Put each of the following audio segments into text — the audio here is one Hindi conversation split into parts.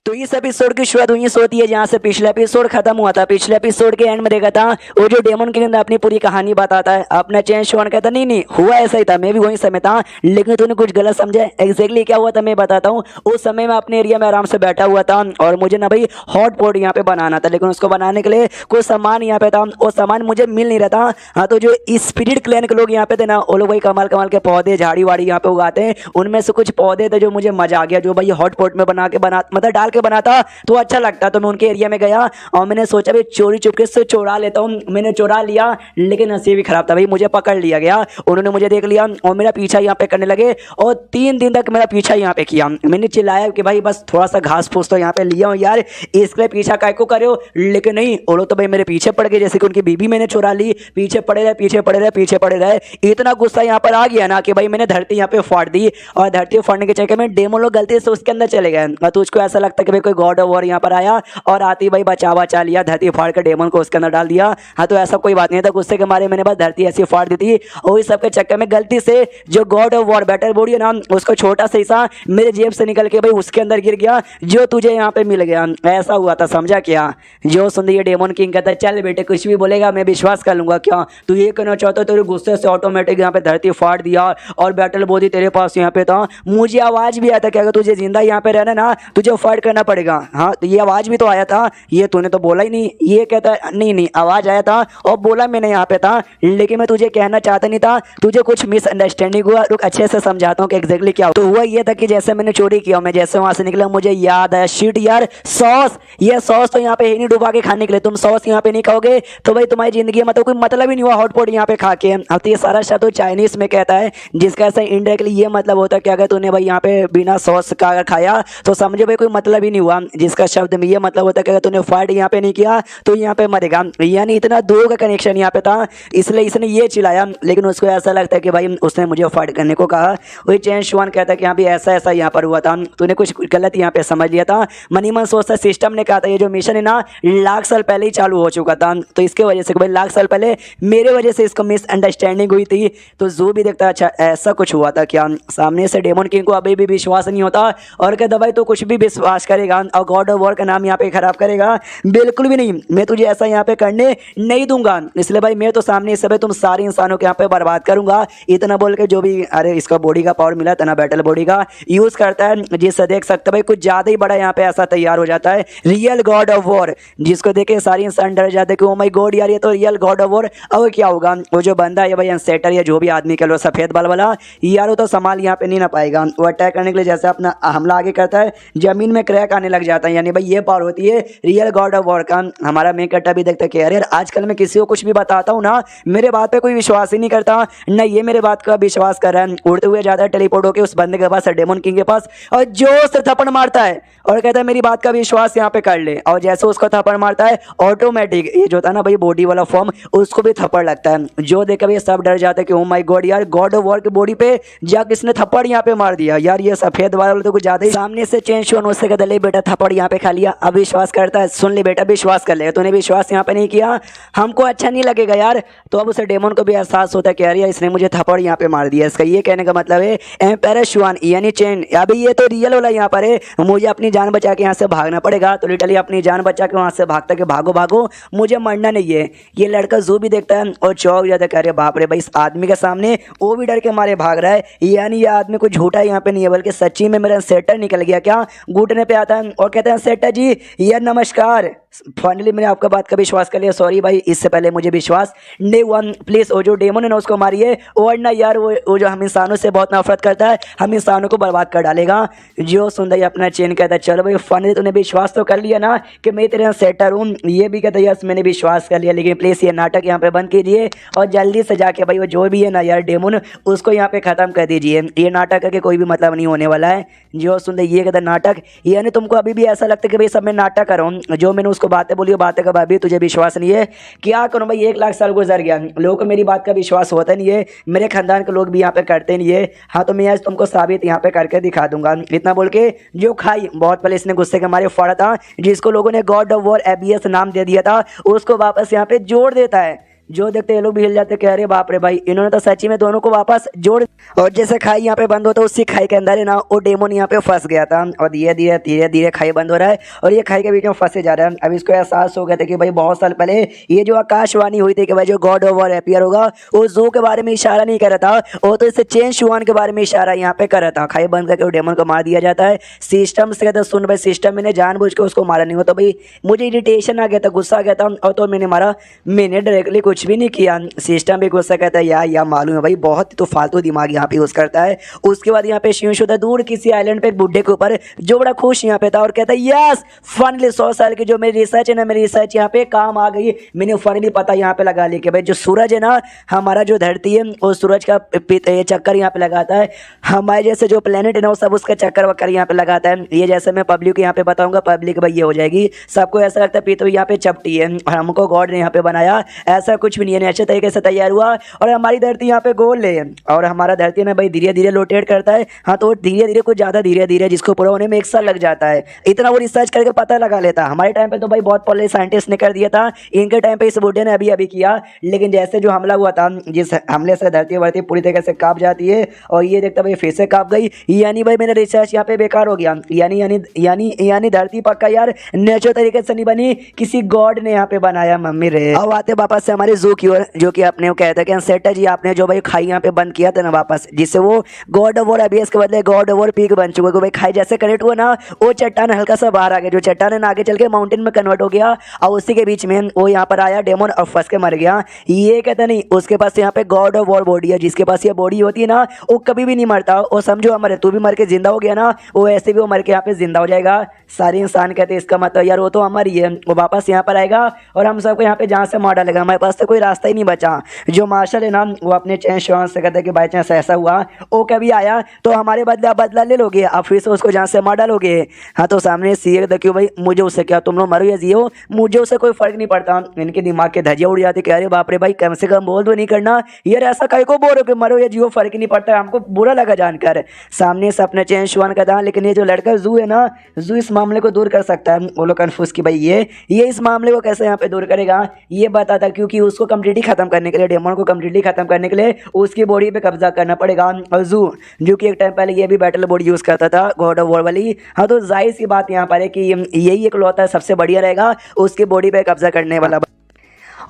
तो इस एपिसोड की शुरुआत वहीं से होती है जहाँ से पिछला एपिसोड खत्म हुआ था। पिछले एपिसोड के एंड में देखा था वो जो डेमन किंग अपनी पूरी कहानी बताता है। अपना चेन शुआन कहता नहीं नहीं हुआ ऐसा ही था, मैं भी वहीं समय था, लेकिन तूने कुछ गलत समझा। एग्जैक्टली क्या हुआ था मैं बताता हूँ। उस समय मैं अपने एरिया में आराम से बैठा हुआ था और मुझे ना भाई हॉट पॉट यहाँ पे बनाना था, लेकिन उसको बनाने के लिए कोई सामान यहाँ पे था, वो सामान मुझे मिल नहीं रहा था। हाँ, तो जो स्पिरिट क्लैन के लोग यहाँ पे थे ना, वो लोग भाई कमाल कमाल के पौधे झाड़ी वाड़ी यहाँ पे उगाते हैं। उनमें से कुछ पौधे थे जो मुझे मजा आ गया, जो भाई हॉट पॉट में बना मतलब डाल के बनाता तो अच्छा लगता। तो मैं उनके एरिया में गया और मैंने सोचा भाई चोरी चुपके से चुरा लेता हूँ। मैंने चुरा लिया, लेकिन नसीब ही खराब था भाई, मुझे पकड़ लिया गया। उन्होंने मुझे देख लिया और मेरा पीछा यहाँ पे करने लगे और 3 दिन तक मेरा पीछा यहाँ पे किया। मैंने चिल्लाया कि भाई बस थोड़ा सा घास फूस तो यहाँ पे लिया हूँ यार, इसके लिए पीछा काय को करे हो, लेकिन नहीं, वो लोग तो भाई मेरे पीछे पड़ गए जैसे कि उनकी बीबी मैंने चुरा ली। पीछे पड़े रहे पीछे पड़े रहे पीछे पड़े रहे। इतना गुस्सा यहाँ पर आ गया ना कि भाई मैंने धरती यहाँ पे फाड़ दी, और धरती फाड़ने के चक्कर में डेमो लोग गलती से उसके अंदर चले गए। तो उसको ऐसा लगता है कि भाई कोई गॉड ऑफ वॉर यहाँ पर आया और आती भाई बचा लिया, धरती फाड़ कर डेमन को उसके अंदर डाल दिया। हाँ, तो ऐसा कोई बात नहीं था, गुस्से के मारे मैंने बस धरती ऐसी फाड़ दी थी। और इस सबके चक्कर में गलती से जो God of war battle body है ना, उसका छोटा सा हिस्सा मेरे जेब से निकल के भाई उसके अंदर गिर गया, जो तुझे यहाँ पे मिल गया। ऐसा हुआ था, समझा क्या? जो सुन ये डेमन किंग कहता है चल बेटे कुछ भी बोलेगा मैं विश्वास कर लूंगा। क्या तू ये कहना चाहता? तेरे गुस्से से ऑटोमेटिक यहाँ पे धरती फाड़ दिया और बैटल बॉडी तेरे पास यहाँ पे था। मुझे आवाज भी आया था कि अगर तुझे जिंदा यहाँ पे रहना ना तुझे फाइट करना पड़ेगा। हाँ, तो ये आवाज भी तो आया था, ये तूने तो बोला ही नहीं। ये कहता है नहीं नहीं आवाज आया था और बोला मैंने यहाँ पे था, लेकिन मैं तुझे कहना चाहता नहीं था, तुझे कुछ मिसअंडरस्टैंडिंग हुआ। रुक अच्छे से समझाता हूँ कि एग्जैक्टली क्या तो हुआ। ये था कि जैसे मैंने चोरी किया, मैं जैसे वहां से निकला मुझे याद आया शिट यार सॉस, ये सॉस तो यहाँ पे ही नहीं डुबा के खाने के लिए, तुम सॉस यहाँ पे नहीं खाओगे तो भाई तुम्हारी जिंदगी में तो कोई मतलब ही नहीं हुआ हॉटपॉट यहाँ पे खा के। अब तो ये सारा शब्द तो चाइनीज में कहता है, जिसका ऐसा इंडायरेक्टली ये मतलब होता है कि अगर तूने भाई यहाँ पे बिना सॉस का अगर खाया तो समझो भाई कोई मतलब ही नहीं हुआ। जिसका शब्द में ये मतलब होता है कि अगर तूने फाइट यहाँ पे नहीं किया तो यहाँ पे मरेगा। यानी इतना दूर का कनेक्शन यहाँ पे था, इसलिए इसने ये चिल्लाया, लेकिन उसको ऐसा लगता है कि भाई उसने मुझे फाइट करने को कहा। वही चैन शुआन कहता है कि हाँ भी ऐसा ऐसा यहाँ पर हुआ था, तूने कुछ गलत यहाँ पे समझ लिया था। मनी मन सोचता सिस्टम ने कहा था ये जो मिशन है ना लाख साल पहले ही चालू हो चुका था, तो इसके वजह से भाई लाख साल पहले मेरे वजह से इसको मिसअंडरस्टैंडिंग हुई थी। तो जू भी देखता अच्छा ऐसा कुछ हुआ था क्या? सामने से डेमन किंग को अभी भी विश्वास नहीं होता और कहता भाई तो कुछ भी विश्वास करेगा और गॉड ऑफ वॉर का नाम यहाँ पे खराब करेगा? बिल्कुल भी नहीं, मैं तुझे ऐसा यहाँ पे करने नहीं दूंगा, इसलिए भाई मैं तो सामने से तुम सारे इंसानों के यहाँ पे बर्बाद करूंगा। इतना बोल के जो भी अरे इसका बॉडी का पावर मिला था ना बैटल बॉडी का यूज करता है, जिससे देख सकते भाई कुछ ज्यादा ही बड़ा यहाँ पे ऐसा तैयार हो जाता है रियल गॉड ऑफ वॉर, जिसको देखे सारे इंसान डर जाते कि ओ माय गॉड यार ये तो रियल गॉड ऑफ वॉर। अब क्या होगा? वो जो बंदा है भाई अनसेटर या जो भी आदमी कह लो सफेद बाल वाला यार, वो तो संभाल यहाँ पे नहीं ना पाएगा। वो अटैक करने के लिए जैसे अपना हमला आगे करता है जमीन में क्रैक आने लग जाता है, यानी भाई ये पावर होती है रियल गॉड ऑफ वॉर का। हमारा मेन कट्टा भी देखता है कि अरे यार आजकल मैं किसी को कुछ भी बताता हूँ ना मेरे बात पे कोई विश्वास ही नहीं करता, ना ये मेरे बात का विश्वास कर रहा है। उड़ते हुए जाता है टेलीपोर्ट होकर उस बंदे के पास डेमन किंग के पास और जोर से थप्पड़ मारता है और कहता है मेरी बात का विश्वास यहाँ पे कर ले। और जैसे उसको थप्पड़ मारता है ऑटोमेटिक ये जो था ना भाई बॉडी वाला फॉर्म उसको भी थप्पड़ लगता है, जो देखकर भाई सब डर जाते हैं कि ओ माय गॉड यार गॉड ऑफ वॉर की बॉडी पे जा किसने थप्पड़ यहाँ पे मार दिया यार, ये सफेद वाला तो कुछ ज्यादा ही। सामने से चेन शुआन उससे कहता ले बेटा थप्पड़ यहाँ पे खा लिया, अब विश्वास करता है। सुन ले बेटा विश्वास कर ले, तूने विश्वास यहाँ पे नहीं किया हमको अच्छा नहीं लगेगा यार। तो अब उसे डेमन को भी एहसास होता है कि यार इसने मुझे थप्पड़ यहाँ पे मार दिया। इसका ये कहने का मतलब है एम्पायर शुआन यानी चेन अभी ये तो रियल वाला यहाँ पर है, मुझे अपनी जान बचा के यहाँ से भागना पड़ेगा। तो लिटरली अपनी जान बचा के वहाँ से भागता कि भागो भागो मुझे मरना नहीं है। ये लड़का जू भी देखता है और चौंक जाता है कि अरे बाप रे भाई इस आदमी के सामने वो भी डर के मारे भाग रहा है, यानी ये आदमी को झूठा यहाँ पे नहीं है बल्कि सच्ची में मेरा सेटर निकल गया। क्या घुटने पे आता है और कहते हैं सेटर जी यार नमस्कार, फाइनली मैंने आपका बात का विश्वास कर लिया, सॉरी भाई इससे पहले मुझे विश्वास नहीं हुआ, प्लीज़ वो जो डेमन है ना उसको मारिए, वरना यार वो जो हम इंसानों से बहुत नफरत करता है हम इंसानों को बर्बाद कर डालेगा। जो सुंदर अपना चेन कहता है चलो भाई फाइनली तूने विश्वास तो कर लिया ना कि मैं तेरे सेटर हूँ। ये भी कहता है यस मैंने विश्वास कर लिया, लेकिन प्लीज़ ये नाटक यहाँ पे बंद कीजिए और जल्दी से जाके भाई वो जो भी है ना यार डेमन उसको यहाँ पे ख़त्म कर दीजिए, ये नाटक के कोई भी मतलब नहीं होने वाला है। जो सुंदर ये कहता नाटक, यानी तुमको अभी भी ऐसा लगता है कि भाई सब मैं नाटक कर रहा हूँ, जो मैंने उसको बातें बोली बातें का भाभी तुझे विश्वास नहीं है। क्या करूँ भाई 1 लाख साल गुजर गया, लोगों को मेरी बात का विश्वास होता नहीं है, मेरे खानदान के लोग भी यहाँ पे करते नहीं है। हाँ तो मैं आज तुमको साबित यहाँ पे करके दिखा दूंगा। इतना बोल के जो खाई बहुत पहले इसने गुस्से के मारे फाड़ा था, जिसको लोगों ने गॉड ऑफ वॉर एबीएस नाम दे दिया था, उसको वापस यहाँ पे जोड़ देता है। जो देखते ये लोग भी हिल जाते कि अरे बाप रे भाई, इन्होंने तो सच्ची में दोनों को वापस जोड़। और जैसे खाई यहाँ पे बंद होता है उसी खाई के अंदर है ना वो डेमन यहाँ पे फंस गया था और धीरे धीरे धीरे धीरे खाई बंद हो रहा है और ये खाई के बीच में फंसे जा रहा है। अब इसको एहसास हो गया था कि भाई बहुत साल पहले ये जो आकाशवाणी हुई थी कि भाई जो गॉड ऑफ वॉर अपीयर होगा वो जू के बारे में इशारा नहीं कर रहा था, वो तो इससे चेन शुआन के बारे में इशारा यहाँ पे कर रहा था। खाई बंद करके वो डेमन को मार दिया जाता है। सिस्टम से कहता सुन भाई, सिस्टम मैंने जानबूझ के उसको मारा नहीं हो, तो भाई मुझे इरिटेशन आ गया था, गुस्सा आ गया था और तो मैंने मारा, मैंने डायरेक्टली कुछ भी नहीं किया। सिस्टम भी गुस्सा कहता है यार मालूम है भाई बहुत तो फालतू दिमाग यहाँ पे यूज़ करता है। उसके बाद यहाँ पे शिव होता है दूर किसी आइलैंड पे एक बुढ़े के ऊपर जो बड़ा खुश यहाँ पे था और कहता है यस फाइनली 100 साल की जो मेरी रिसर्च है ना, मेरी रिसर्च यहाँ पे काम आ गई। मैंने फाइनली पता यहाँ पे लगा लिया कि भाई जो सूरज है ना, हमारा जो धरती है वो सूरज का ये चक्कर यहाँ पे लगाता है, हमारे जैसे जो प्लेनेट है ना वो सब उसका चक्कर वक्कर यहाँ पे लगाता है। ये जैसे मैं पब्लिक यहाँ पे बताऊंगा, पब्लिक भाई ये हो जाएगी, सबको ऐसा लगता है पृथ्वी यहाँ पे चपटी है और हमको गॉड ने यहाँ पे बनाया, ऐसा कुछ भी नहीं है, अच्छे तरीके से तैयार हुआ और हमारी धरती यहाँ पे गोल है और हमारा धरती ना भाई धीरे धीरे रोटेट करता है। हाँ तो धीरे धीरे कुछ ज़्यादा धीरे धीरे जिसको पूरा होने में 1 साल लग जाता है, इतना वो रिसर्च करके पता लगा लेता। हमारे टाइम पे तो भाई बहुत पहले साइंटिस्ट ने कर दिया था, इनके टाइम पे इस बुढ़े ने अभी अभी किया। लेकिन जैसे जो हमला हुआ था, जिस हमले से धरती वरती पूरी तरीके से काँप जाती है और ये देखता भाई फिर से काँप गई, यानी भाई मेरा रिसर्च यहाँ पे बेकार हो गया। यानी यानी यानी यानी धरती पक्का यार नेचुरल तरीके से नहीं बनी, किसी गॉड ने यहाँ पे बनाया मम्मी रे। अब आते वापस से हमारे जू की ओर, जो कि अपने को कहते हैं सेटा जी आपने जो भाई खाई यहाँ पे बंद किया था ना वापस, जिससे वो गॉड ऑफ वॉर अभी इसके बदले गॉड ऑफ वॉर पीक बन चुका है। भाई खाई जैसे कनेक्ट हुआ ना वो चट्टान हल्का सा बाहर आ गया, जो चट्टान है ना आगे चल के माउंटेन में कन्वर्ट हो गया और उसी के बीच में वो यहाँ पर आया डेमन और फंस के मर गया। ये कहता नहीं उसके पास यहाँ पे गॉड ऑफ वॉर बॉडी है, जिसके पास ये बॉडी होती है ना वो कभी भी नहीं मरता। वो समझो हमारे तू भी मर के जिंदा हो गया ना, वो ऐसे भी वो मर के यहाँ पे जिंदा हो जाएगा। सारे इंसान कहते हैं इसका मतलब यार वो तो अमर ही है, वो वापस यहाँ पर आएगा और हम सबको यहाँ पे जहाँ से मार डालेगा, हमारे पास तो कोई रास्ता ही नहीं बचा। जो मार्शल है ना वो अपने चैन श्वान से कहते हैं कि बाई चांस ऐसा हुआ वो कभी आया तो हमारे बदले आप बदला ले लोगे, आप फिर से उसको जहाँ से मार डालोगे। हाँ तो सामने सीए देखियो भाई मुझे उससे क्या, तुम लोग मरो या जियो मुझे उससे कोई फर्क नहीं पड़ता। इनके दिमाग के धजिया उड़ जाती कि अरे बाप रे भाई कम से कम बोल तो नहीं करना यार, ऐसा कहीं को बोलो कि मरो या जियो फर्क ही नहीं पड़ता, हमको बुरा लगा जानकर। सामने से अपने चैन शुआन का था, लेकिन ये जो लड़का जू है ना, जू इस मामले को दूर कर सकता है। वो लोग कन्फ्यूज कि भाई ये इस मामले को कैसे यहाँ पे दूर करेगा, ये बताता क्योंकि उसको कम्प्लीटली खत्म करने के लिए, डेमन को कम्प्लीटली खत्म करने के लिए उसकी बॉडी पे कब्जा करना पड़ेगा। और जू जो कि एक टाइम पहले ये भी बैटल बॉडी यूज़ करता था गॉड ऑफ वॉर वाली। हाँ तो जाहिर सी बात यहाँ पर है कि यही एक लौता सबसे बढ़िया रहेगा उसकी बॉडी पे कब्जा करने वाला।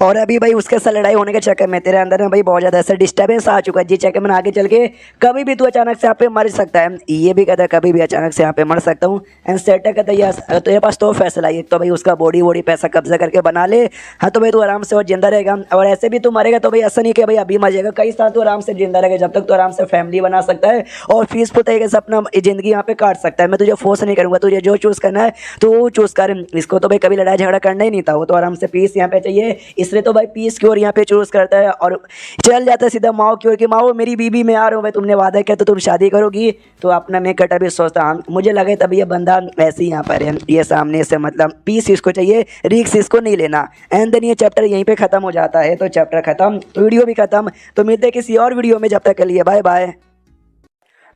और अभी भाई उसके साथ लड़ाई होने के चक्कर में तेरे अंदर में भाई बहुत ज़्यादा ऐसा डिस्टर्बेंस आ चुका है, जिस चक्कर में आगे चल के कभी भी तू अचानक से यहाँ पे मर सकता है। ये भी कहता है कभी भी अचानक से यहाँ पे मर सकता हूँ। एंड सेटर कहता है यस तेरे पास तो फैसला है, तो भाई उसका बॉडी पैसा कब्जा करके बना ले। हाँ तो भाई तू आराम से और जिंदा रहेगा, और ऐसे भी तू मरेगा तो भाई ऐसा नहीं कि भाई अभी मर जाएगा, कई साल तू आराम से जिंदा रहेगा, जब तक तू आराम से फैमिली बना सकता है और पीसफुल तरीके से अपना जिंदगी यहाँ पे काट सकता है। मैं तुझे फोर्स नहीं करूँगा, तुझे जो चूज़ करना है तो वो चूज़ कर। इसको तो भाई कभी लड़ाई झगड़ा करना ही नहीं था, वो तो आराम से पीस यहाँ पे चाहिए, इसलिए तो भाई पीस की ओर यहाँ पे चूज करता है और चल जाता है सीधा माओ की ओर कि माओ मेरी बीबी मैं आ रहा हूँ, भाई तुमने वादा किया तो तुम शादी करोगी। तो अपना मैं कटा भी सोचता हूँ, मुझे लगे तब ये बंदा ऐसे ही यहाँ पर है, ये सामने से मतलब पीस इसको चाहिए, रिक्स इसको नहीं लेना। एंड देन ये चैप्टर यहीं पे खत्म हो जाता है। तो चैप्टर खत्म तो वीडियो भी खत्म, तो मिलते हैं किसी और वीडियो में, जब तक के लिए बाय बाय।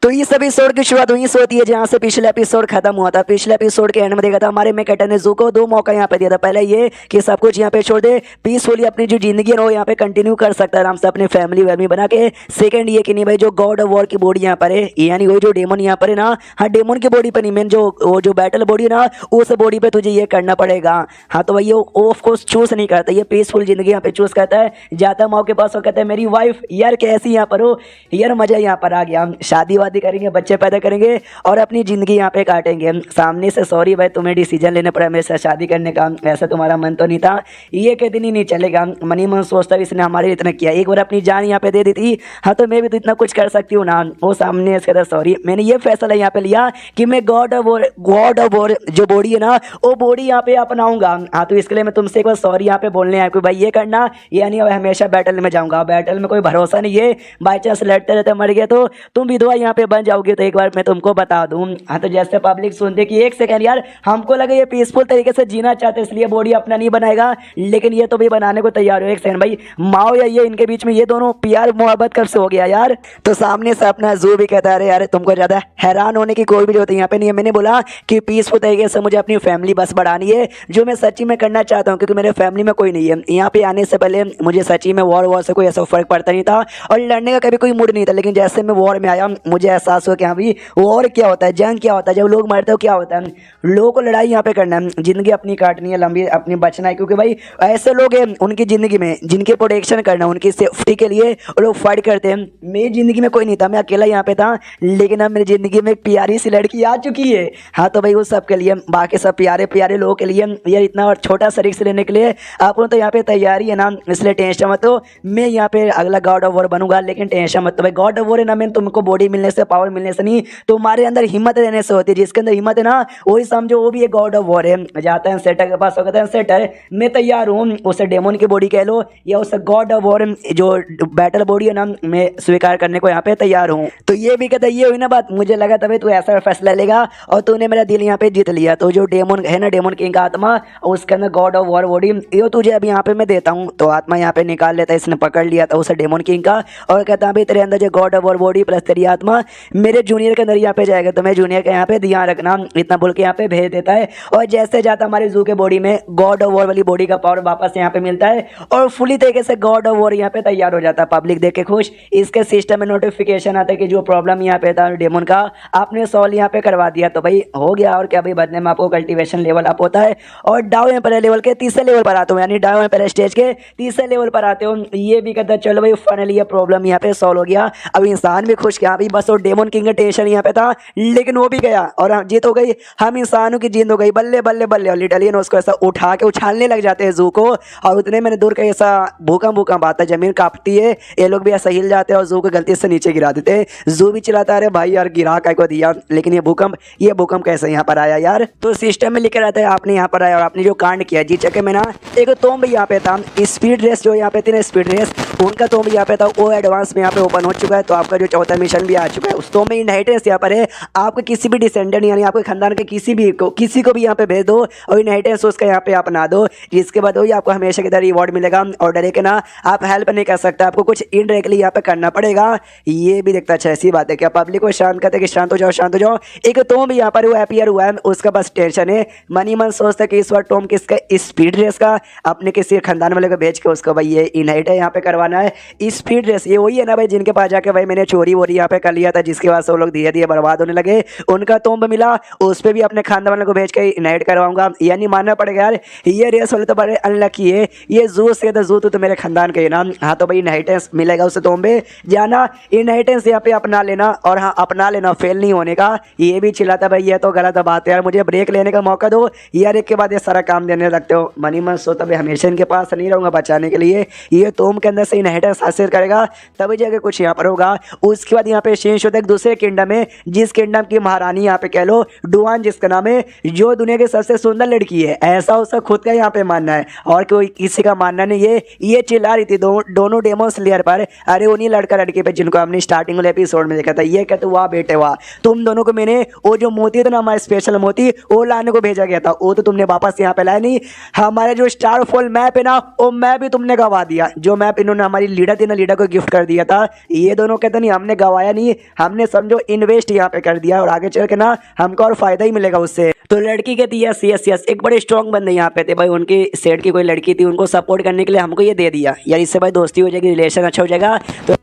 तो इस एपिसोड की शुरुआत वहीं से होती है जहाँ से पिछले एपिसोड खत्म हुआ था। पिछले एपिसोड के एंड में देखा था हमारे में कैप्टन ने जू को 2 मौका यहाँ पे दिया था। पहले ये कि सब कुछ यहाँ पे छोड़ दे, पीसफुली अपनी जो जिंदगी है वो यहाँ पे कंटिन्यू कर सकता है आराम से अपने फैमिली वैमिली बना के। सेकंड ये कि नहीं भाई जो गॉड ऑफ वॉर की बॉडी यहाँ पर है, यानी वो जो डेमन यहाँ पर है ना, हाँ डेमन की बॉडी पर नहीं, मेन जो बैटल बॉडी है ना उस बॉडी पे तुझे ये करना पड़ेगा। हाँ तो भाई ये ऑफकोर्स चूज नहीं करता, ये पीसफुल जिंदगी यहाँ पे चूज करता है। जाता माओ के पास और कहता है मेरी वाइफ यार कैसी यहाँ पर हो, यार मजा यहाँ पर आ गया, शादी वादी करेंगे, बच्चे पैदा करेंगे और अपनी ज़िंदगी यहाँ पे काटेंगे। सामने से सॉरी भाई तुम्हें डिसीजन लेना पड़ा मेरे साथ शादी करने का, ऐसा तुम्हारा मन तो नहीं था। ये कहते नहीं चलेगा, मनी मन सोचता इसने हमारे लिए इतना किया, एक बार अपनी जान यहाँ पे दे दी थी, हाँ तो मैं भी तो इतना कुछ कर सकती हूँ ना। वो सामने से कहता सॉरी मैंने ये फैसला यहाँ पे लिया कि मैं गॉड ऑफ वॉर जो बॉडी है ना वो बॉडी यहाँ पे अपनाऊंगा। हाँ तो इसके लिए मैं तुमसे एक बार सॉरी यहाँ पे बोलने आया कि भाई ये करना, यानी अब हमेशा बैटल में जाऊँगा, बैटल में कोई भरोसा नहीं है, बाई चांस लड़ते रहते मर गए तो तुम विधवा यहाँ पे बन जाओगे तो एक बार मैं तुमको बता दूं। हाँ तो जैसे पब्लिक सुनते कि एक सेकंड यार, हमको लगे ये पीसफुल तरीके से जीना चाहते इसलिए बॉडी अपना नहीं बनाएगा, लेकिन ये तो भी बनाने को तैयार हो। एक सेकंड भाई, माओ या ये इनके बीच में ये दोनों प्यार मोहब्बत कब से हो गया यार? तो सामने से अपना जू भी कहता है यार तुमको ज्यादा हैरान होने की कोई भी जरूरत यहाँ पे नहीं है। मैंने बोला कि पीसफुल तरीके से मुझे अपनी फैमिली बस बढ़ानी है, जो मैं सच्ची में करना चाहता हूँ, क्योंकि मेरे फैमिली में कोई नहीं है। यहाँ पे आने से पहले मुझे सच्ची में वॉर से कोई ऐसा फर्क पड़ता नहीं था और लड़ने का कभी कोई मूड नहीं था, लेकिन जैसे मैं वॉर में आया मुझे एहसास हुआ कि हाँ भाई वॉर क्या होता है, जंग क्या होता है, जब लोग मरते हो क्या होता है। लोगों को लड़ाई यहाँ पे करना है, जिंदगी अपनी काटनी है, लंबी अपनी बचना है, क्योंकि भाई ऐसे लोग हैं उनकी ज़िंदगी में जिनके प्रोटेक्शन करना है, उनकी सेफ्टी के लिए वो लोग फाइट करते हैं। मेरी ज़िंदगी में कोई नहीं था, मैं अकेला यहाँ पे था, लेकिन अब मेरी ज़िंदगी में एक प्यारी सी लड़की आ चुकी है। हाँ तो भाई उस सब के लिए, बाकी सब प्यारे प्यारे लोगों के लिए यार इतना और छोटा सा रिस्क लेने के लिए आप तो यहाँ पे तैयारी है ना, इसलिए टेंशन मत हो। मैं यहाँ पे अगला गॉड ऑफ वॉर बनूंगा, लेकिन टेंशन मत। भाई गॉड ऑफ वॉर है ना, मैं तुमको बॉडी मिलने से, पावर मिलने से नहीं, तुम्हारे अंदर हिम्मत रहने से होती है। जिसके अंदर हिम्मत है ना वही समझो वो भी एक गॉड ऑफ वॉर है। जाता है सेटर के पास, कहता है सेटर मैं तैयार हूँ, उसे डेमोन की बॉडी कह लो या उसे गॉड ऑफ वॉर जो बैटल बॉडी है ना, मैं स्वीकार करने को यहाँ पे तैयार हूँ। तो ये भी कहता है, ये हुई ना बात, मुझे लगा तभी तू ऐसा फैसला लेगा और तूने मेरा दिल यहाँ पे जीत लिया। तो जो डेमोन है ना, डेमोन किंग का आत्मा, उसके अंदर गॉड ऑफ वॉर बॉडी ये तुझे अभी यहाँ पे मैं देता हूँ। तो आत्मा यहाँ पे निकाल लेता है, इसने पकड़ लिया था उसे डेमोन किंग का और कहता है भाई तेरे अंदर जो God of war body plus तेरी आत्मा मेरे जूनियर के अंदर यहाँ पे जाएगा, तो मैं जूनियर के यहाँ पे ध्यान रखना, इतना बोल के यहाँ पे भेज देता है। और जैसे जाता हमारे जू के बॉडी में गॉड ऑफ वॉर वाली बॉडी का पावर वापस यहाँ पे मिलता है और फुली तरीके से गॉड ऑफ वॉर यहाँ पे तैयार हो जाता है। पब्लिक देख के खुश, इसके सिस्टम में नोटिफिकेशन आता है कि जो प्रॉब्लम यहाँ पे था डेमोन का आपने सॉल्व यहाँ पे करवा दिया। तो भाई हो गया, और क्या भाई बदले में आपको कल्टीवेशन लेवल अप होता है और डाउ एम्पायर लेवल के तीसरे लेवल पर आते हो, यानी डाउ एम्पायर स्टेज के तीसरे लेवल पर आते हो। ये भी कहता है चलो भाई फाइनली ये प्रॉब्लम यहाँ पे सॉल्व हो गया। अब इंसान भी खुश क्या भाई, बस वो डेमोन किंग का टेंशन यहाँ पे था, लेकिन वो भी गया और जीत हो गई, हम इंसानों की जीत हो गई। बल्ले बल्ले बल्ले, और लिटरली उसको ऐसा उठा के उछालने लग जाते हैं जू को, और उतने मैंने दूर का ऐसा भूकंप आता है, जमीन कांपती है, ये लोग भी ऐसा हिल जाते हैं और जू को गलती से नीचे गिरा देते हैं। जू भी चिल्लाता है भाई यार गिरा काय को दिया, लेकिन ये भूकंप कैसे यहाँ पर आया यार? तो सिस्टम में लिखे रहता है आपने यहाँ पर आया और आपने जो कांड किया जी चके में ना, एक तोम भी यहाँ पे था, स्पीड रेस जो यहाँ पे थी ना, स्पीड रेस उनका तोम यहाँ पे था, वो एडवांस में यहाँ पे ओपन हो चुका है। तो आपका जो चौथा मिशन भी आ चुका है, उस तोम में इनहेरिटेंस यहाँ पर है, आपके किसी भी डिसेंडेंट यानी आपके खानदान के किसी को भी यहाँ पे भेज दो और इनहेरिटेंस उसका यहाँ पे अपना दो, जिसके बाद वही आपको हमेशा की तरह रिवॉर्ड मिलेगा। और डरे के ना आप हेल्प नहीं कर सकते, आपको कुछ इनडायरेक्टली यहाँ पे करना पड़ेगा। ये भी देखता अच्छा ऐसी बात है क्या पब्लिक को शांत करते कि शांत हो जाओ शांत हो जाओ। एक तोम भी यहाँ पर वो अपीयर हुआ है, उसका बस टेंशन है, मनी मन सोचता है कि इस बार टॉम किसका स्पीड रेस का अपने किसी खानदान वाले को भेज के उसको भाई ये इनहाइट है यहाँ पे करवाना है। स्पीड रेस ये वही है ना भाई जिनके पास जाके भाई मैंने चोरी वोरी यहाँ पे कर लिया था, जिसके बाद से वो लोग धीरे धीरे बर्बाद होने लगे, उनका तोम्ब मिला, उस पर भी अपने खानदान वाले को भेज के इनहाइट करवाऊंगा। यानी मानना पड़ेगा यार ये रेस वाले तो बड़े अनलकी है, ये जू से जू तो मेरे खानदान के ना। हाँ तो भाई इनहाइटेंस मिलेगा उसे तोम्बे जाना, इनहाइटेंस यहाँ पे अपना लेना, और हाँ अपना लेना फेल नहीं होने का। ये भी चिल्लाता भाई ये तो गलत बात है यार, मुझे ब्रेक लेने का मौका दो यार, एक के बाद ये सारा काम देने लगते हो। मनी मन सोता भाई हमेशा इनके पास नहीं रहूँगा बचाने के लिए, ये तोम के अंदर से इनहेरिटेंस हासिल करेगा तभी जाके कुछ यहाँ पर होगा। उसके बाद यहाँ पे चेंज होता है एक दूसरे किंगडम में, जिस किंगडम की महारानी यहाँ पे कह लो डुआन जिसका नाम है, जो दुनिया की सबसे सुंदर लड़की है, ऐसा उसका खुद का यहाँ पे मानना है और कोई किसी का मानना नहीं है। ये चिल्ला रही थी दोनों डेमन स्लेयर पर, अरे उन्हीं लड़का लड़की पे जिनको हमने स्टार्टिंग वाले एपिसोड में देखा था। ये कहते वाह बेटे वाह, तुम दोनों को मैंने वो जो मोती था ना हमारा स्पेशल मोती वो लाने को भेजा गया था, वो तो तुमने वापस यहाँ पे लाया नहीं। हमारे जो स्टार फॉल मैप है ना वो मैप भी तुमने गवा दिया, जो मैप इन्होंने हमारी लीडर थी ना लीडर को गिफ्ट कर दिया था। ये दोनों कहते नहीं हमने गवाया नहीं, हमने समझो इन्वेस्ट यहाँ पे कर दिया और आगे चल के ना हमको और फायदा ही मिलेगा उससे। तो लड़की कहती है यस यस यस, एक बड़े स्ट्रॉन्ग बंदे यहाँ पे थे भाई, उनकी सेट की कोई लड़की थी, उनको सपोर्ट करने के लिए हमको ये दे दिया यार, इससे भाई दोस्ती हो जाएगी, रिलेशन अच्छा हो जाएगा, तो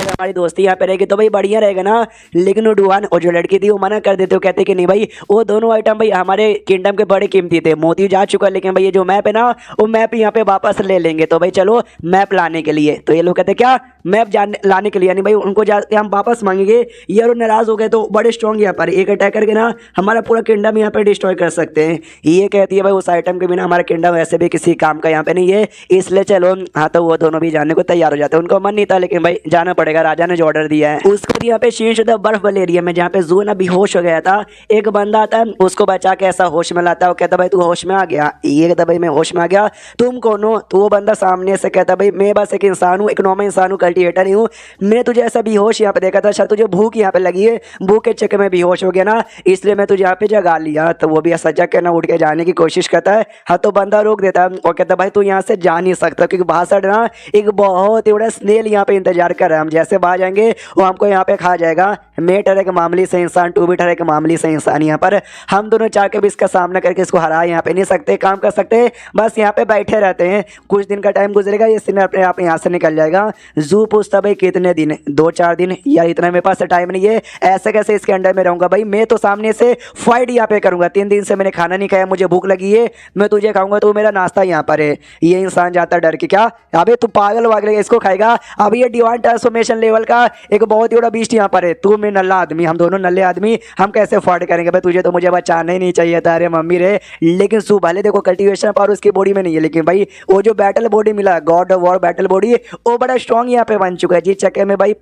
हमारी दोस्ती यहाँ पे रहेगी तो भाई बढ़िया रहेगा ना। लेकिन वो डुआन और जो लड़की थी वो मना कर देते हो, कहते कि नहीं भाई वो दोनों आइटम भाई हमारे किंगडम के बड़े कीमती थे, मोती जा चुका, लेकिन भाई ये जो मैप है ना वो मैप यहाँ पे वापस ले लेंगे, तो भाई चलो मैप लाने के लिए। तो ये लोग कहते क्या मैप लाने के लिए, यानी भाई उनको जाके हम वापस मांगेंगे, ये और नाराज हो गए तो बड़े स्ट्रॉन्ग यहाँ पर एक अटैक करके ना हमारा पूरा किंगडम यहाँ पे डिस्ट्रॉय कर सकते हैं। ये कहती है भाई उस आइटम के बिना हमारा किंगडम वैसे भी किसी काम का यहाँ पे नहीं है, इसलिए चलो। हाँ तो वो दोनों भी जाने को तैयार हो जाते हैं, उनको मन नहीं था लेकिन भाई जाना पड़ेगा, राजा ने जो ऑर्डर दिया है। उसके बाद यहाँ पे शीन शुदा बर्फ वाले एरिया में जहाँ पे जू ना बेहोश हो गया था, एक बंदा आता है उसको बचा के ऐसा होश में लाता है। वो कहता भाई तू होश में आ गया, ये कहता भाई मैं होश में आ गया, तुम कौन हो? तो वो बंदा सामने से कहता भाई मैं बस एक इंसान हूँ, एक नॉर्मल इंसान हूँ, कल्टिवेटर ही हूँ। मैंने तुझे ऐसा बेहोश यहाँ पे देखा था, शायद तुझे भूख यहाँ पे लगी है, भूख के चक्कर में बेहोश हो गया ना, इसलिए मैं तुझे यहाँ पे जगा लिया। तो वो भी ऐसा जग के ना उठ के जाने की कोशिश करता है। हाँ तो बंदा रोक देता है और कहता भाई तू यहाँ से जा नहीं सकता, क्योंकि बाहर से ना एक बहुत ही बड़ा स्नेल यहाँ पे इंतजार कर रहा है, हम जैसे बाहर जाएंगे वो हमको यहाँ पे खा जाएगा। मैं ठहरे के मामूली से इंसान, तू भी ठहरे के मामूली से इंसान, यहाँ पर हम दोनों चाह के भी इसका सामना करके इसको हरा यहाँ पे नहीं सकते, काम कर सकते, बस यहाँ पे बैठे रहते हैं। कुछ दिन का टाइम गुजरेगा, ये सीन अपने आप यहाँ से निकल जाएगा। जू पूछता भाई कितने दिन? 2-4 दिन। यार इतना मेरे पास टाइम नहीं है, ऐसे कैसे इसके अंडर में रहूंगा भाई, मैं तो सामने से फाइट यहाँ पे करूंगा। 3 दिन से मैंने खाना नहीं खाया, मुझे भूख लगी है, मैं तुझे खाऊंगा, तो मेरा नाश्ता यहाँ पर है। ये इंसान जाता डर के, क्या अबे तू पागल वागल है, इसको खाएगा? अब ये डिवाइन ट्रांसफॉर्मेशन लेवल का एक बहुत ही बड़ा बीस्ट यहाँ पर है, तू मैं नल्ला आदमी, हम दोनों नल्ले आदमी, हम कैसे फाइट करेंगे भाई? तुझे तो मुझे बचाना ही नहीं चाहिए था, अरे मम्मी रे। लेकिन सू भले देखो कल्टीवेशन पावर उसकी बॉडी में नहीं है, लेकिन भाई वो जो बैटल बॉडी मिला, God of war battle body, वो बड़ा स्ट्रॉन्ग यहाँ पे बन चुका है। जिस चक्कर में भाई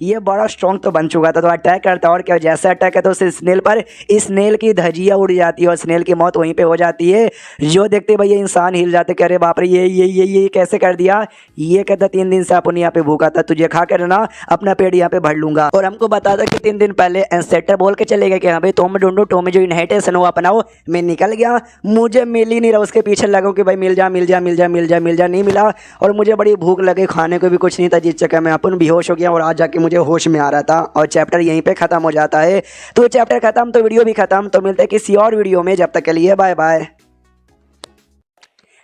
ये बड़ा स्ट्रॉन्ग तो बन चुका था, तो अटैक करता है और क्या, जैसे अटैक है तो उस स्नेल पर, इस स्नेल की धजिया उड़ जाती है और स्नेल की मौत वहीं पे हो जाती है। जो देखते भाई ये इंसान हिल जाते, कह रहे बाप रे ये कैसे कर दिया? ये कहता 3 दिन से अपन यहाँ पे भूखा था, तुझे खा कर ना अपना पेट यहाँ पे भर लूंगा। और हमको बता था कि 3 दिन पहले एंसेस्टर बोल के चले गए कि हाँ भाई तुम ढूंढो, तुम जो इनहेरिटेंस वो अपनाओ। मैं निकल गया, मुझे मिल ही नहीं रहा, उसके पीछे लगो कि भाई मिल जा मिल जा मिल जा मिल जा मिल जा, नहीं मिला। और मुझे बड़ी भूख लगे, खाने को भी कुछ नहीं था, जिस चक्कर में अपन बेहोश हो गया और आज जाके मुझे होश में आ रहा था। और चैप्टर यहीं पे खत्म हो जाता है। तो चैप्टर खत्म तो वीडियो भी खत्म। तो मिलते हैं किसी और वीडियो में, जब तक के लिए बाय बाय।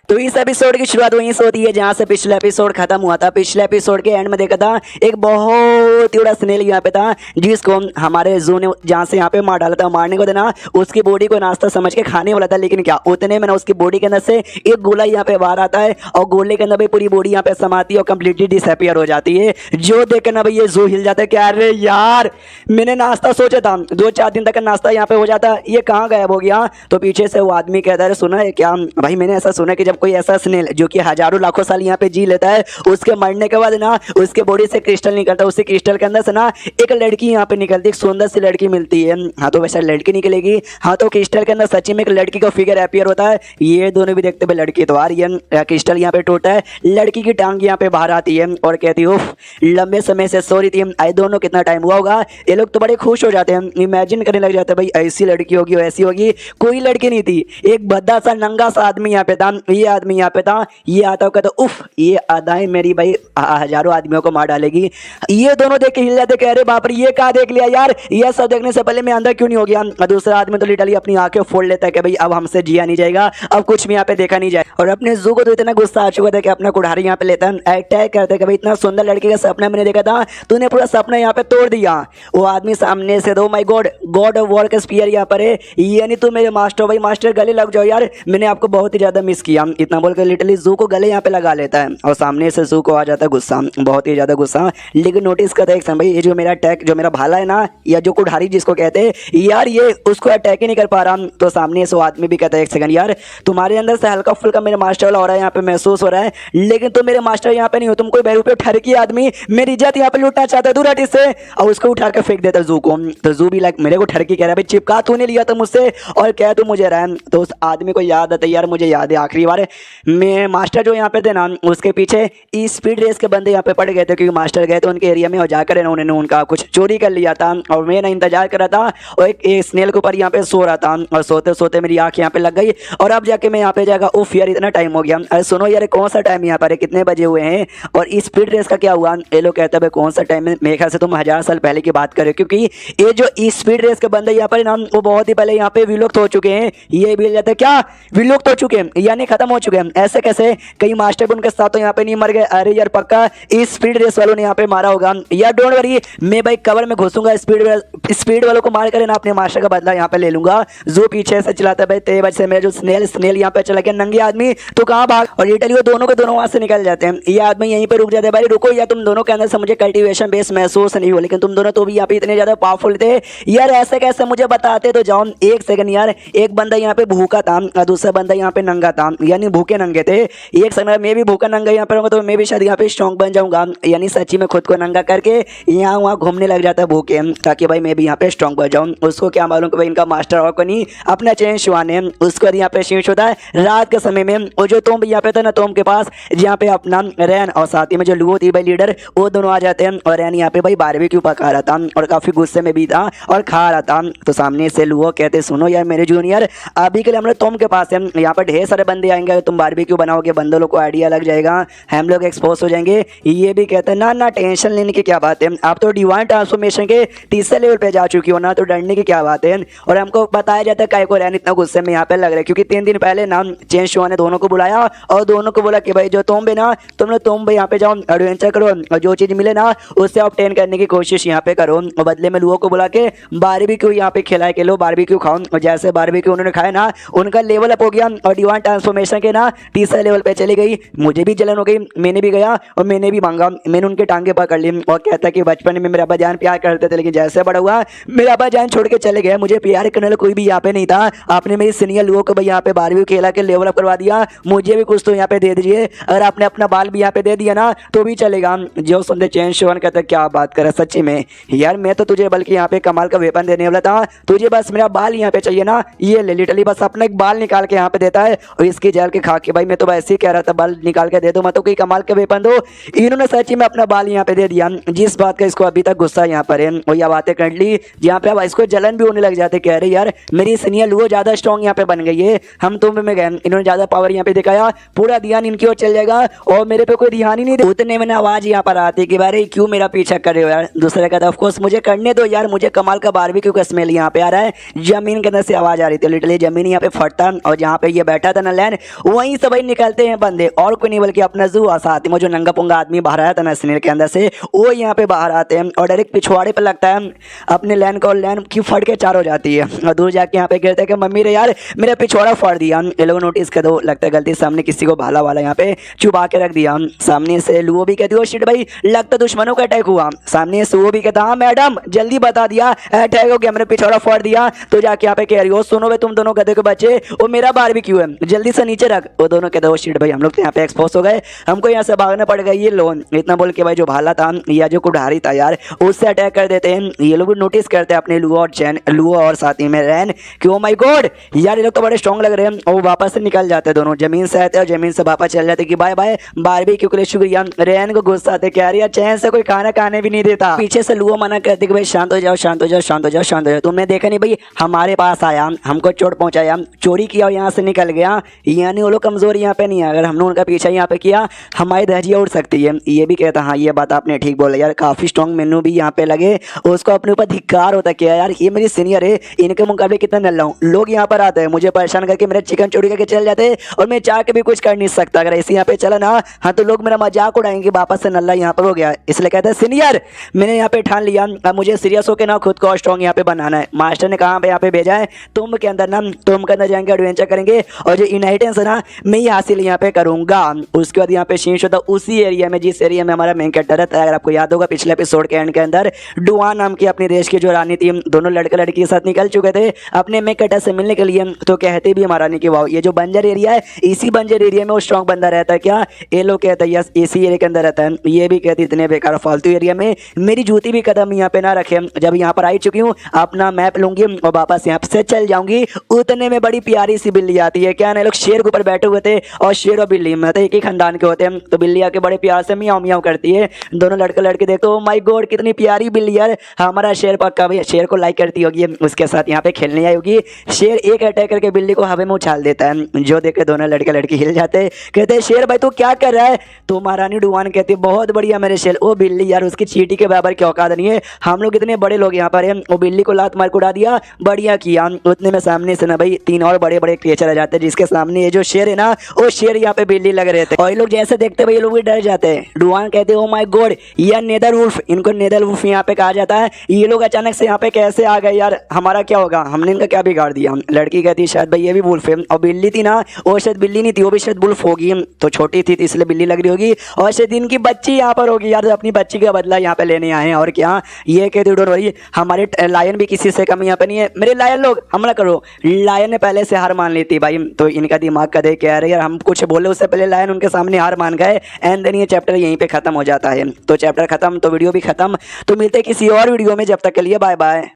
तो इस एपिसोड की शुरुआत वहीं से होती है जहां से पिछला एपिसोड खत्म हुआ था। पिछले एपिसोड के एंड में देखा था एक बहुत ही बड़ा स्नेल यहाँ पे था, जिसको हमारे जू ने जहाँ से यहाँ पे मार डाला था। मारने को देना उसकी बॉडी को नाश्ता समझ के खाने वाला था, लेकिन क्या उतने में ना उसकी बॉडी के अंदर से एक गोला यहाँ पे बाहर आता है और गोले के अंदर भाई पूरी बॉडी यहाँ पे समाती है और कंप्लीटली डिसअपियर हो जाती है। जो देख के ना भाई ये जू हिल जाता है कि अरे यार मैंने नाश्ता सोचा था, 2-4 दिन तक का नाश्ता यहाँ पे हो जाता, ये कहाँ गायब हो गया? तो पीछे से वो आदमी कहता है सुना है क्या भाई? मैंने ऐसा सुना कि जब कोई ऐसा स्नेल जो कि हजारों लाखों साल यहाँ पे जी लेता है, उसके मरने के बाद ना उसके बॉडी से क्रिस्टल निकलता है, उसी क्रिस्टल के अंदर से ना एक लड़की यहाँ पे निकलती है, एक सुंदर सी लड़की मिलती है। हाँ तो वैसा लड़की निकलेगी, हाँ तो क्रिस्टल के अंदर सच्ची में एक लड़की का फिगर अपीयर होता है। ये दोनों भी देखते हुए लड़की तो आ रही है, क्रिस्टल यहाँ पे टूटा है, लड़की की टांग यहाँ पे बाहर आती है और कहती है लंबे समय से सो रही थी, आई दोनों कितना टाइम हुआ होगा। ये लोग तो बड़े खुश हो जाते हैं, इमेजिन करने लग जाते हैं भाई ऐसी लड़की होगी वैसी होगी। कोई लड़की नहीं थी, एक भद्दा सा नंगा सा आदमी यहाँ पे था। ये आदमी यहाँ पे था, ये आता हो कहता उफ ये अदाएं मेरी भाई हजारों आदमियों को मार डालेगी। ये दोनों देख के हिल जाते, कह रहे बाप रे ये कहा देख लिया यार, ये सब देखने से पहले मैं अंदर क्यों नहीं हो गया? दूसरा आदमी तो लिटरली अपनी आंखें फोड़ लेता है कि भाई अब हमसे जिया नहीं जाएगा, अब कुछ भी यहाँ पे देखा नहीं जाए। और अपने जू को तो इतना गुस्सा आ चुका था कि अपना कुठारी यहाँ पे लेता है, अटैक करते कि भाई इतना सुंदर लड़की का सपना मैंने देखा था, तूने पूरा सपना यहाँ पे तोड़ दिया। वो आदमी सामने से दो माई गॉड, गॉड ऑफ वॉर का स्पीयर यहाँ पर है, यानी तू मेरे मास्टर भाई, मास्टर गले लग जाओ यार, मैंने आपको बहुत ही ज्यादा मिस किया। इतना बोलकर लिटरली जू को गले यहाँ पे लगा लेता है और सामने से जू को आ जाता है गुस्सा, बहुत ही ज्यादा गुस्सा। लेकिन नोटिस करता है भाई ये जो मेरा अटैक, जो मेरा भाला है ना, या जो कुठारी जिसको कहते हैं यार, ये उसको अटैक ही नहीं कर पा रहा। तो सामने से वो आदमी भी कहता है एक सेकंड यार, तुम्हारे अंदर से हल्का फुल्का मेरे मास्टर वाला हो रहा है, यहाँ पे महसूस हो रहा है, लेकिन तुम मेरे मास्टर यहाँ पे नहीं हो, तुम कोई बेवकूफ ठरकी आदमी, मेरी इज्जत यहाँ पे लूटना चाहता है, दूर हट इससे। और उसको उठा के फेंक देता है जू को। तो जू भी लाइक मेरे को ठरकी कह रहा है भाई, चिपका तूने लिया था मुझसे और क्या तू मुझे रहा है। तो उस आदमी को याद आता है यार, मुझे याद है आखिरी बार मैं मास्टर जो यहाँ पे थे ना, उसके पीछे स्पीड रेस के बंदे यहाँ पे पड़ गए थे, क्योंकि मास्टर गए थे उनके एरिया में और जाकर उन्होंने उनका कुछ चोरी कर लिया था। और मैं ना इंतजार कर रहा था और एक स्नेल के ऊपर यहाँ पे सो रहा था, और सोते सोते मेरी आंख यहाँ पे लग गई और अब जाके मैं यहाँ पे जाएगा उफ यार इतना टाइम हो गया। अरे सुनो यार कौन सा टाइम यहाँ पर है, कितने बजे हुए हैं और स्पीड रेस का क्या हुआ? ये लोग कहते हैं कौन सा टाइम है, मेरे ख्याल से तुम 1000 साल पहले की बात करो, क्योंकि ये जो स्पीड रेस के बंदे यहाँ पर ना वो बहुत ही पहले यहाँ पे विलुप्त हो चुके हैं। ये भी जाते क्या विलुप्त हो चुके हैं, यानी खत्म हो चुके हैं? ऐसे कैसे? कई मास्टर भी उनके साथ तो यहाँ पे नहीं मर गए? अरे यार पक्का इस स्पीड रेस वालों ने यहाँ पे मारा होगा यार, डोंट वरी, मैं भाई कवर में घुसूंगा, स्पीड वालों को मार कर ना अपने मास्टर का बदला यहाँ पे ले लूंगा। जो पीछे से चलाता है भाई तेरे वजह से मेरा जो स्नेल यहाँ पे चला गया, नंगे आदमी तो कहाँ भाग। और इटली वो दोनों के दोनों वहां से निकल जाते हैं। ये आदमी यहीं पे रुक जाते हैं, भाई रुको यार, तुम दोनों के अंदर से मुझे कल्टीवेशन बेस महसूस नहीं हो, लेकिन तुम दोनों तो भी यहाँ पे इतने ज्यादा पावरफुल थे यार, ऐसे कैसे मुझे बताते तो जाओ। एक सेकंड यार, एक बंदा यहाँ पे भूखा था और दूसरा बंदा यहाँ पे नंगा था, यानी यानी भूखे नंगे थे। एक समय मैं भी भूखा नंगा यहाँ पर रहूँगा तो मैं भी शायद यहाँ पे स्ट्रॉन्ग बन जाऊँगा, यानी सच्ची में खुद को नंगा करके यहाँ वहाँ घूमने लग जाता है भूखे, ताकि भाई मैं भी यहाँ पे स्ट्रॉन्ग बन जाऊँ। उसको क्या मालूम कि भाई इनका मास्टर और को नहीं अपना चैन शुआने है। उसके बाद यहाँ पे शीश होता है रात के समय में, और जो तुम यहाँ पे था ना तुम के पास जहाँ पे अपना रैन और साथ ही में जो लुओ थी भाई लीडर, वो दोनों आ जाते हैं। और रैन यहाँ पे भाई बारबेक्यू पका रहा था और काफी गुस्से में भी था और खा रहा था। तो सामने से लुओ कहते सुनो यार मेरे जूनियर, अभी के लिए हम लोग तुम के पास है, यहाँ पर ढेर सारे बंदे आएंगे, तुम बारबेक्यू बनाओगे, बंदों लोग को आइडिया लग जाएगा, हम लोग एक्सपोज हो जाएंगे। ये भी कहते हैं ना ना टेंशन लेने की क्या बात है, आप तो डिवाइन ट्रांसफॉर्मेशन के तीसरे लेवल पे जा चुकी हो ना, तो डरने की क्या बात है। और हमको बताया जाता है काय को रैन इतना गुस्से में यहाँ पे लग रहा है, क्योंकि 3 दिन पहले ना चेन शुआ ने दोनों को बुलाया और दोनों को बोला कि भाई जो तुम भी ना तुम भी यहाँ पे जाओ एडवेंचर करो और जो चीज मिले ना उससे ऑब्टेन करने की कोशिश यहाँ पे करो। और बदले में लुओ को बुला के बारबेक्यू यहाँ पे खिलाए के लो, बारबेक्यू खाओ। और जैसे बारबेक्यू उन्होंने खाया ना उनका लेवल अप हो गया और डिवाइन ट्रांसफॉर्मेशन के ना तीसरे लेवल पे चली गई। मुझे भी जलन हो गई, मैंने भी गया और मैंने भी मांगा, मैंने उनके टांगे पकड़ ली और कहता कि बचपन में मेरा अब्बा जान प्यार करते थे, लेकिन जैसे बड़ा हुआ मेरा अब्बा जान छोड़ के चले गए, मुझे प्यार करने वाला कोई भी यहाँ पे नहीं था। आपने मेरी सीनियर लुओ को भाई यहाँ पे बारबेक्यू खेला के लेवल अप करवा दिया, मुझे भी कुछ तो यहाँ पे दे दीजिए। अगर आपने अपना बाल भी यहाँ पे दे दिया ना तो भी चलेगा। जो सुनते चैन शोन कहता क्या बात करे, सच्ची में यार मैं तो तुझे बल्कि यहाँ पे कमाल का वेपन देने वाला था, तुझे बस मेरा बाल यहाँ पे चाहिए ना, ये ले लिटरली बस अपना एक बाल निकाल के यहाँ पे देता है और इसकी जेल के खा के भाई मैं तो वैसे ही कह रहा था बाल निकाल के दे दो, मैं तो कोई कमाल का वेपन दो। इन्होंने सच्ची में अपना बाल यहाँ पे दे दिया, जिस बात का इसको अभी तक गुस्सा यहाँ पर है। और यह बातें कर ली जहाँ पे अब इसको जलन भी होने लग जाते, कह रहे यार मेरी सीनियर लुओ ज्यादा स्ट्रॉन्ग यहाँ पे बन गई है, हम तुम में गए, इन्होंने ज्यादा पावर यहाँ पे दिखाया, पूरा ध्यान इनकी ओर चल जाएगा और मेरे पे कोई ध्यान ही नहीं दे। उतने में आवाज यहाँ पर आती कि भाई क्यों मेरा पीछा कर रहे हो यार। दूसरे कहता ऑफ कोर्स मुझे करने दो यार, मुझे कमाल का बारबेक्यू का स्मेल यहाँ पे आ रहा है। जमीन के अंदर से आवाज आ रही थी, लिटरली जमीन यहाँ पे फटता और जहाँ पे ये बैठा था ना लैन, वहीं से भाई निकलते हैं बंदे, और कोई नहीं बल्कि अपना जू साथ में जो नंगा पुंगा आदमी बाहर आया था ना स्नेल के अंदर से, वो यहाँ पे बाहर आते हैं और डायरेक्ट पिछवाड़े पे लगता है अपने लैन को, और लैन की फट के चार हो जाती है और दूर जाके यहाँ पे गिरते हैं कि मम्मी रे यार मेरा पिछवाड़ा फाड़ दिया। ये लोग नोटिस कर दो, लगता है गलती सामने किसी को भाला वाला यहाँ पे छुपा के रख दिया। सामने से लुओ भी कहती हो शिट भाई लगता दुश्मनों का अटैक हुआ। सामने से वो भी कहता हाँ मैडम जल्दी बता दिया अटैक हो गया, मैंने पिछवाड़ा फाड़ दिया। तो जाके यहाँ पे कह रही हो सुनो भाई तुम दोनों कहते हो बच्चे वो मेरा बारबेक्यू है जल्दी से नीचे रख। वो दोनों कहते हो शिट भाई हम लोग तो यहाँ पे एक्सपोज हो गए, हमको यहाँ से भागना पड़ गया, ये लोन इतना बोल के भाई जो भाला था या जो कुठारी था यार उससे अटैक कर देते हैं। ये लोग नोटिस करते हैं अपने लुओ और चैन, लुओ और साथ ही में रैन कि ओ माय गॉड यार ये लोग तो बड़े स्ट्रॉन्ग लग रहे हैं, और वापस से निकल जाते हैं दोनों, जमीन से आते हैं और जमीन से वापस चल जाते कि बाय बाय बारबेक्यू के लिए शुक्रिया। रैन को गुस्सा आते कह रही है चैन से कोई खाना खाने भी नहीं देता। पीछे से लुओ मना करते कि भाई शांत हो जाओ शांत हो जाओ शांत हो जाओ शांत हो जाओ, तुमने देखा नहीं भाई हमारे पास आया हमको चोट पहुंचाया, चोरी किया और यहाँ से निकल गया, यानी वो लोग कमजोर यहाँ पे नहीं है, अगर हमने उनका पीछा यहाँ पे किया हमारी धज्जियाँ उड़ सकती है। ये भी कहता हाँ ये बात आपने ठीक बोला यार, काफी स्ट्रॉन्ग मेनू भी यहाँ पे लगे, उसको अपने ऊपर धिक्कार होता क्या यार ये मेरी सीनियर है, इनके मुकाबले कितना नल्ला हूँ, लोग यहाँ पर आते हैं मुझे परेशान करके मेरा चिकन चोरी करके चल जाते और मैं चाह के भी कुछ कर नहीं सकता, अगर ऐसे यहाँ पे चला ना हाँ तो लोग मेरा मजाक उड़ाएंगे, वापस से नल्ला यहाँ पर हो गया। इसलिए कहते हैं सीनियर मैंने यहाँ पे ठान लिया अब मुझे सीरियस होकर ना खुद को स्ट्रॉन्ग यहाँ पे बनाना है। मास्टर ने कहा पे यहाँ पे भेजा है तुम के अंदर ना, तुम के अंदर जाएंगे एडवेंचर करेंगे और जो इनहेरिटेंस है ना मैं ही हासिल यहाँ पे करूंगा। उसके बाद यहाँ पे शीश होता उसी एरिया में जिस एरिया में हमारा मेन कैरेक्टर रहता है। अगर आपको याद होगा पिछले एपिसोड के एंड के अंदर डुआन नाम की अपने देश की जो रानी थी, दोनों लड़के लड़की के साथ निकल चुके थे अपने मेन कैरेक्टर से मिलने के लिए, तो कहते भी हमारा रानी की वाह ये जो बंजर एरिया है इसी बंजर एरिया में वो स्ट्रॉन्ग बंदा रहता है क्या, ये लोग कहते हैं यस इसी एरिया के अंदर रहता है। ये भी कहती इतने बेकार फालतू एरिया में मेरी जूती भी कदम यहाँ पे ना रखे, जब यहाँ पर आई चुकी हूँ अपना मैप लूंगी और वापस यहाँ से चल जाऊंगी। उतने में बड़ी प्यारी सी बिल्ली आती है, क्या ना लोग शेर के ऊपर बैठे हुए थे और शेर और बिल्ली मतलब एक ही खानदान के होते हैं, तो बिल्ली आके बड़े प्यार से मियाँ मियाँ करती है। दोनों लड़के लड़के देखो ओ माय गॉड कितनी प्यारी बिल्ली यार, हमारा शेर पक्का भाई शेर को लाइक करती होगी, उसके साथ यहाँ पे खेलने आई होगी। शेर एक अटैक करके बिल्ली को हवा में उछाल देता है, जो देखे दोनों लड़के लड़की हिल जाते, कहते हैं शेर भाई तू क्या कर रहा है, तो महारानी डुआन कहती है बहुत बढ़िया मेरे शेर। ओ बिल्ली यार उसकी चींटी के बराबर की औकात नहीं है, हम लोग इतने बड़े लोग यहाँ पर हैं, वो बिल्ली को लात मार के उड़ा दिया, बढ़िया किया। उतने में सामने से ना भाई 3 और बड़े बड़े क्रिएचर आ जाते हैं, जिसके सामने ये जो शेर है ना वो शेर यहाँ पे बिल्ली लग रहे थे, और ये लोग जैसे देखते भाई ये लोग भी डर जाते हैं। डुआन कहते हैं ओ माय गॉड यार नेदर वुल्फ, इनको नेदर वुल्फ यहाँ पे कहा जाता है, ये लोग अचानक से यहाँ पे कैसे आ गए यार, हमारा क्या होगा, हमने इनका क्या बिगाड़ दिया। लड़की कहती है शायद भाई ये भी वुल्फ है, और बिल्ली थी ना वो शायद बिल्ली नहीं थी, वो भी शायद वुल्फ होगी, तो छोटी थी इसलिए बिल्ली लग रही होगी, और शायद इनकी बच्ची यहाँ पर होगी यार, अपनी बच्ची का बदला यहाँ पे लेने आए हैं। और क्या ये कहती डोंट वरी हमारे लायन भी किसी से कम यहाँ पे नहीं है, मेरे लायन लोग हमला करो। लायन ने पहले से हार मान ली थी भाई, तो इनका दिमाग दिमाग का देख के यार हम कुछ बोले उससे पहले लायन उनके सामने हार मान गए एंड देन ये चैप्टर यहीं पे खत्म हो जाता है। तो चैप्टर खत्म तो वीडियो भी खत्म। तो मिलते हैं किसी और वीडियो में, जब तक के लिए बाय बाय।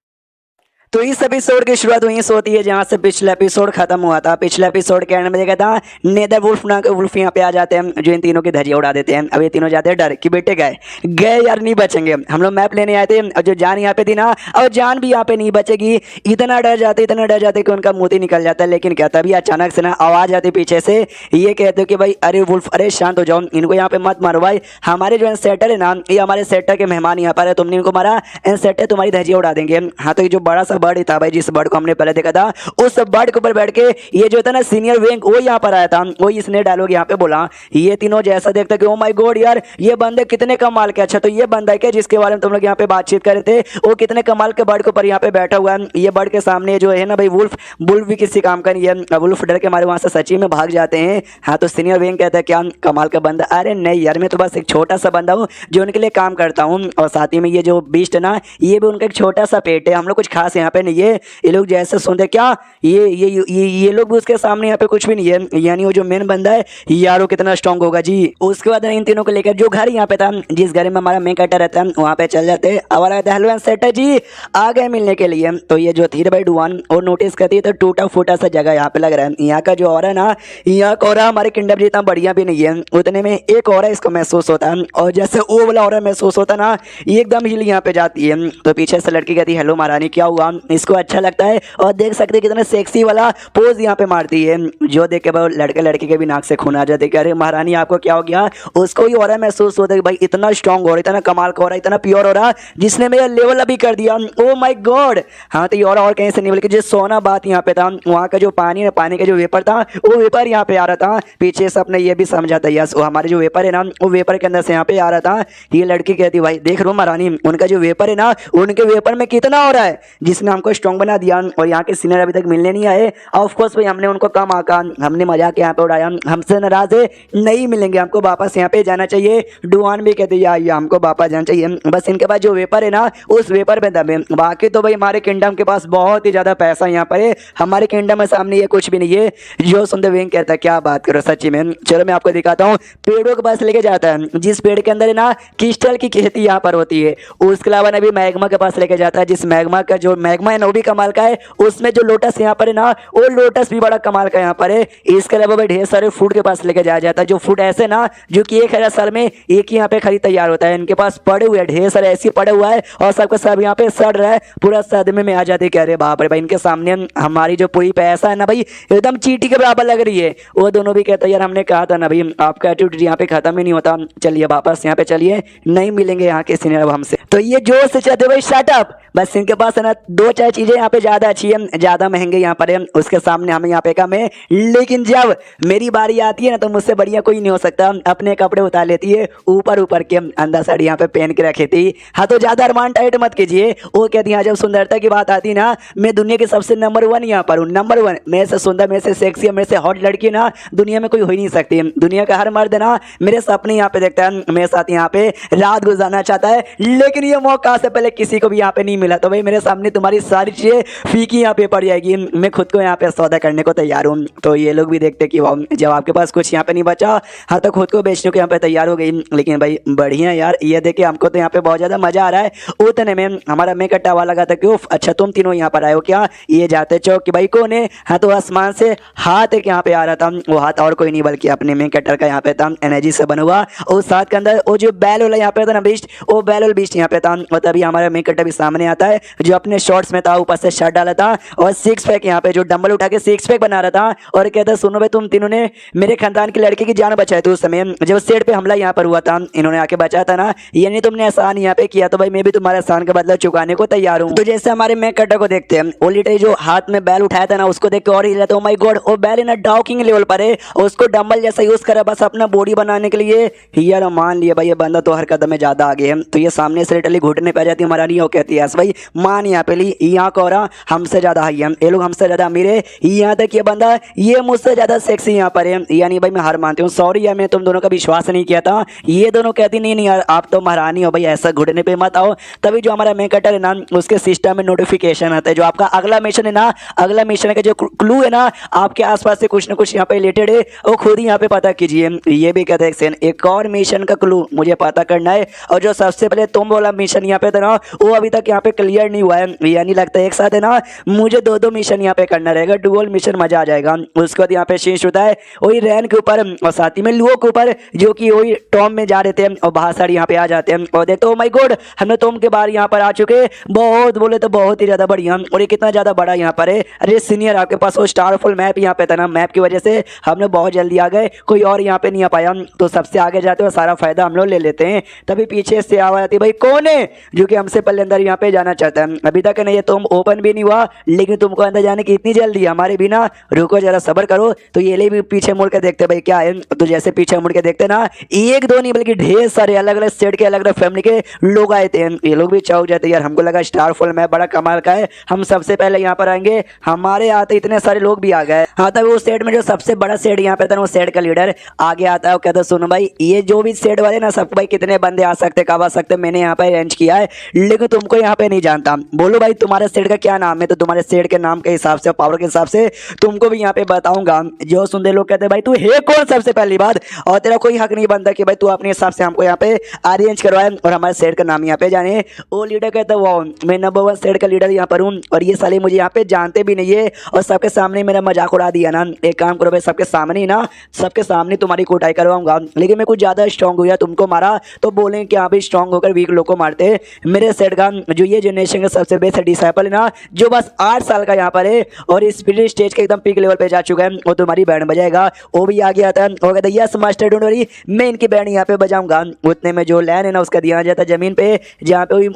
तो इस एपिसोड की शुरुआत वहीं से होती है जहाँ से पिछला एपिसोड खत्म हुआ था। पिछले एपिसोड के एंड में देखा था नेदर वुल्फ ना के वुल्फ यहाँ पे आ जाते हैं जो इन तीनों की धज्जियां उड़ा देते हैं। अब ये तीनों जाते हैं डर कि बेटे गए गए यार नहीं बचेंगे। हम लोग मैप लेने आए थे और जो जान यहाँ पे थी ना और जान भी यहाँ पे नहीं बचेगी। इतना डर जाते कि उनका मोती निकल जाता है। लेकिन क्या तभी अचानक से ना आवाज आती पीछे से, ये कहते कि भाई अरे वुल्फ अरे शांत हो जाओ, इनको यहाँ पे मत मारो भाई, हमारे जो सेटर है ना ये हमारे सेटर के मेहमान यहाँ पर है, तुमने इनको मारा सेटर तुम्हारी धज्जियां उड़ा देंगे। हाँ तो ये जो बड़ा सा बर्ड था भाई, जिस बर्ड को हमने पहले देखा था, उस बर्ड के ऊपर बैठ के ये जो था ना सीनियर वेंग वो यहाँ पर आया था। वो इसने डायलॉग यहाँ पे बोला, ये तीनों जैसा देखता कि ओ माय गॉड यार ये बंदे कितने कमाल के। अच्छा तो ये बंदा है क्या जिसके बारे में तुम लोग यहाँ पे बातचीत कर रहे थे, वो कितने कमाल के बर्ड के ऊपर यहाँ पे बैठा हुआ है। ये बर्ड के सामने जो है ना भाई वुल्फ भी किसी काम का नहीं है। वुल्फ डर के मारे वहां से सच्ची में भाग जाते हैं। हाँ तो सीनियर वेंग कहता है क्या कमाल का बंदा, अरे नहीं यार मैं तो बस एक छोटा सा बंदा हूँ जो उनके लिए काम करता हूँ। और साथ ही में ये जो बीस्ट है ना ये भी उनका एक छोटा सा पेट है, हम लोग कुछ खास यहाँ पे नहीं है। ये लोग जैसे सुनते क्या ये लोग भी उसके सामने यहाँ पे कुछ भी नहीं है। यानी वो जो मेन बंदा है यार वो कितना स्ट्रांग होगा जी। उसके बाद इन तीनों को लेकर जो घर यहाँ पे था, जिस घर में हमारा मेन कैरेक्टर रहता है वहाँ पे चल जाते। अब रहता है हेलो सेटर जी आ गए मिलने के लिए। तो ये जो थी भाई डुआन और नोटिस करती है तो टूटा फूटा सा जगह यहाँ पे लग रहा है। यहाँ का जो और है ना यहाँ का और हमारे किंगडम जितना बढ़िया भी नहीं है, उतने में एक और इसको महसूस होता है। और जैसे वो वाला और महसूस होता ना एकदम हिल यहाँ पे जाती है। तो पीछे से लड़की कहती है हेलो महारानी क्या हुआ, इसको अच्छा लगता है। और देख सकते हैं कितना सेक्सी वाला पोज यहाँ पे मारती है, जो देख के भाई लड़के लड़की के भी नाक से खून आ जाते कि अरे महारानी आपको क्या हो गया। उसको ही हो रहा है महसूस होता है कि भाई इतना स्ट्रांग हो रहा है, इतना कमाल का हो रहा है, इतना प्योर हो रहा है जिसने मेरा लेवल अभी कर दिया। Oh my God. हाँ तो ये और कहीं से नहीं बल्कि जो सोना बात यहाँ पे था वहाँ का जो पानी का जो वेपर था वो वेपर यहाँ पे आ रहा था। पीछे से अपने ये भी समझा था यस वो हमारे जो वेपर है ना वो वेपर के अंदर से यहाँ पे आ रहा था। ये लड़की कहती भाई देख रो महारानी उनका जो वेपर है ना उनके वेपर में कितना हो रहा है जिसने हमको स्ट्रांग बना दिया। और यहाँ के सीनियर अभी तक मिलने नहीं आए। ऑफ कोर्स भाई हमने उनको कम आका हमने मजाक यहाँ पे उड़ाया, हमसे नाराज है नहीं मिलेंगे, हमको वापस यहाँ पे जाना चाहिए। डुआन भी कहते हैं हमको वापस जाना चाहिए, बस इनके पास जो वेपर है ना उस वेपर पे दबे। बाकी तो भाई हमारे किंगडम के पास बहुत ही ज्यादा पैसा यहाँ पर है, हमारे किंगडम में सामने ये कुछ भी नहीं है। जो सुनते वेंग कहता है क्या बात करो सच्ची में, चलो मैं आपको दिखाता हूँ। पेड़ों के पास लेके जाता है जिस पेड़ के अंदर है ना क्रिस्टल की खेती यहाँ पर होती है। उसके अलावा अभी मैग्मा के पास लेके जाता है, जिस मैग्मा का जो मैग्मा है ना वो भी कमाल का है। उसमें जो लोटस यहाँ पर है ना वो लोटस भी बड़ा कमाल का यहाँ पर है। इसके अलावा भाई ढेर सारे फूड के पास लेके जाया जाता है, जो फूड ऐसे ना जो कि 1000 साल में एक ही यहाँ पे खरीद तैयार होता है। इनके पास पड़े हुए ढेर सारे ऐसे पड़े हुआ है और सबका सब यहाँ पे सड़ रहा है, पूरा सदमे में आ जाते कह रहे बाप रे भाई इनके सामने हमारी जो पूरी पैसा है ना भाई एकदम चींटी के बराबर लग रही है। वो दोनों भी कहते यार हमने कहा था ना भाई आपका एटीट्यूड यहाँ पे खत्म ही नहीं होता, चलिए वापस यहाँ पे चलिए नहीं मिलेंगे यहाँ के सीनियर हमसे। तो ये जोर से चाहते भाई शटअप, बस इनके पास है ना 2-4 चीजें यहाँ पे ज्यादा अच्छी है, ज्यादा महंगे यहाँ पर है, उसके सामने हमें यहाँ पे कम है। लेकिन जब मेरी बारी आती है ना तो मुझसे बढ़िया कोई नहीं हो सकता। अपने कपड़े उतार लेती है ऊपर के, अंदर साड़ी यहाँ पे पहन के रखी थी। हाँ तो ज्यादा अरमान टाइट मत कीजिए। वो कहती है जब सुंदरता की बात आती ना मैं दुनिया के सबसे नंबर 1 यहाँ पर हूँ, नंबर 1। मेरे से सुंदर मेरे से सेक्सी मेरे से हॉट लड़की ना दुनिया में कोई हो ही नहीं सकती। दुनिया का हर मर्द ना मेरे सपने यहाँ पे देखता है, मेरे साथ यहाँ पे रात गुजारना चाहता है। लेकिन ये मौका से पहले किसी को भी यहाँ पे नहीं मिला। तो भाई मेरे सामने तुम्हारी सारी चीजें फीकी यहाँ पे पड़ जाएगी, मैं खुद को यहाँ पे सौदा करने को तैयार हूँ। तो ये लोग भी देखते कि जब आपके पास कुछ यहाँ पे नहीं बचा हाँ तो खुद को बेचने को यहाँ पे तैयार हो गई। लेकिन भाई बढ़िया यार ये देखे हमको तो यहाँ पे बहुत ज्यादा मजा आ रहा है। उतने में हमारा मैं कट्टा वाला लगा था कि अच्छा तुम तीनों यहाँ पर आए हो क्या, ये जाते चौक कि भाई कौन है। हाँ तो आसमान से हाथ एक यहाँ पे आ रहा था, वो हाथ और कोई नहीं बल्कि अपने मेन कटर का यहाँ पे था, एनर्जी से बना हुआ। और साथ के अंदर वो जो बैल वाला यहाँ पे था ना बीस्ट, वो बैल वाला बीस्ट यहाँ पे था। और तभी हमारा मेन कटर भी सामने आता है जो अपने शॉर्ट्स में था, ऊपर से शर्ट डाला था और 6 पैक यहाँ पे जो डंबल उठा के 6 पैक बना रहा था। और कहता सुनो भाई तुम तीनों ने मेरे खानदान की लड़के की जान बचाई थी उस समय जब सेट पे हमला यहाँ पर हुआ था, इन्होंने आके बचाया था ना, ये नहीं तुमने एहसान यहाँ पे किया तो भाई मैं भी तुम्हारे एहसान का बदला चुकाने को तैयार हूँ। तो जैसे हमारे मेन कटर को देखते हैं ओलिटे जो हाथ में बैल उठाया था ना उसको देख के और ही रहता है, ओ माय गॉड वो बैल ना डॉकिंग लेवल पर है, उसको डंबल जैसा यूज करा बस अपना बॉडी बनाने के लिए। यार मान लिया भाई ये बंदा तो हर कदम में ज्यादा आगे है। तो ये सामने से लिटरली घुटने पे आ जाती है महारानी और कहती है भाई मान यहाँ पे ली, यहाँ कोरा हमसे ज़्यादा हाई है, ये लोग हमसे ज़्यादा अमीर है, यहाँ तक ये बंदा ये मुझसे ज़्यादा सेक्सी यहाँ पर है, यानी भाई मैं हार मानती हूँ। सॉरी यार, मैं तुम दोनों का विश्वास नहीं किया था। ये दोनों कहती नहीं नहीं यार आप तो महारानी हो भाई, ऐसा घुटने पे मत आओ। तभी जो हमारा मेन कैरेक्टर है ना उसके सिस्टम में नोटिफिकेशन आता है, जो आपका अगला मिशन है ना, अगला मिशन का जो क्लू है ना आपके आसपास से कुछ ना कुछ यहाँ पे रिलेटेड है, वो खुद ही यहाँ पे पता कीजिए। ये भी कहते हैं एक और मिशन का क्लू मुझे पता करना है, और जो सबसे पहले तुम वाला मिशन यहाँ पे था ना वो अभी तक यहाँ पे क्लियर नहीं हुआ है, यानी लगता है एक साथ है ना मुझे दो दो मिशन यहाँ पे करना रहेगा, डुअल मिशन, मजा आ जाएगा। उसके बाद यहाँ पे शीश होता है वही रैन के ऊपर और साथ ही में लुओ के ऊपर, जो कि वही टॉम में जा रहे थे और बाहर यहाँ पे आ जाते हैं और देखते हो माय गॉड हमने टॉम के बाहर यहाँ पर आ चुके, बहुत बोले तो बहुत ही ज्यादा बढ़िया। और ये कितना ज्यादा बड़ा यहाँ पर है, अरे सीनियर आपके पास वो स्टारफुल मैप यहाँ पे था ना, मैप की वजह से हमने बहुत जल्दी आ गए, कोई और यहाँ पे नहीं आ पाया, तो सबसे आगे जाते हो सारा फायदा हम लोग ले लेते हैं। तभी पीछे से आवाज आती है भाई कौन है जो कि हमसे पहले अंदर यहाँ पे जाना चाहता है। अभी तक नहीं, ये तुम ओपन भी नहीं हुआ लेकिन तुमको अंदर जाने की इतनी जल्दी, हमारे बिना रुको जरा सब्र करो। तो ये ले भी पीछे मुड़ के देखते भाई क्या है, तो जैसे पीछे मुड़ के देखते ना एक दो नहीं बल्कि ढेर सारे अलग अलग स्टेट के अलग अलग फैमिली के लोग आए थे, ये लोग भी चौंक जाते यार, हमको लगा स्टारफुल मैप बड़ा कमाल का है, हम सबसे पहले यहाँ पर आएंगे, हमारे आते इतने सारे लोग भी आ गए। हाँ तभी उस सेट में जो सबसे बड़ा सेट यहाँ पे था वो सेट का लीडर आगे आता है, कहता सुनो भाई ये जो भी सेट वाले ना सब भाई कितने बंदे आ सकते कब आ सकते, मैंने यहाँ पे अरेंज किया है लेकिन तुमको यहाँ पे नहीं जानता, बोलो भाई तुम्हारे सेट का क्या नाम है, तो तुम्हारे सेट के नाम के हिसाब से पावर के हिसाब से तुमको भी यहाँ पे बताऊंगा। जो सुनते लोग कहते भाई तू है कौन सबसे पहली बात, और तेरा कोई हक नहीं बनता कि भाई तू अपने हिसाब से हमको यहाँ पे अरेंज करवाए और हमारे सेट का नाम यहाँ पे जाने। वो लीडर कहता वो मैं नंबर 1 सेट का लीडर यहाँ पर हूँ और ये साले मुझे यहाँ पे जानते भी नहीं है और सबके सामने मेरा मजाक उड़ा दिया ना, एक काम करो भाई सबके सामने ही ना, सबके सामने तुम्हारी कुटाई करवाऊंगा, लेकिन मैं कुछ ज्यादा स्ट्रॉन्ग हुआ तुमको मारा तो बोले कि हाँ भाई स्ट्रॉन्ग होकर वीक लोग को मारते। मेरे सेट का जो ये जनरेशन का सबसे बेस्ट डिसाइपल है ना जो बस 8 साल का यहाँ पर है और स्पिरिट स्टेज के एकदम पीक लेवल पे जा चुका है, वो तुम्हारी बैंड बजाएगा, वो भी आगे आता है और कहता है यस मास्टर डोंट वरी मैं इनकी बैंड यहाँ पे बजाऊंगा। उतने में जो लैंड है ना उसका दिया जाता है जमीन पे जहाँ पे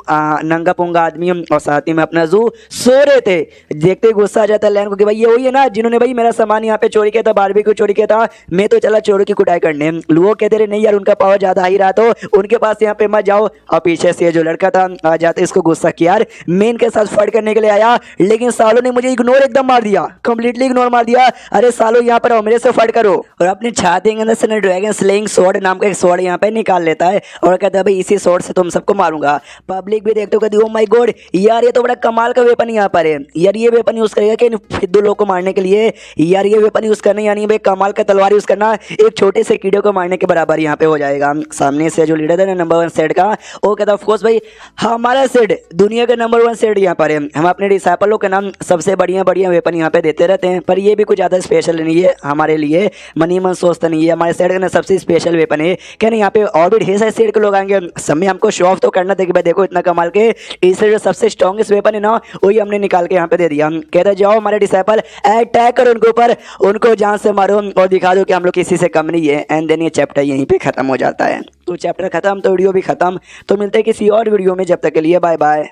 नंगा पुंगा आदमी और साथ ही में अपना जू सो रहे थे, देखते ही गुस्सा आ जाता है लैंड को कि भाई ये वही है ना जिन्होंने भाई मेरा सामान यहाँ पे चोरी किया था, बारबी को चोरी किया था, मैं तो चला चोरी की कुटाई करने। लोग कहते रहे नहीं यार उनका पावर ज्यादा ही रहा तो उनके पास यहाँ पे मत जाओ, और पीछे से जो लड़का था आ जाते इसको गुस्सा किया यार मैं इनके साथ फाइट करने के लिए आया लेकिन सालों ने मुझे इग्नोर एकदम मार दिया, कंप्लीटली इग्नोर मार दिया, अरे सालों यहाँ पर आओ मेरे से फाइट करो। और अपनी छाती के अंदर से ड्रैगन स्लेइंग स्वॉर्ड नाम का एक स्वॉर्ड यहाँ पे निकाल लेता है और कहता है भाई इसी स्वॉर्ड से तुम सबको मारूंगा। पब्लिक भी देखते हो कहती ओ माय गॉड यार ये तो बड़ा कमाल का वेपन यहाँ पर है यार, ये वेपन यूज करेगा कि इन फिद्दू लोग को मारने के लिए, यार ये वेपन यूज करना यानी भाई कमाल का तलवार यूज करना एक छोटे से कीड़े को मारने के बराबर यहाँ पे हो जाएगा। सामने से जो लीडर है ना नंबर 1 सेट का वो कहता ऑफ कोर्स भाई हमारा सेट दुनिया का नंबर 1 सेट यहाँ पर है, हम अपने डिसाइपलों के नाम सबसे बढ़िया बढ़िया वेपन यहाँ पे देते रहते हैं, पर ये भी कुछ ज़्यादा स्पेशल नहीं है हमारे लिए, मनी मन सोचता नहीं है, हमारे सेट का ना सबसे स्पेशल वेपन है क्या नहीं, यहाँ पे और भी ढेर सारे सेट के लोग आएंगे, सब में हमको शो ऑफ तो करना था कि भाई देखो इतना कमाल के इससे जो सबसे स्ट्रॉन्गेस्ट वेपन है ना वही हमने निकाल के यहाँ पे दे दिया। कहते जाओ हमारे डिसाइपल अटैक करो उनके ऊपर, उनको जान से मारो और दिखा दो कि हम लोग किसी से कम नहीं है, एंड देन ये चैप्टर यहीं पे खत्म हो जाता है। तो चैप्टर खत्म तो वीडियो भी खत्म, तो मिलते हैं किसी और वीडियो में, जब तक के लिए बाय बाय।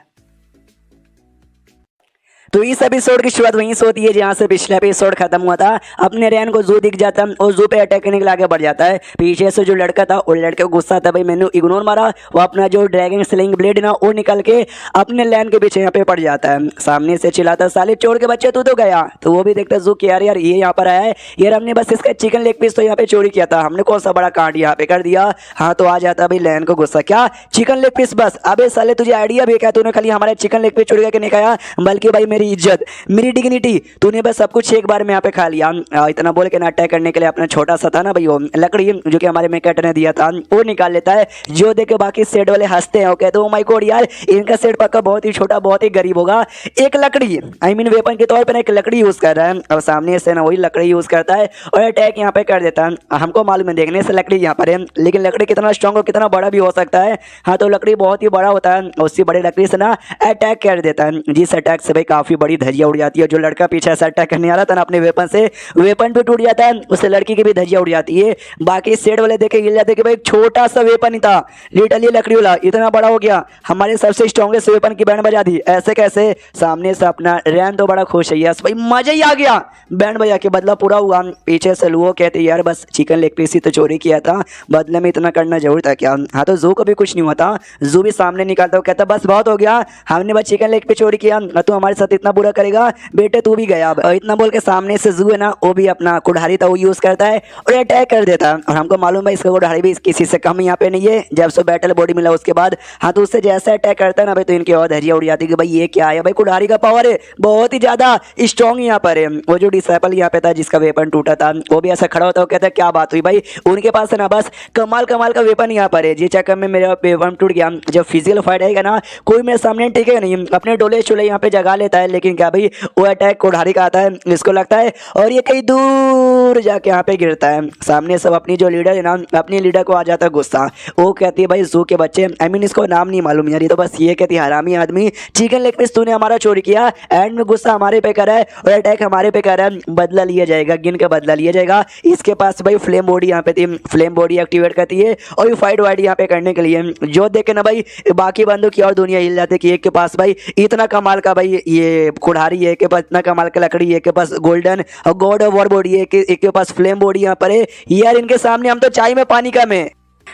तो इस एपिसोड की शुरुआत वहीं से होती है जहाँ से पिछला एपिसोड खत्म हुआ था। अपने रैन को जू दिख जाता और जू पे अटैक करने के लिए आगे बढ़ जाता है, पीछे से जो लड़का था उस लड़के को गुस्सा था भाई मैंने इग्नोर मारा, वो अपना जो ड्रैगन स्लिंग ब्लेड ना वो निकल के अपने लैंड के पीछे यहाँ पे पड़ जाता है, सामने से चिल्लाता साले चोर के बच्चे तू तो गया, तो वो भी देखता जू कि यार ये यहाँ पर आया है यार, हमने बस इसका चिकन लेग पीस तो यहाँ पे चोरी किया था, हमने कौन सा बड़ा कांड यहाँ पे कर दिया। हाँ तो आ जाता भाई लैंड को गुस्सा, क्या चिकन लेग पीस बस, अबे साले तुझे आइडिया भी क्या, तूने खाली हमारा चिकन लेग पीस चोरी करके नहीं खाया बल्कि भाई मेरी इज्जत मेरी डिग्निटी तूने बस सब कुछ एक बार में यहाँ पे खा लिया। इतना बोल के ना अटैक करने के लिए अपना छोटा सा था ना भाई वो लकड़ी जो कि हमारे मैकेट ने दिया था वो निकाल लेता है, जो देख के बाकी सेट वाले हंसते हैं, वो कहते हैं ओ माय गॉड यार इनका सेट पक्का बहुत ही छोटा बहुत ही गरीब होगा, एक लकड़ी आई मीन वेपन के तौर पर एक लकड़ी यूज कर रहा है, और सामने से ना वही लकड़ी यूज करता है और अटैक यहाँ पे कर देता है। हमको मालूम है देखने से लकड़ी यहाँ पर है लेकिन लकड़ी कितना स्ट्रॉन्ग और कितना बड़ा भी हो सकता है। हाँ तो लकड़ी बहुत ही बड़ा होता है, उससे बड़ी लकड़ी से ना अटैक कर देता है, जिस अटैक से भाई काफी की बड़ी धज्जियां उड़ जाती है। जो लड़का पीछे ऐसा अटैक करने आ रहा था ना अपने वेपन से, वेपन भी टूट जाता है, उससे लड़की की भी धज्जियां उड़ जाती है। बाकी सेट वाले देखे हिल जाते कि भाई छोटा सा वेपन ही था, लिटरली लकड़ी वाला इतना बड़ा हो गया, हमारे सबसे स्ट्रॉन्गेस्ट वेपन की बैंड बजा दी, ऐसे कैसे। सामने से अपना रैन तो बड़ा खुश है, यस भाई मजा ही आ गया, बैंड बजा के बदला पूरा हुआ। पीछे से लुओ कहते यार बस चिकन लेग पीस ही तो चोरी किया था, बदले में इतना करना जरूर था क्या। हाँ तो जू को भी कुछ नहीं हुआ था, जू भी सामने निकालता, कहता बस बहुत हो गया, हमने बस चिकन लेग पे चोरी किया, तू हमारे साथ इतना बुरा करेगा बेटे, तू भी गया। इतना बोल के सामने से जू है ना वो भी अपना कुल्हाड़ी था वो यूज करता है और अटैक कर देता है। और हमको मालूम है इसका कुल्हाड़ी भी किसी से कम यहाँ पे नहीं है, जब से बैटल बॉडी मिला उसके बाद। हाँ तो उससे जैसा अटैक करता है ना भाई तो इनकी और धैर्य उड़ जाती है कि भाई ये क्या है, भाई कुल्हाड़ी का पावर है बहुत ही ज्यादा स्ट्रॉन्ग यहाँ पर है। वो जो डिसेबल यहाँ पे था जिसका वेपन टूटा था वो भी ऐसा खड़ा होता है, कहता है क्या बात हुई भाई, उनके पास है ना बस कमाल कमाल का वेपन यहाँ पर है, जिस चक्कर में मेरा वेपन टूट गया। जब फिजिकल फाइट आएगा ना कोई मेरे सामने टिकेगा नहीं, अपने डोले चूल्हे यहाँ पे जगा लेता है, लेकिन क्या भाई वो अटैक कुल्हाड़ी का आता है, इसको लगता है और ये कहीं दूर जाके यहाँ पे गिरता है। सामने सब अपनी जो लीडर है ना अपनी लीडर को आ जाता है गुस्सा, वो कहती है भाई जू के बच्चे, आई मीन इसको नाम नहीं मालूम यार, ये तो बस ये कहती है हरामी आदमी, चिकन लेग पीस तूने हमारा चोरी किया, एंड में गुस्सा हमारे पे कर रहा है और अटैक हमारे पे कर रहा है, बदला लिया जाएगा, गिन का बदला लिया जाएगा। इसके पास भाई फ्लेम बॉडी यहाँ पे थी, फ्लेम बॉडी एक्टिवेट करती है और ये फाइट वाइट यहाँ पे करने के लिए जो देखे ना भाई बाकी बंदों की और दुनिया हिल जाती है कि एक के पास भाई इतना कमाल का भाई ये कुल्हाड़ी है, एक के पास इतना कमाल का लकड़ी है, एक के पास गोल्डन और गॉड ऑफ वॉर बॉडी है, एक के पास फ्लेम बॉडी यहाँ पर है। यार इनके सामने हम तो चाय में पानी कम है।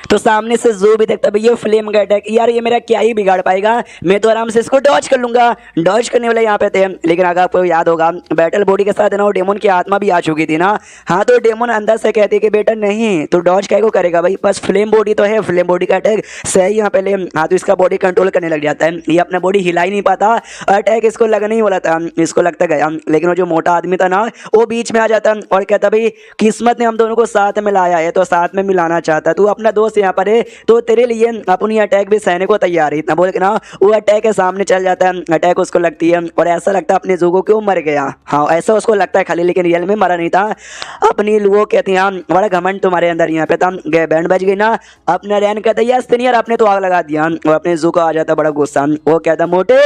तो सामने से जू भी देखता भाई ये फ्लेम का अटैक, यार ये मेरा क्या ही बिगाड़ पाएगा, मैं तो आराम से इसको डॉज कर लूंगा। डॉज करने वाले यहाँ पे थे, लेकिन अगर आपको याद होगा बैटल बॉडी के साथ है ना वो डेमन की आत्मा भी आ चुकी थी ना। हाँ तो डेमन अंदर से कहती है कि बेटा नहीं तो डॉज क्या को करेगा भाई, बस फ्लेम बॉडी तो है, फ्लेम बॉडी का अटैक सही यहाँ पे ले। हाँ तो इसका बॉडी कंट्रोल करने लग जाता है, ये अपना बॉडी हिला ही नहीं पाता, अटैक इसको लगने ही वाला था, इसको लगता गया, लेकिन वो जो मोटा आदमी था ना वो बीच में आ जाता और कहता भाई किस्मत ने हम दोनों को साथ में लाया है तो साथ में मिलाना चाहता, तू अपना दोस्त यहाँ पर है तो तेरे लिए अपनी अटैक भी सहने को तैयार है। इतना बोल के ना वो अटैक के सामने चल जाता है, अटैक उसको लगती है और ऐसा लगता है अपने जूगो क्यों मर गया। हाँ ऐसा उसको लगता है खाली, लेकिन रियल में मरा नहीं था। अपनी लुओ कहती है बड़ा घमंड तुम्हारे अंदर यहाँ पे था, बैंड बज गई ना। अपना रैन कहता है यस यार आपने तो आग लगा दिया, और अपने जू को आ जाता बड़ा गुस्सा, वो कहता मोटे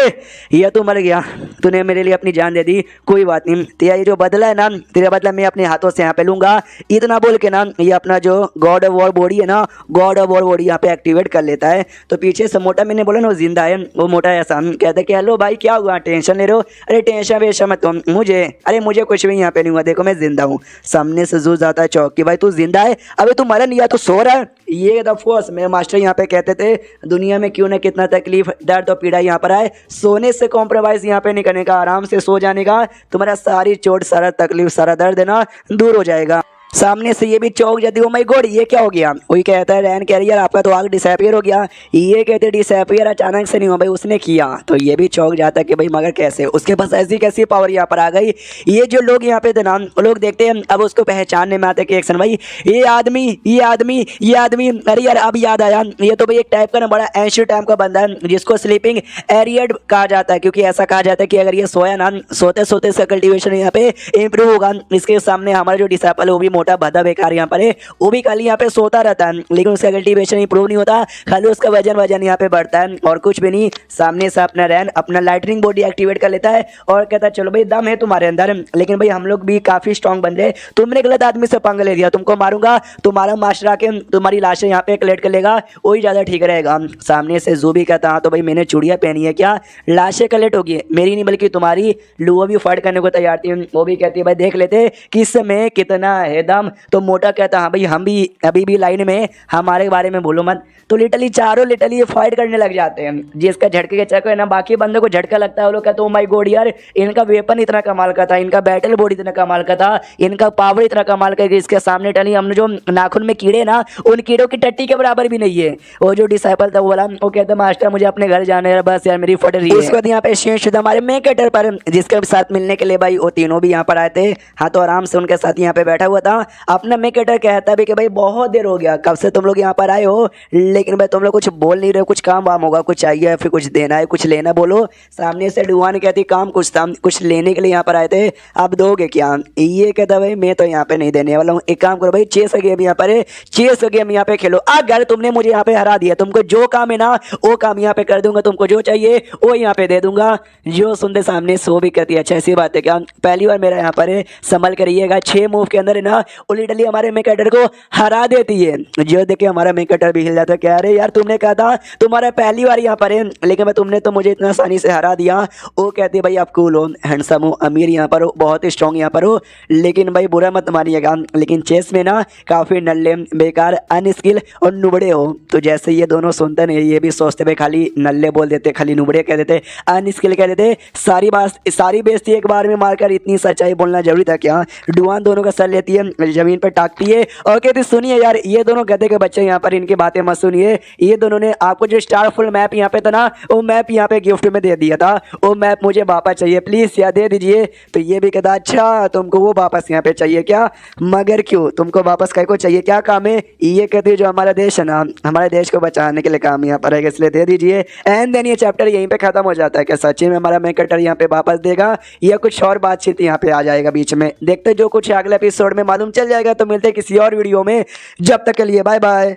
ये तू मर गया, तूने मेरे लिए अपनी जान दे दी, कोई बात नहीं, तेरा ये जो बदला है ना तेरा बदला मैं अपने हाथों से यहाँ पे लूंगा। इतना बोल के ना ये अपना जो गॉड ऑफ वॉर बॉडी है ना गॉड ऑफ वॉर बॉडी यहाँ पे एक्टिवेट कर लेता है। तो पीछे से मोटा मैंने बोला ना वो जिंदा है, वो मोटा ऐसा कहता है कि हेलो भाई क्या हुआ टेंशन ले रहे हो, अरे टेंशन वेशन मत तुम मुझे, अरे मुझे कुछ भी यहाँ पे नहीं हुआ, देखो मैं जिंदा हूँ। सामने से जू जाता है चौक कि भाई तू जिंदा है, अबे तू मरा नहीं या तो सो रहा है। ये द फोर्स मेरे मास्टर यहाँ पे कहते थे दुनिया में क्यों ना कितना तकलीफ दर्द और पीड़ा यहाँ पर आए, सोने से कॉम्प्रोमाइज यहाँ पे नहीं करने का, आराम से सो जाने का, तुम्हारा सारी चोट सारा तकलीफ सारा दर्द है ना दूर हो जाएगा। सामने से ये भी चौक जाती है, ओ माय गॉड ये क्या हो गया। वही कहता है रैन कह रही यार आपका तो आग डिसअपीयर हो गया, ये कहते डिसअपीयर अचानक से नहीं हुआ भाई उसने किया। तो ये भी चौक जाता है कि भाई मगर कैसे, उसके पास ऐसी कैसी पावर यहाँ पर आ गई। ये जो लोग यहाँ पे थे ना वो लोग देखते हैं अब उसको पहचानने में आते कि एक्शन भाई ये आदमी ये आदमी ये आदमी, अरे यार अब याद आया ये तो भाई एक टाइप का ना बड़ा एंशियंट टाइम का बंदा है जिसको स्लीपिंग एरियड कहा जाता है, क्योंकि ऐसा कहा जाता है कि अगर ये सोया ना सोते सोते इसका कल्टिवेशन यहाँ पे इंप्रूव होगा। इसके सामने हमारा जो डिसाइपल है वो भी मोटा भद्दा बेकार यहाँ पर है, वो भी खाली यहाँ पे सोता रहता है लेकिन उसका कल्टीवेशन इंप्रूव नहीं होता, खाली उसका वजन यहाँ पे बढ़ता है और कुछ भी नहीं। सामने से अपना रैन अपना लाइटनिंग बॉडी एक्टिवेट कर लेता है और कहता है चलो भाई दम है तुम्हारे अंदर, लेकिन भाई हम लोग भी काफी स्ट्रॉन्ग बन रहे, तुमने गलत आदमी से पंगा ले दिया, तुमको मारूंगा, तुम्हारा मास्टर आके तुम्हारी लाशें यहाँ पे कलेक्ट कर लेगा, वही ज्यादा ठीक रहेगा। सामने से जू भी कहता हाँ तो भाई मैंने चूड़ियाँ पहनी है क्या, लाशें कलेक्ट होगी, मेरी नहीं बल्कि तुम्हारी। लुओ भी फाइट करने को तैयार थी, वो भी कहती है भाई देख लेते किस में कितना है दम। तो मोटा कहता हाँ भाई हम भी अभी भी लाइन में, हमारे बारे में बोलो मत। तो लिटरली चारों लिटरली फाइट करने लग जाते हैं, जिसका झटके के चक्कर है ना बाकी बंदों को झटका लगता है, वो लोग कहते हैं ओ माय गॉड यार इनका वेपन इतना कमाल का था, इनका बैटल बॉडी इतना कमाल का था, इनका पावर इतना कमाल का कि इसके सामने टली हमने जो नाखून में कीड़े ना उन कीड़ों की टट्टी के बराबर भी नहीं है। वो जो डिसाइपल था वो बोला, वो कहता मास्टर मुझे अपने घर जाना है बस यार मेरी फट रही है। उसके बाद यहाँ पे शेष हमारे मेन कैरेक्टर पर जिसके साथ मिलने के लिए भाई वो तीनों भी यहाँ पर आए थे। हाँ तो आराम से उनके साथ यहाँ पे बैठा हुआ था अपना मेकेटर कहता भी कि भाई बहुत देर हो गया, कब से तुम लोग यहाँ पर आए हो, लेकिन भाई तुम लोग कुछ बोल नहीं रहे हो, कुछ काम वाम होगा, कुछ चाहिए या फिर कुछ देना है, कुछ लेना बोलो। सामने से डुआन कहती काम कुछ था, कुछ लेने के लिए यहाँ पर आए थे, आप दोगे क्या? ये कहता भाई मैं तो यहाँ पे नहीं देने वाला हूँ, एक काम करो भाई चेस का गेम यहाँ पर है, चेस का गेम यहाँ पे खेलो। अगर तुमने मुझे यहाँ पे हरा दिया, तुमको जो काम है ना वो काम यहाँ पे कर दूंगा, तुमको जो चाहिए वो यहाँ पे दे दूंगा। जो सुनते सामने सो भी कहती है अच्छा ऐसी बात है क्या, पहली बार मेरा यहाँ पर है, संभल कर रहिएगा। 6 मूव के अंदर है ना उलिटली हमारे मेकेटर को हरा देती है। जो देखे हमारा मेकेटर भी हिल जाता है, कह रहे यार तुमने कहा था तुम्हारा पहली बार यहाँ पर है, लेकिन तुमने तो मुझे इतना आसानी से हरा दिया। वो कहती है भाई आप कूल हो, हैंडसम हो, अमीर यहाँ पर हो, बहुत ही स्ट्रॉन्ग यहाँ पर हो, लेकिन भाई बुरा मत मानिएगा, लेकिन चेस में ना काफ़ी नल्ले, बेकार, अनस्किल और नुबड़े हो। तो जैसे ये दोनों सुनते नहीं, ये भी सोचते भाई खाली नल्ले बोल देते, खाली नुबड़े कह देते, अनस्किल कह देते, सारी बेइज्जती एक बार में मारकर इतनी सच्चाई बोलना जरूरी था क्या? डुआन दोनों का सर लेती है, जमीन पर टाकती है और कहती सुनिए यार ये दोनों गधे के बच्चे यहाँ पर, इनकी बातें मत सुनिए। ये दोनों ने आपको जो स्टारफुल मैप यहाँ पे था ना, वो मैप यहाँ पे गिफ्ट में दे दिया था, वो मैप मुझे वापस चाहिए प्लीज़ यार दे दीजिए। तो ये भी कहता अच्छा तुमको वो वापस यहाँ पे चाहिए क्या, मगर क्यों, तुमको वापस कहीं को चाहिए, क्या काम है? ये कहती है जो हमारा देश है ना, हमारे देश को बचाने के लिए काम यहाँ पर है, इसलिए दे दीजिए। एंड देन ये चैप्टर यहीं पे खत्म हो जाता है कि सच्ची में हमारा मेकेटर यहाँ पे वापस देगा या कुछ और बातचीत यहाँ पे आ जाएगा बीच में। देखते जो कुछ अगले एपिसोड में मालूम चल जाएगा। तो मिलते हैं किसी और वीडियो में, जब तक के लिए बाय बाय।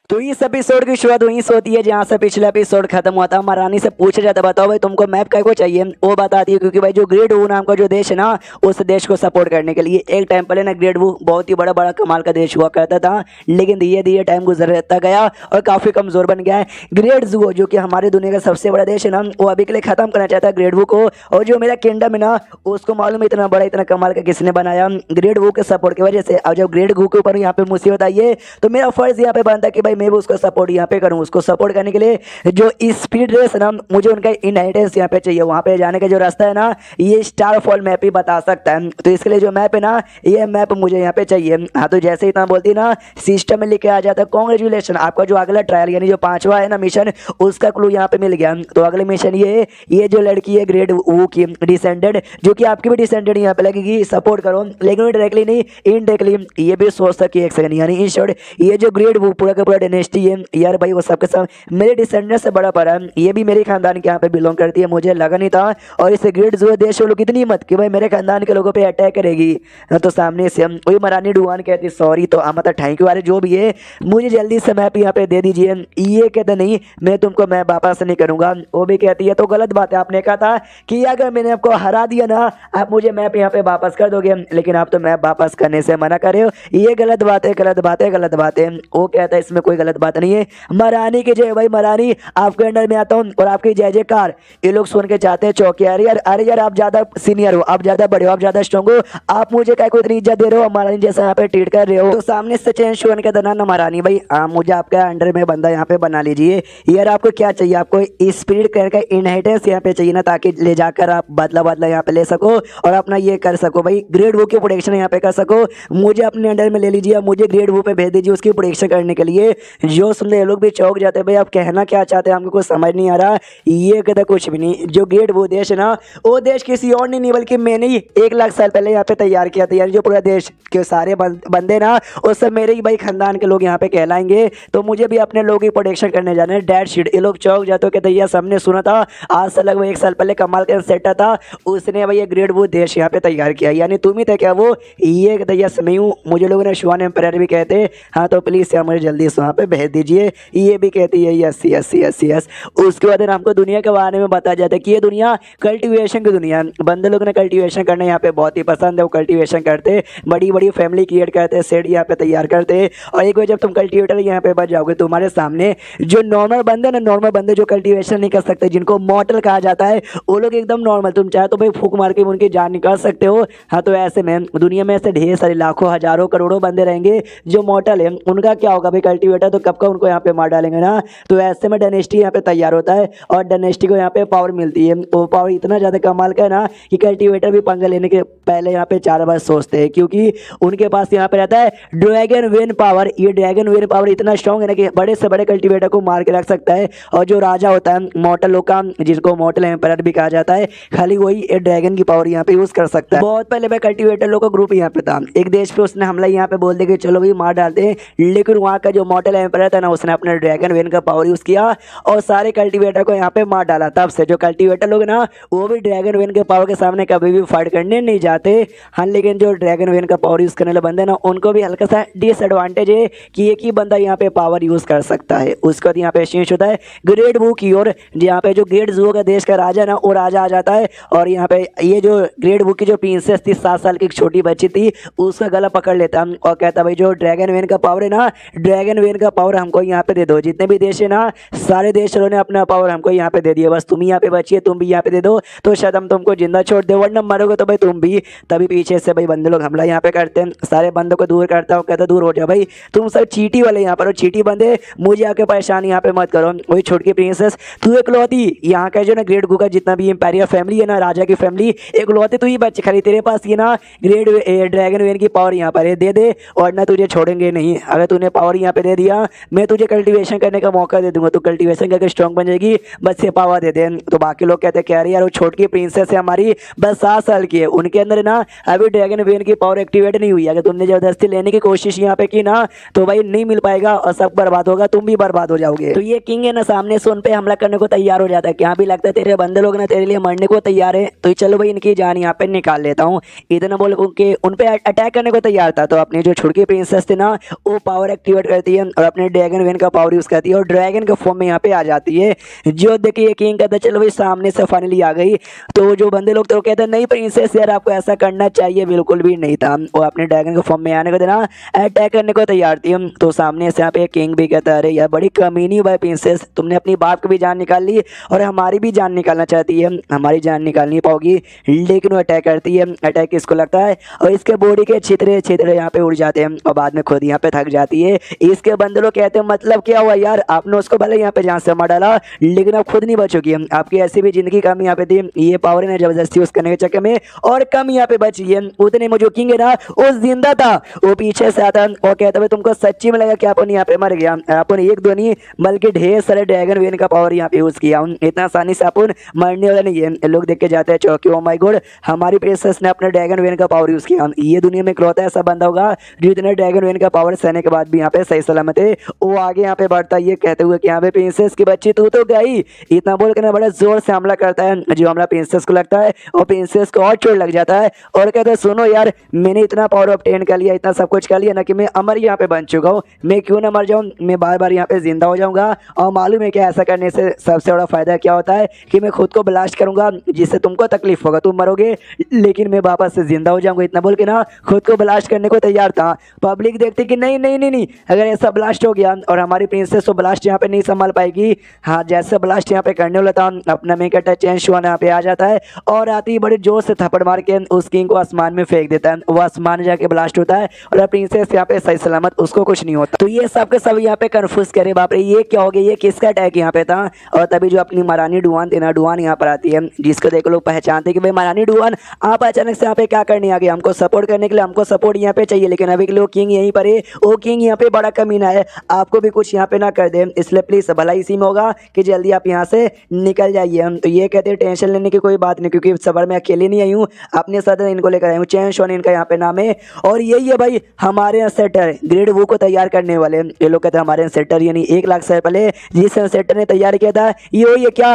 तो इस एपिसोड की शुरुआत वहीं से होती है जहाँ से पिछला एपिसोड खत्म हुआ था। महारानी से पूछा जाता बताओ भाई तुमको मैप काय को चाहिए, वो बताती है क्योंकि भाई जो ग्रेड वू नाम का जो देश है ना, उस देश को सपोर्ट करने के लिए एक टाइम पहले ना ग्रेड वू बहुत ही बड़ा बड़ा कमाल का देश हुआ करता था, लेकिन धीरे धीरे टाइम गुजरता गया और काफ़ी कमज़ोर बन गया है। ग्रेड जू जो कि हमारी दुनिया का सबसे बड़ा देश है ना, वो अभी के लिए ख़त्म करना चाहता है ग्रेड वू को। और जो मेरा किंगडम है ना, उसको मालूम है इतना बड़ा इतना कमाल का किसने बनाया, ग्रेड वू के सपोर्ट की वजह से। अब जब ग्रेड वू के ऊपर यहाँ पे मुसीबत आई है, तो मेरा फर्ज यहाँ पे बनता है कि भाई मैं भी उसको सपोर्ट यहाँ पे करूँ। उसको सपोर्ट करने के लिए जो स्पीड रेस है ना, मुझे उनका इनहेरिटेंस यहाँ पे चाहिए। वहाँ पे जाने का जो रास्ता है ना, ये स्टारफॉल मैप ही बता सकता है। तो इसके लिए जो मैप है ना, ये मैप मुझे यहाँ पे चाहिए। हाँ तो जैसे इतना बोलती ना, सिस्टम में लिखे आ जाता है कॉन्ग्रेचुलेशन, आपका जो अगला ट्रायल यानी जो 5वां है ना मिशन, उसका क्लू यहाँ पे मिल गया। तो अगले मिशन ये जो लड़की है ग्रेड वू की डिसेंडेड, जो कि आपकी भी डिसेंडेड यहाँ पे लगेगी, सपोर्ट करो। लेकिन डायरेक्टली नहीं, इनडायरेक्टली ये भी सोच सकी एक सेकंड, यानी इन शॉर्ट ये जो ग्रेड वू पूरा का पूरा डायनेस्टी है यार भाई, वो सबके सब मेरे डिसेंडेंट से बड़ा पड़ा है। ये भी मेरे खानदान के यहाँ पे बिलोंग करती है, मुझे लगा नहीं था। और इस ग्रेड जो देश वालों कितनी मत कि भाई मेरे खानदान के लोगों पे अटैक करेगी। तो सामने से वही महारानी डुआन कहती सॉरी, तो मतलब थैंक यू, अरे जो भी है मुझे जल्दी से मैप यहाँ पे दे दीजिए। ये कहते नहीं मैं तुमको मैप वापस नहीं करूँगा। वो भी कहती है तो गलत बात है, आपने कहा था कि अगर मैंने आपको हरा दिया ना, आप मुझे मैप यहाँ पे वापस कर दोगे, लेकिन आप तो मैप वापस करने से मना कर रहे हो। ये गलत बात है, गलत बात है, गलत बात है। वो कहता है इसमें कोई गलत बात नहीं है। महारानी की जय भाई, महारानी आपके अंडर में आता हूँ और आपकी जय जयकार। ये लोग सुन के चाहते हैं चौके, अरे यार अरे यार आप ज्यादा सीनियर हो, आप ज्यादा बड़े हो, आप ज्यादा स्ट्रॉन्ग हो, आप मुझे क्या कोई इतनी इज्जत दे रहे हो, महारानी जैसा यहाँ पे ट्रीट कर रहे हो। तो सामने से चैन शोन के दौरान महारानी भाई मुझे आपका अंडर में बंदा यहाँ पे बना लीजिए। यार आपको क्या चाहिए, आपको स्पिरिट करके इनहेरिटेंस यहाँ पे चाहिए ना, ताकि ले जाकर आप बदला यहाँ पे ले सको और अपना ये कर सको भाई, ग्रेड वू की प्रोटेक्शन यहाँ पे कर सको। मुझे अपने अंडर में ले लीजिए, मुझे ग्रेड वू पे भेज दीजिए उसकी प्रोटेक्शन करने के लिए। जो सुन ये लोग भी चौक जाते हैं भाई, आप कहना क्या चाहते हैं, हमको कुछ समझ नहीं आ रहा। ये कहता कुछ भी नहीं, जो ग्रेड वो देश है ना, वो देश किसी और नहीं बल्कि मैंने ही 1 लाख साल पहले यहाँ पे तैयार किया था। यानी जो पूरा देश के सारे बंदे ना, वो सब मेरे ही भाई खानदान के लोग यहाँ पे कहलाएंगे। तो मुझे भी अपने लोग की प्रोटेक्शन करने जाना है। डेड शीट ये लोग चौक जाते हो कहते यार सबने सुना था आज से लगभग 1 साल पहले कमाल का सेट था, उसने भाई ये ग्रेड वो देश यहाँ पे तैयार किया, यानी तुम ही थे क्या वो? ये कहते यस मैं हूँ, मुझे लोगों ने शुआन एम्पायर भी कहते। हाँ तो प्लीज़ यार मुझे जल्दी से वहाँ पे भेज दीजिए। ये भी कहती है यस यस यस यस। उसके बाद हमको दुनिया के बारे में बताया जाता है कि ये दुनिया कल्टीवेशन की दुनिया है। बंदे लोग ने कल्टीवेशन करना यहाँ पे बहुत ही पसंद है, वो कल्टीवेशन करते, बड़ी बड़ी फैमिली क्रिएट करते, सेड यहाँ पे तैयार करते। और एक बार जब तुम कल्टीवेटर यहाँ पे बच जाओगे, तुम्हारे सामने जो नॉर्मल बंदे ना, नॉर्मल बंदे जो कल्टीवेशन नहीं कर सकते, जिनको मॉर्टल कहा जाता है, वो लोग एकदम नॉर्मल, तुम चाहे तो भाई फूक मार के उनकी जान निकाल सकते हो। हाँ तो ऐसे में दुनिया में ऐसे ढेर सारे लाखों हजारों करोड़ों बंदे रहेंगे जो मॉर्टल है, उनका क्या होगा भाई? कल्टीवेटर है तो कब का उनको यहाँ पे मार डालेंगे ना। तो ऐसे में डायनेस्टी यहाँ पे तैयार होता है और डायनेस्टी को यहाँ पे पावर मिलती है। वो पावर इतना ज़्यादा कमाल का है ना कि कल्टीवेटर भी पंगा लेने के पहले यहाँ पे 4 बार सोचते हैं, क्योंकि उनके पास यहाँ पे रहता है ड्रैगन वेन पावर। ये ड्रैगन वेन पावर इतना स्ट्रॉन्ग है ना कि बड़े से बड़े कल्टीवेटर को मार के रख सकता है। और जो राजा होता है मॉर्टल लोग का, जिसको मॉर्टल एम्पायर भी कहा जाता है, खाली वही ड्रैगन की पावर यहाँ पे यूज कर सकता है। बहुत पहले मैं कल्टीवेटर लोग का ग्रुप यहाँ पे था, एक देश पे उसने हमला यहाँ पे बोल दे कि चलो भाई मार डालते हैं, लेकिन वहाँ का जो मॉर्टल एम्पायर था ना उसने अपना ड्रैगन वेन का पावर यूज किया और सारे कल्टीवेटर को यहाँ पे मार डाला। तब से जो कल्टीवेटर लोग ना वो भी ड्रैगन वेन के पावर के सामने कभी भी फाइट करने नहीं जाते। हाँ, लेकिन जो ड्रैगन वेन का पावर यूज करने वाले बंदे ना उनको भी हल्का सा डिसएडवांटेज है कि एक ही बंदा यहाँ पे पावर यूज कर सकता है। उसके बाद यहाँ पे चेंज होता है ग्रेट वू की ओर, यहाँ पे जो ग्रेट वू का देश का राजा ना वो राजा आ जाता है और यहाँ पे ये जो ग्रेट वू की जो प्रिंसेस थी 7 साल की एक छोटी बच्ची थी उसका गला पकड़ लेता और कहता भाई जो ड्रैगन वेन का पावर है ना, ड्रैगन वेन का पावर हमको यहाँ पे दे दो। जितने भी देश है ना सारे देश ने अपना पावर हमको यहाँ पे दे दिया, बस तुम ही यहाँ पे बची है, तुम भी यहाँ पे दे दो तो शायद हम तुमको जिंदा छोड़ दे, वरना मरोगे तो भाई तुम भी। तभी पीछे से भाई बंदे लोग हमला यहाँ पे करते हैं, सारे बंदों को दूर करता हूँ, कहता दूर हो जाओ भाई, तुम सब चीटी वाले यहाँ पर चीटी बंदे, मुझे आके परेशान यहाँ पे मत करो। वही छोटकी प्रिंसेस तू इकलौती यहाँ का जो ना ग्रेट वू का जितना भी एम्पायर फैमिली है ना, राजा की फैमिली इकलौती तू ही बच, खाली तेरे पास ये ना ग्रेट ड्रैगन वेन की पावर यहाँ पर है, दे दे और ना तुझे छोड़ेंगे नहीं। अगर तूने पावर यहाँ पे दे दिया मैं तुझे कल्टीवेशन करने का मौका दे दूंगा, तू कल्टीवेशन करके स्ट्रॉन्ग बन जाएगी, बस ये पावर दे दे। तो बाकी लोग कहते हैं कह रही यार वो छोटकी प्रिंसेस है हमारी, बस 7 साल की है, उनके अंदर ना अभी ड्रैगन वेन की पावर एक्टिवेट नहीं हुई। अगर तुमने जबरदस्ती लेने की कोशिश यहाँ पे की ना तो भाई नहीं मिल पाएगा और सब बर्बाद होगा, तुम भी बर्बाद हो जाओगे। तो ये किंग है ना सामने से उन पे हमला करने को तैयार हो जाता है, क्या भी लगता है तेरे बंदे लोग ना तेरे लिए मरने को तैयार है, तो चलो भाई इनकी जान यहाँ पे निकाल लेता हूँ। इतना बोल के उन पे अटैक करने को तैयार था। तो अपनी जो छुड़की प्रिंसेस थी ना वो पावर एक्टिवेट करती है और अपने ड्रैगन वेन का पावर यूज करती है और ड्रैगन के फॉर्म में यहाँ पे आ जाती है। जो देखिए किंग कहता है चलो भाई सामने से फाइनली आ गई। तो जो बंदे लोग तो कहते हैं नहीं प्रिंसेस यार आपको ऐसा करना चाहिए, बिल्कुल भी नहीं था। वो अपने ड्रैगन के फॉर्म में आने को देना अटैक करने को तैयार थी। तो सामने से यहाँ पे किंग भी कहता है अरे यार बड़ी कमीनी भाई प्रिंसेस, तुमने अपनी बाप की भी जान निकाल ली और हमारी भी जान निकालना चाहती है, हमारी जान निकाल नहीं पाओगी। लेकिन वो अटैक करती है, अटैक इसको लगता है और इसके बॉडी के छितरे छितरे यहाँ पे उड़ जाते हैं और बाद में खुद यहाँ पे थक जाती है। इसके बंदे लोग कहते हैं मतलब क्या हुआ यार, आपने उसको भले यहाँ पे जान से मार डाला लेकिन आप खुद नहीं बचोगी, आपकी ऐसी भी जिंदगी कम यहाँ पे थी, ये पावर ने जबरदस्ती यूज करने के चक्कर में और कम यहाँ पे बची है। उतने में जो किंग है ना वो जिंदा था, वो पीछे से आता और कहता है तुमको सच्ची में लगा कि आपने यहाँ पे मर गया, आपने एक दो नहीं बल्कि ढेर सारे ड्रैगन वेन का पावर यहाँ पे यूज किया, इतना आसानी से अपन मरने वाला नहीं है। लोग देख के जाते हैं चौकी, ओ माय गॉड हमारी प्रिंसेस ने अपने ड्रैगन वेन का पावर यूज किया। ये दुनिया में इकलौता ऐसा बंदा होगा जो इतने ड्रैगन वेन का पावर सहने के बाद भी यहाँ पे सही सलामत है। वो आगे यहाँ पे बढ़ता है ये कहते हुए कि यहाँ पे प्रिंसेस की बच्ची तू तो गई, इतना बोल के ना बड़ा जोर से हमला करता है। जो हमला प्रिंसेस को लगता है और प्रिंसेस को और चोट लग जाता है और कहते हैं सुनो यार मैंने इतना पावर ऑब्टेन कर लिया, इतना सब कुछ कर लिया ना कि मैं अमर यहाँ पे बन चुका हूँ, मैं क्यों ना मर जाऊँ, मैं बार बार यहाँ पे जिंदा हो जाऊंगा। और मालूम है कि ऐसा करने से सबसे बड़ा फायदा क्या होता है कि मैं खुद को ब्लास्ट करूंगा जिससे तुमको तकलीफ होगा, तुम मरोगे लेकिन मैं वापस से जिंदा हो जाऊंगा। इतना बोल के ना खुद को ब्लास्ट करने को तैयार था। पब्लिक देखती कि नहीं नहीं नहीं नहीं अगर ऐसा ब्लास्ट हो गया और हमारी प्रिंसेस तो ब्लास्ट यहाँ पे नहीं संभाल पाएगी। हाँ जैसे ब्लास्ट यहाँ पे करने वाला था अपना मेक चेंज शुआन यहाँ पे आ जाता है और आती ही बड़े जोर से थप्पड़ मार के उस किंग को आसमान में फेंक देता है, वो आसमान जाके ब्लास्ट होता है और प्रिंसेस यहाँ पे सही सलामत, उसको कुछ नहीं होता। तो ये सब के सब यहाँ पे कन्फ्यूज करे बाप रे ये क्या हो गया, ये किसका अटैक यहाँ पे था। और तभी जो अपनी महारानी डुआन थी ना, डुआन यहाँ पर आती है जिसको देख लोग पहचानते कि भाई महारानी डुआन आप अचानक से यहाँ पे क्या करने आ गए, हमको सपोर्ट करने के लिए, हमको सपोर्ट यहाँ पे चाहिए लेकिन अभी के लोग किंग यहीं पर है, वो किंग यहाँ पे बड़ा कमीना है, आपको भी कुछ यहाँ पे ना कर दे, इसलिए प्लीज भला इसी में होगा कि जल्दी आप यहाँ से निकल जाइए। तो ये कहते हैं टेंशन लेने की कोई बात नहीं क्योंकि सबर में अकेले नहीं आई हूँ, अपने साथ इनको लेकर आई हूँ, चैन शॉन इनका यहाँ पे नाम है और यही है भाई हमारे यहाँ सेटर ग्रेड वू को तैयार करने वाले। ये लोग कहते हैं हमारे सेटर यानी 1 लाख साल पहले जिस सेटर ने तैयार किया था ये क्या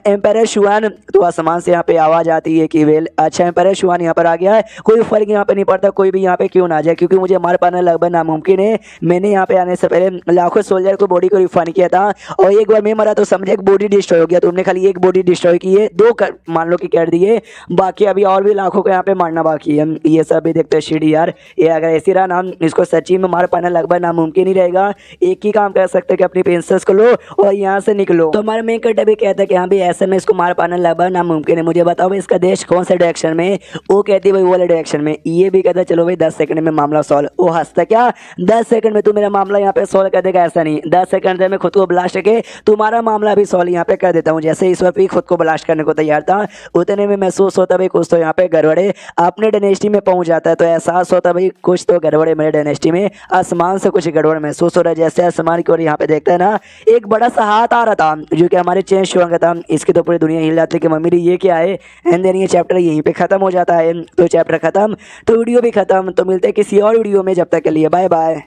एम्पायर शुआन। तो आसमान से यहाँ पे आवाज आती है कि वेल अच्छा एम्पायर शुआन यहाँ पर आ गया है, कोई फर्क यहाँ पे नहीं पड़ता कोई भी यहाँ पे क्यों ना आ जाए क्योंकि मुझे मार पाना लगभग नामुमकिन है। मैंने यहाँ पे आने से पहले लाखों सोल्जर को बॉडी को रिफाइन किया था और एक बार मैं मरा तो समझे एक बॉडी डिस्ट्रॉय हो गया, तुमने खाली एक बॉडी डिस्ट्रॉय की है, 2 मान लो कि कर दिए, बाकी अभी और भी लाखों को यहाँ पे मारना बाकी है। ये सब भी देखते हैं यार, ये अगर ऐसी रहा ना इसको सच्ची में मार पाना लगभग नामुमकिन ही रहेगा। एक ही काम कर सकते कि अपनी प्रिंसेस को लो और यहाँ से निकलो। तो हमारा मेन कट भी कहता है कि हाँ भाई ऐसे में इसको मार पाना लगभग नामुमकिन है, मुझे बताओ भाई इसका देश कौन से डायरेक्शन में। वो कहती है भाई वो वाले डायरेक्शन में। ये भी कहता है चलो भाई 10 सेकंड में मामला सॉल्व। वो हंसता क्या 10 सेकंड में तू मेरा मामला यहाँ पे सॉल्व कर देगा ऐसा नहीं, 10 सेकंड में खुद को ब्लास्ट करके तुम्हारा मामला भी सॉल्व यहाँ पे कर देता हूँ। जैसे इस वक्त भी खुद को ब्लास्ट करने को तैयार था, उतने में महसूस होता भाई कुछ तो यहाँ पे गड़बड़े अपने डायनेस्टी में पहुंच जाता है। तो एहसास होता भाई कुछ तो गड़बड़े मेरे डायनेस्टी में, आसमान से कुछ गड़बड़ महसूस हो रहा है। जैसे आसमान की ओर यहाँ पे देखते हैं ना, एक बड़ा सा हाथ आ रहा था जो कि हमारे चेन शुआ का था। इसकी तो पूरी दुनिया हिल जाती है कि मम्मी ये क्या है। एंड देन ये चैप्टर यहीं पे खत्म हो जाता है। तो चैप्टर खत्म तो वीडियो भी खत्म। तो मिलते हैं किसी और वीडियो में, जब तक के लिए बाय बाय।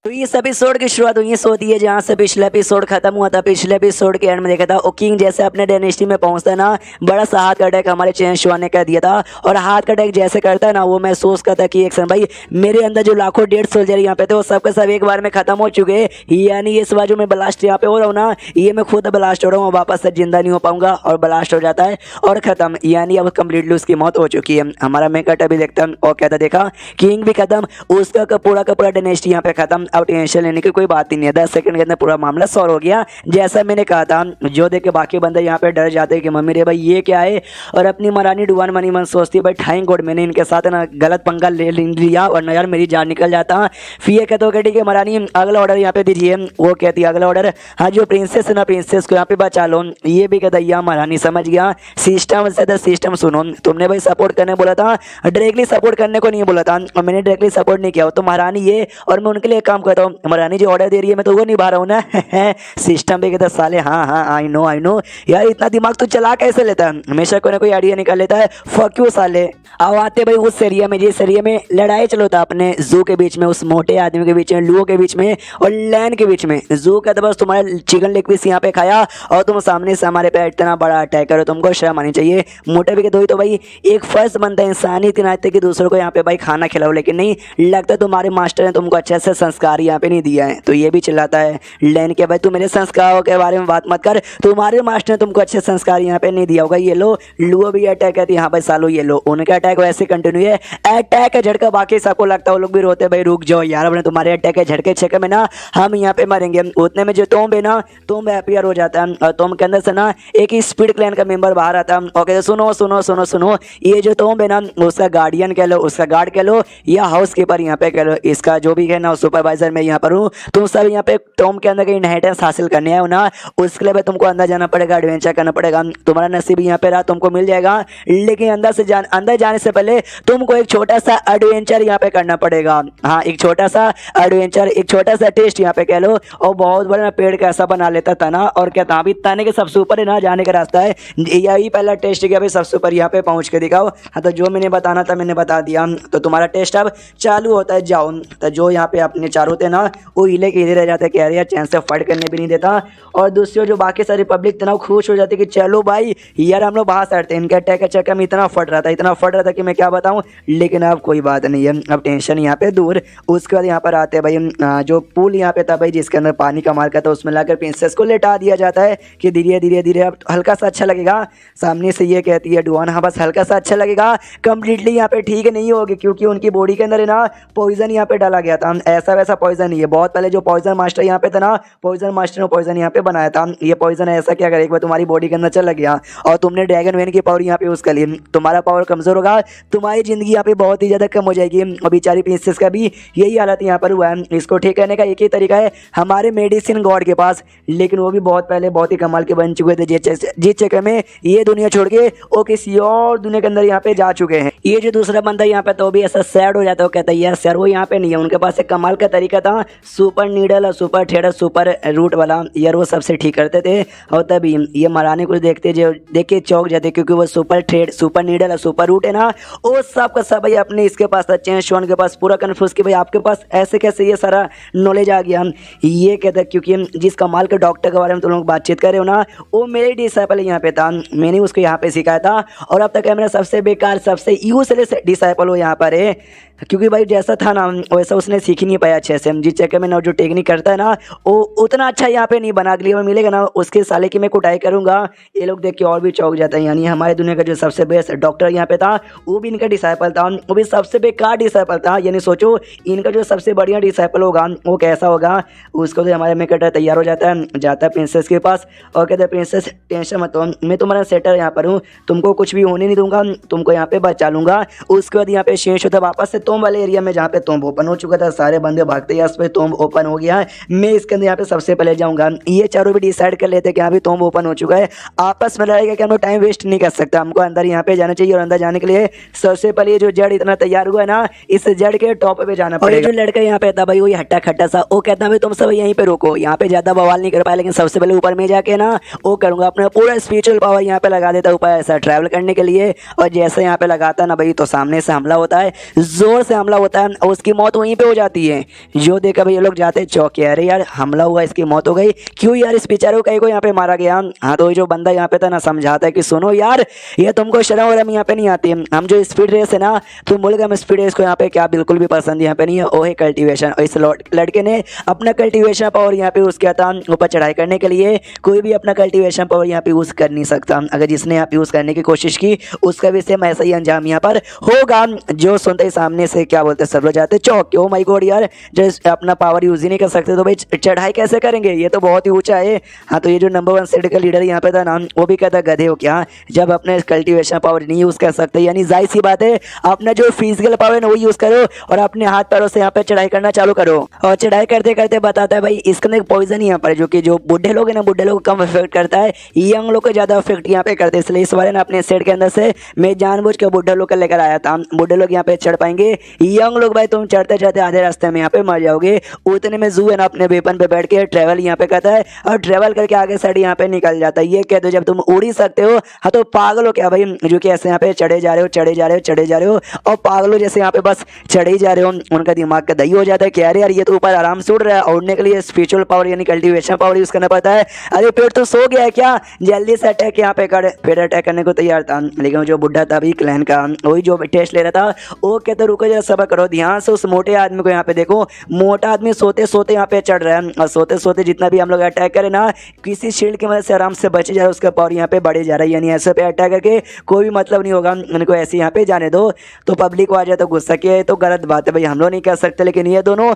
तो इस एपिसोड की शुरुआत वहीं से होती है जहाँ से पिछले एपिसोड खत्म हुआ था। पिछले एपिसोड के एंड में देखा था ओ किंग जैसे अपने डायनेस्टी में पहुंचता है ना, बड़ा सा हाथ का अटैक हमारे चेन शुआ ने कर दिया था। और हाथ का अटैक जैसे करता है ना, वो महसूस करता कि एक भाई मेरे अंदर जो लाखों डेड सोल्जर यहाँ पे थे वो सबके सब एक बार में खत्म हो चुके हैं। यानी इस बार जो मैं ब्लास्ट यहाँ पे हो रहा हूँ ना, ये मैं खुद ब्लास्ट हो रहा हूँ, वापस से जिंदा नहीं हो पाऊंगा और ब्लास्ट हो जाता है और खत्म। यानी अब कम्प्लीटली उसकी मौत हो चुकी है। हमारा मेकट अभी देखता और कहता देखा किंग भी खत्म, उसका का पूरा डायनेस्टी यहाँ पे खत्म। अब टेंशन लेने की कोई बात ही नहीं है, 10 सेकंड के अंदर पूरा मामला सॉल्व हो गया। जैसा मैंने कहा था, जो देख के बाकी बंदे यहाँ पे डर जाते हैं कि मम्मी रे भाई ये क्या है। और अपनी महारानी डुआन मनी मन सोचती है भाई थैंक गॉड मैंने इनके साथ ना गलत पंगा ले लिया वरना यार मेरी जान निकल जाता। फिर ये कहते हो ठीक है महारानी अगला ऑर्डर यहाँ पे दीजिए। वो कहती है अगला ऑर्डर, हाँ जो प्रिंसेस है ना प्रिंसेस को यहाँ पे बचा लो। ये भी कहता है महारानी समझ गया, सिस्टम से सिस्टम सुनो। तुमने भाई सपोर्ट करने बोला था, डायरेक्टली सपोर्ट करने को नहीं बोला था और मैंने डायरेक्टली सपोर्ट नहीं किया। तो महारानी ये और मैं उनके लिए काम करता हूँ, महारानी जो ऑर्डर दे रही है मैं तो वो निभा रहा हूँ ना। सिस्टम भी कहता साले हाँ हाँ आई नो यार इतना दिमाग तो चला कैसे लेता है, हमेशा कोई ना कोई आइडिया निकाल लेता है। फक यू साले। अब आते भाई उस एरिया में जिस एरिया में लड़ाई चलो था अपने जू के बीच में, उस मोटे आदमी के बीच में, लुओ के बीच में और लैन के बीच में। जू कहता बस तुम्हारा चिकन लेग पीस यहाँ पे खाया और तुम सामने से हमारे पे इतना बड़ा अटैक करो, तुमको शर्म आनी चाहिए। मोटे भी कहते तो भाई एक फर्स्ट बनता है इंसान इतना आते कि दूसरों को यहाँ पे भाई खाना खिलाओ, लेकिन नहीं लगता तुम्हारे मास्टर ने तुमको अच्छे से संस्कार यहाँ पे नहीं दिया है। तो ये भी चिल्लाता है लैन के भाई तू मेरे संस्कारों के बारे में बात मत कर, तुम्हारे मास्टर ने तुमको अच्छे संस्कार यहाँ पे नहीं दिया होगा। ये लो लुओ भी अटैक करती है, हाँ भाई सालो ये लो उनका अटैक वैसे कंटिन्यू है। अटैक है झटका बाकी सबको लगता है वो लोग भी रोते भाई रुक जाओ यार अपने तुम्हारे अटैक है झटके छक्के में ना हम यहाँ पे मरेंगे। उतने में जो तुम है ना तुम हैप्पियर हो जाता है और तुम के अंदर से ना एक स्पीड क्लैन का मेंबर बाहर आता है और कहते सुनो सुनो सुनो सुनो ये जो तुम है ना उसका गार्डियन कह लो, उसका गार्ड कह लो या हाउस कीपर यहाँ पे कह लो, इसका जो भी है ना सुपरवाइजर मैं यहाँ पर हूँ। तुम सब यहाँ पे टॉम के अंदर इनहेरिटेंस हासिल करने आए ना, उसके लिए तुमको अंदर जाना पड़ेगा, एडवेंचर करना पड़ेगा। तुम्हारा नसीब यहाँ पे रहा तुमको मिल जाएगा, लेकिन अंदर जाने से पहले तुमको एक छोटा सा एडवेंचर यहाँ पे करना पड़ेगा। हाँ एक छोटा सा एडवेंचर, एक छोटा सा टेस्ट यहाँ पे कह लो। और बहुत बड़ा पेड़ कैसा बना लेता था ना, और क्या था अभी ताने के सबसे ऊपर है ना जाने का रास्ता है, यही पहला टेस्ट किया भाई सबसे ऊपर यहाँ पे पहुँच के दिखाओ। हाँ तो जो मैंने बताना था मैंने बता दिया, तो तुम्हारा टेस्ट अब चालू होता है। जाओ तो जो यहाँ पे अपने चारों थे ना वो हिले के हिले रह जाते कह रहे चैन से फाइट करने भी नहीं देता। और दूसरी जो बाकी सारी पब्लिक तना खुश हो जाती कि चलो भाई यार हम लोग बाहर से हटते हैं। इनका अटैक के चक्कर में इतना फट रहा था कि मैं क्या बताऊं, लेकिन अब कोई बात नहीं है, अब टेंशन यहाँ पे दूर। उसके बाद यहाँ पर आते हैं भाई जो पूल यहाँ पे था भाई जिसके अंदर पानी का मार्का था, उसमें लाकर प्रिंसेस को लेटा दिया जाता है कि धीरे धीरे धीरे अब हल्का सा अच्छा लगेगा। सामने से ये कहती है डुआन हाँ बस हल्का सा अच्छा लगेगा, कंप्लीटली यहाँ पे ठीक नहीं होगी क्योंकि उनकी बॉडी के अंदर है ना पॉइजन यहाँ पे डाला गया था। ऐसा वैसा पॉइजन नहीं है, बहुत पहले जो पॉइजन मास्टर यहाँ पे था ना, पॉइजन मास्टर ने पॉइजन यहाँ पे बनाया था। ये पॉइजन ऐसा क्या करेगा तुम्हारी बॉडी के अंदर चला गया और तुमने ड्रैगन वेन की पावर यहाँ पे यूज कर ली, तुम्हारा पावर कमजोर होगा, तुम्हारी जिंदगी यहाँ पे बहुत ही ज्यादा कम हो जाएगी। और बेचारी प्रिंसेस का भी यही हालत यहाँ पर हुआ है। इसको ठीक करने का एक ही तरीका है हमारे मेडिसिन गॉड के पास, लेकिन वो भी बहुत पहले बहुत ही कमाल के बन चुके थे जिस चक्कर में ये दुनिया छोड़ के वो किसी और दुनिया के अंदर यहाँ पे जा चुके हैं। ये जो दूसरा बंदा यहाँ पे तो भी ऐसा सैड हो जाता है, वो कहता है यार सर वो यहाँ पे नहीं है, उनके पास एक कमाल का तरीका था सुपर नीडल और सुपर थ्रेड सुपर रूट वाला, यार वो सबसे ठीक करते थे। और तभी ये महारानी कुछ देखते जो देख के चौक जाते क्योंकि वो सुपर थ्रेड सुपर नीडल और सुपर रूट है ना वो सब का सब भाई अपने इसके पास था, चेन शॉन के पास पूरा कन्फ्यूज कि भाई आपके पास ऐसे कैसे ये सारा नॉलेज आ गया। ये कहता है क्योंकि जिस कमाल के डॉक्टर के बारे में तुम लोग बातचीत कर रहे हो ना वो मेरे डिसाइपल यहाँ पे था, मैंने उसको यहाँ पे सिखाया था और अब तक मेरा सबसे बेकार सबसे यूजलेस डिसाइपल हो यहाँ पर है, क्योंकि भाई जैसा था ना वैसा उसने सीख ही नहीं पाया अच्छे से। जिस चक्कर में ना जो टेक्निक करता है ना वो उतना अच्छा यहाँ पे नहीं बना, अगली बार मिलेगा ना उसके साले की मैं कुटाई करूँगा। ये लोग देख के और भी चौंक जाता है, यानी हमारे दुनिया का जो सबसे बेस्ट डॉक्टर यहाँ पे था वो भी इनका डिसाइपल था, वो भी सबसे बेकार डिसाइपल था। यानी सोचो इनका जो सबसे बढ़िया डिसाइपल होगा वो कैसा होगा। उसको तो हमारे में कटर तैयार हो जाता है प्रिंसेस के पास और कहते हैं प्रिंसेस टेंशन मत लो, मैं तुम्हारा सेटर यहाँ पर हूँ, तुमको कुछ भी होने नहीं दूंगा, तुमको यहाँ पे बचा लूंगा। उसके बाद यहाँ पे शेष होता वापस से तोम वाले एरिया में जहाँ पे तोम ओपन हो चुका था, सारे बंदे भागते यहाँ पे तोम ओपन हो गया है। मैं इसके अंदर यहाँ पे सबसे पहले जाऊँगा। ये चारों भी डिसाइड कर लेते हैं कि यहाँ भी तोम ओपन हो चुका है। आपस में लड़ेगा कि हम लोग टाइम वेस्ट नहीं कर सकते, हमको अंदर यहाँ पे जाना चाहिए। और अंदर जाने के लिए सबसे पहले ये जो जड़ इतना तैयार हुआ है ना, इस जड़ के टॉप पे जाना पड़ेगा। जो लड़का यहाँ पे था भाई, वही हट्टा खट्टा सा, वो कहता भाई तुम सब यहीं पे रुको, यहाँ पे ज्यादा बवाल नहीं कर पाए, लेकिन सबसे पहले ऊपर में जाके ना वो करूंगा, अपना पूरा स्पिरिचुअल पावर यहाँ पे लगा देता ऊपर ऐसा ट्रैवल करने के लिए। और जैसे यहाँ पे लगाता ना भाई, तो सामने से हमला होता है, जोर से हमला होता है और उसकी मौत वहीं पे हो जाती है। जो देखा भाई ये लोग जाते चौके, अरे यार हमला हुआ, इसकी मौत हो गई, क्यों यार इस बेचारे को कहीं को यहाँ पे मारा गया। हाँ तो जो बंदा यहाँ पे था ना, समझाता है कि सुनो यार, ये तुमको शर्म वरम यहाँ पे नहीं आती, हम जो स्पीड रेस है ना, तुम बोल गए हम स्पीड रेस को यहाँ पे क्या बिल्कुल भी पसंद यहाँ पे नहीं है, वो है कल्टीवेशन। और इस लड़के ने अपना कल्टीवेशन पावर यहाँ पे यूज किया था ऊपर चढ़ाई करने के लिए। कोई भी अपना कल्टीवेशन पावर यहाँ पे यूज कर नहीं सकता, अगर जिसने यहाँ पे यूज करने की कोशिश की उसका भी सेम ऐसा ही अंजाम यहाँ पर होगा। जो सुनते ही सामने से क्या बोलते सब लोग जाते चौक, ओ माय गॉड यार, जो अपना पावर यूज ही नहीं कर सकते तो भाई चढ़ाई कैसे करेंगे, ये तो बहुत ही ऊंचा है। हाँ तो ये जो नंबर 1 सेट का लीडर यहाँ पे था ना, वो भी कहता गधे हो क्या, जब अपने कल्टीवेशन पावर नहीं यूज कर सकते, यानी जाहिर सी बात है अपना जो फिजिकल पावर है ना वो यूज करो और अपने हाथ पैरों से यहाँ पे चढ़ाई करना चालू करो। और चढ़ाई करते करते बताता है भाई इसके अंदर पॉइजन यहाँ पर, जो कि जो बुढ़े लोग हैं ना, बुढ़े लोग को कम इफेक्ट करता है, यंग लोग को ज्यादा इफेक्ट यहाँ पे करते हैं। इसलिए इस बार ना अपने सेट के अंदर से मैं जानबूझ के बुढ़े लोग को लेकर आया था। बुढ़े लोग यहाँ पे चढ़ पाएंगे, यंग लोग भाई तुम चढ़ते चढ़ते आधे रास्ते में यहाँ पे मर जाओगे। उतने में जू है ना अपने वेपन पे बैठ के ट्रेवल यहाँ पे करता है और ट्रेवल करके आगे साइड यहाँ पे निकल जाता है। ये कह दो जब तुम उड़ ही सकते हो, हाँ तो पागल हो क्या भाई, जो कि ऐसे यहाँ पे चढ़े जा रहे हो चढ़े जा रहे हो चढ़े जा रहे हो, और पागलों जैसे यहाँ पे बस चढ़े ही जा रहे हो। उनका दिमाग का दही हो जाता है कि अरे यार ये तो ऊपर आराम से उड़ रहा है, उड़ने के लिए स्पिरिचुअल पावर यानी कल्टीवेशन पावर यूज करना पड़ता है। अरे फिर तो सो गया है क्या, जल्दी से अटैक यहाँ पे कर। फिर अटैक करने को तैयार था, लेकिन जो बुढ़ा था अभी क्लैन का, वही जो टेस्ट ले रहा था, वो कहते रुको जरा सब्र करो, ध्यान से उस मोटे आदमी को यहाँ पे देखो। मोटा आदमी सोते सोते यहाँ पे चढ़ रहा है और सोते सोते जितना भी हम लोग अटैक करें ना, किसी शील्ड की मदद से आराम से बचे जा रहा है, उसका पावर यहाँ पे बढ़े जा रहा है। यानी ऐसे पे अटैक करके कोई भी मतलब नहीं होगा, उनको ऐसे यहाँ पे जाने दो। तो पब्लिक को आ जाए तो गुस्सा किया है तो गलत बात है भाई, हम लोग नहीं कर सकते। लेकिन ये दोनों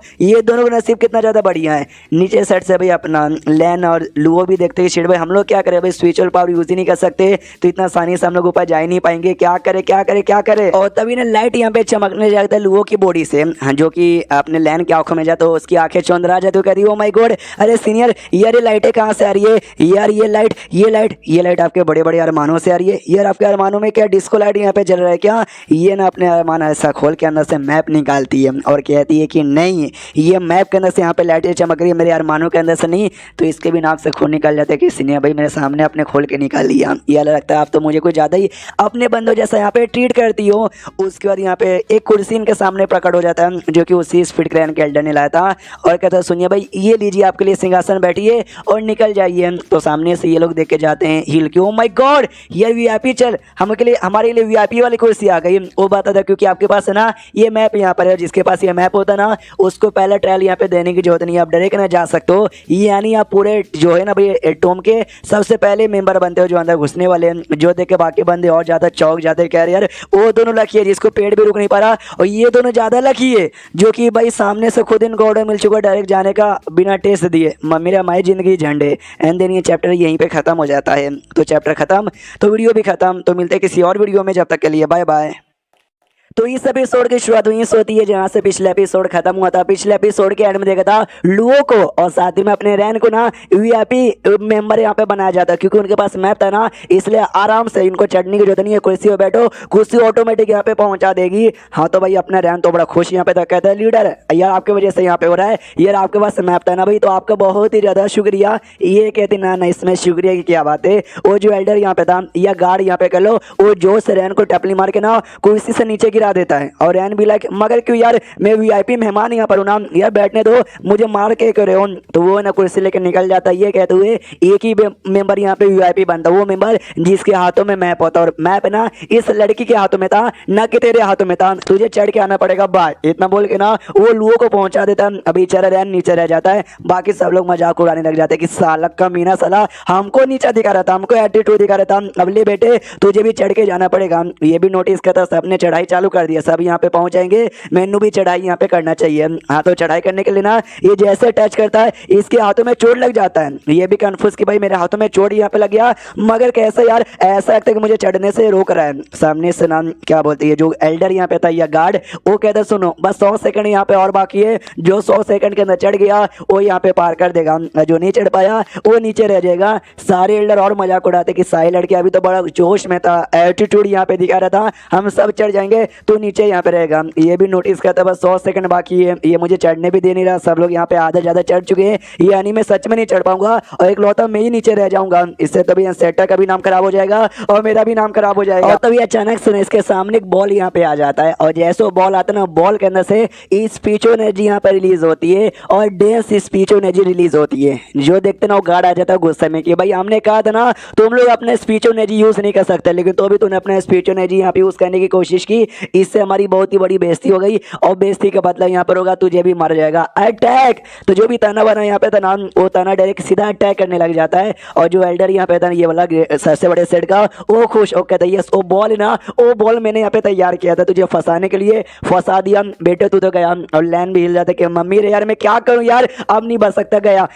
का नसीब कितना ज़्यादा बढ़िया है। नीचे साइड से भाई अपना लैन और लुओ भी देखते हैं शील्ड भाई, हम लोग क्या करें भाई, स्पिरिचुअल पावर यूज ही नहीं कर सकते तो इतना आसानी से हम लोग ऊपर जा ही नहीं पाएंगे, क्या करे क्या करे क्या करे। और तभी ना लाइट यहाँ पे चमकने जाता है लुओ की बॉडी से, जो कि अपने लैन की आंखों में जाता है, उसकी आंखें चौंधरा जाती है, कहती है ओ माय गॉड, अरे सीनियर यार ये लाइटें कहाँ से आ रही है यार, ये लाइट आपके बड़े बड़े अरमानों से आ रही है यार, आपके अरमानों में क्या डिस्को लाइट यहाँ पे जल रहा है क्या। ये ना अपने अरमान ऐसा खोल के अंदर से मैप निकालती है और कहती है कि नहीं, ये मैप के अंदर से यहाँ पे लाइटें चमक रही है, मेरे अरमानों के अंदर से नहीं। तो इसके भी नाक से खून निकल जाता है कि सीनियर भाई मेरे सामने अपने खोल के निकाल लिया, ये लगता है आप तो मुझे कुछ ज़्यादा ही अपने बंदों जैसा यहाँ पे ट्रीट करती हो। उसके बाद यहाँ पे एक कुर्सी इनके सामने प्रकट हो जाता है, जो कि उसी स्पीड क्लैन के एल्डर ने लाया था, और कहता है सुनिए भाई ये लीजिए आपके लिए सिंहासन, बैठिए और निकल जाइए। तो सामने से ये लोग देख के जाते हैं हिल के, ओ माय गॉड यार वीआईपी चल, हमारे लिए वीआईपी वाली कुर्सी आ गई। वो बात था क्योंकि आपके पास है ना ये मैप यहाँ पर है, जिसके पास ये मैप होता ना उसको पहले ट्रायल यहाँ पे देने की जरूरत नहीं, आप डायरेक्ट ना जा सकते हो। यानी आप पूरे जो है ना भाई टोम के सबसे पहले मेंबर बनते हो जो अंदर घुसने वाले हैं। जो देख के बाकी बंदे और ज्यादा चौक जाते कह रहे यार वो दोनों लकी है जिसको पेड़ भी रुक नहीं पा रहा, और ये दोनों ज्यादा लकी है जो कि भाई सामने से खुद इनको ऑर्डर मिल चुका डायरेक्ट जाने का बिना टेस्ट दिए। मेरा हमारी जिंदगी झंडे। एंड देन ये चैप्टर यहीं पे खत्म हो जाता है। तो चैप्टर खत्म तो वीडियो भी खत्म। तो मिलते हैं किसी और वीडियो में, जब तक के लिए बाय बाय। तो इस एपिसोड की शुरुआत वहीं से होती है जहां से पिछले एपिसोड खत्म हुआ था। पिछले एपिसोड के एंड में देखा था लुओ को और साथ ही में अपने रैन को ना वीआईपी मेंबर यहाँ पे बनाया जाता है, क्योंकि उनके पास मैप था ना, इसलिए आराम से इनको चढ़ने की जरूरत नहीं है, कुर्सी पे बैठो कुर्सी ऑटोमेटिक यहाँ पे पहुंचा देगी। हाँ तो भाई अपना रैन तो बड़ा खुश यहाँ पे था, कहता है लीडर यार आपकी वजह से यहाँ पे हो रहा है, यार आपके पास मैप था ना भाई, तो आपका बहुत ही ज्यादा शुक्रिया। ये कहते ना इसमें शुक्रिया की क्या बात है। वो जो एल्डर यहाँ पे था या गार्ड यहाँ पे कर लो, वो जोश से रैन को टपली मार के ना कुर्सी से नीचे गिरा देता है। और रैन भी लाइक मगर क्यों यार, मैं वीआईपी मेहमान यहाँ पर हूँ ना यार, बैठने दो, मुझे मार के क्यों रहे हो। तो वो ना कुर्सी लेकर निकल जाता है। ये कहते हुए एक ही मेंबर यहाँ पे वीआईपी बनता, वो मेंबर जिसके हाथों में मैप होता, और मैप ना इस लड़की के हाथों में था ना कि तेरे हाथों में था, तुझे चढ़ के आना पड़ेगा बाय। इतना बोल के ना वो लुओ को पहुंचा देता है। अभी बेचारा रैन नीचे रह जाता है। बाकी सब लोग मजाक उड़ाने लग जाते हैं कि साला कमीना साला हमको नीचा दिखा रहा था, हमको एटीट्यूड दिखा रहा था, अब ले बेटे तुझे भी चढ़ के जाना पड़ेगा। ये भी नोटिस करता, सबने चढ़ाई चालू कर दिया, सब यहाँ पे पहुंच जाएंगे। मैनू भी चढ़ाई यहाँ पे करना चाहिए। हाँ तो चढ़ाई करने के लिए ना ये जैसे टच करता है इसके हाथों में चोट लग जाता है। ये भी कंफ्यूज कि भाई मेरे हाथों में चोट यहाँ पे लग गया, मगर कैसे यार, ऐसा लगता है कि मुझे चढ़ने से रोक रहा है। सामने से नाम क्या बोलते हैं जो एल्डर यहाँ पे था या गार्ड, वो कहता सुनो बस 100 सेकंड यहाँ पे और बाकी है, जो 100 सेकंड के अंदर चढ़ गया वो यहाँ पे पार कर देगा, जो नहीं चढ़ पाया वो नीचे रह जाएगा। सारे एल्डर और मजाक उड़ाते कि साहिल लड़के अभी तो बड़ा जोश में था, एटीट्यूड यहाँ पे दिखा रहा था, हम सब चढ़ जाएंगे तो नीचे यहाँ पे रहेगा। ये भी नोटिस करता बस 100 सेकंड बाकी है, ये मुझे चढ़ने भी दे नहीं रहा, सब लोग यहाँ पे आधा ज्यादा चढ़ चुके हैं, यानी मैं सच में नहीं चढ़ पाऊंगा और एक लौता मैं ही नीचे रह जाऊंगा। इससे तभी सेटर का भी नाम खराब हो जाएगा और मेरा भी नाम खराब हो जाएगा। और तभी अचानक से इसके सामने एक बॉल यहाँ पे आ जाता है और जैसे वो बॉल आता है ना, बॉल के अंदर से स्पीचो एनर्जी यहाँ पर रिलीज होती है और डेंस स्पीचो एनर्जी रिलीज होती है। जो देखते ना वो गार्ड आ जाता है गुस्से में कि भाई हमने कहा था ना तुम लोग अपने स्पीचो एनर्जी यूज नहीं कर सकते, लेकिन तो भी तूने अपने स्पीचो एनर्जी यहाँ पे यूज करने की कोशिश की, इससे हमारी बहुत ही बड़ी बेइज्जती हो गई और बेइज्जती का बदला यहाँ पर होगा, तुझे भी मर जाएगा। अटैक! तो जो भी ताना बना यहाँ पे था ना, वो ताना डायरेक्ट सीधा अटैक करने लग जाता है और जो एल्डर यहाँ पे था ये वाला सबसे बड़े सेट का, वो खुश हो कहता है यस वो बॉल है ना, वो बॉल मैंने यहाँ पे तैयार किया था तुझे फंसाने के लिए, फंसा दिया बेटे तू तो गया। और लैन भी हिल जाता है कि मम्मी रे यार मैं क्या करूं यार, अब नहीं बच सकता, गया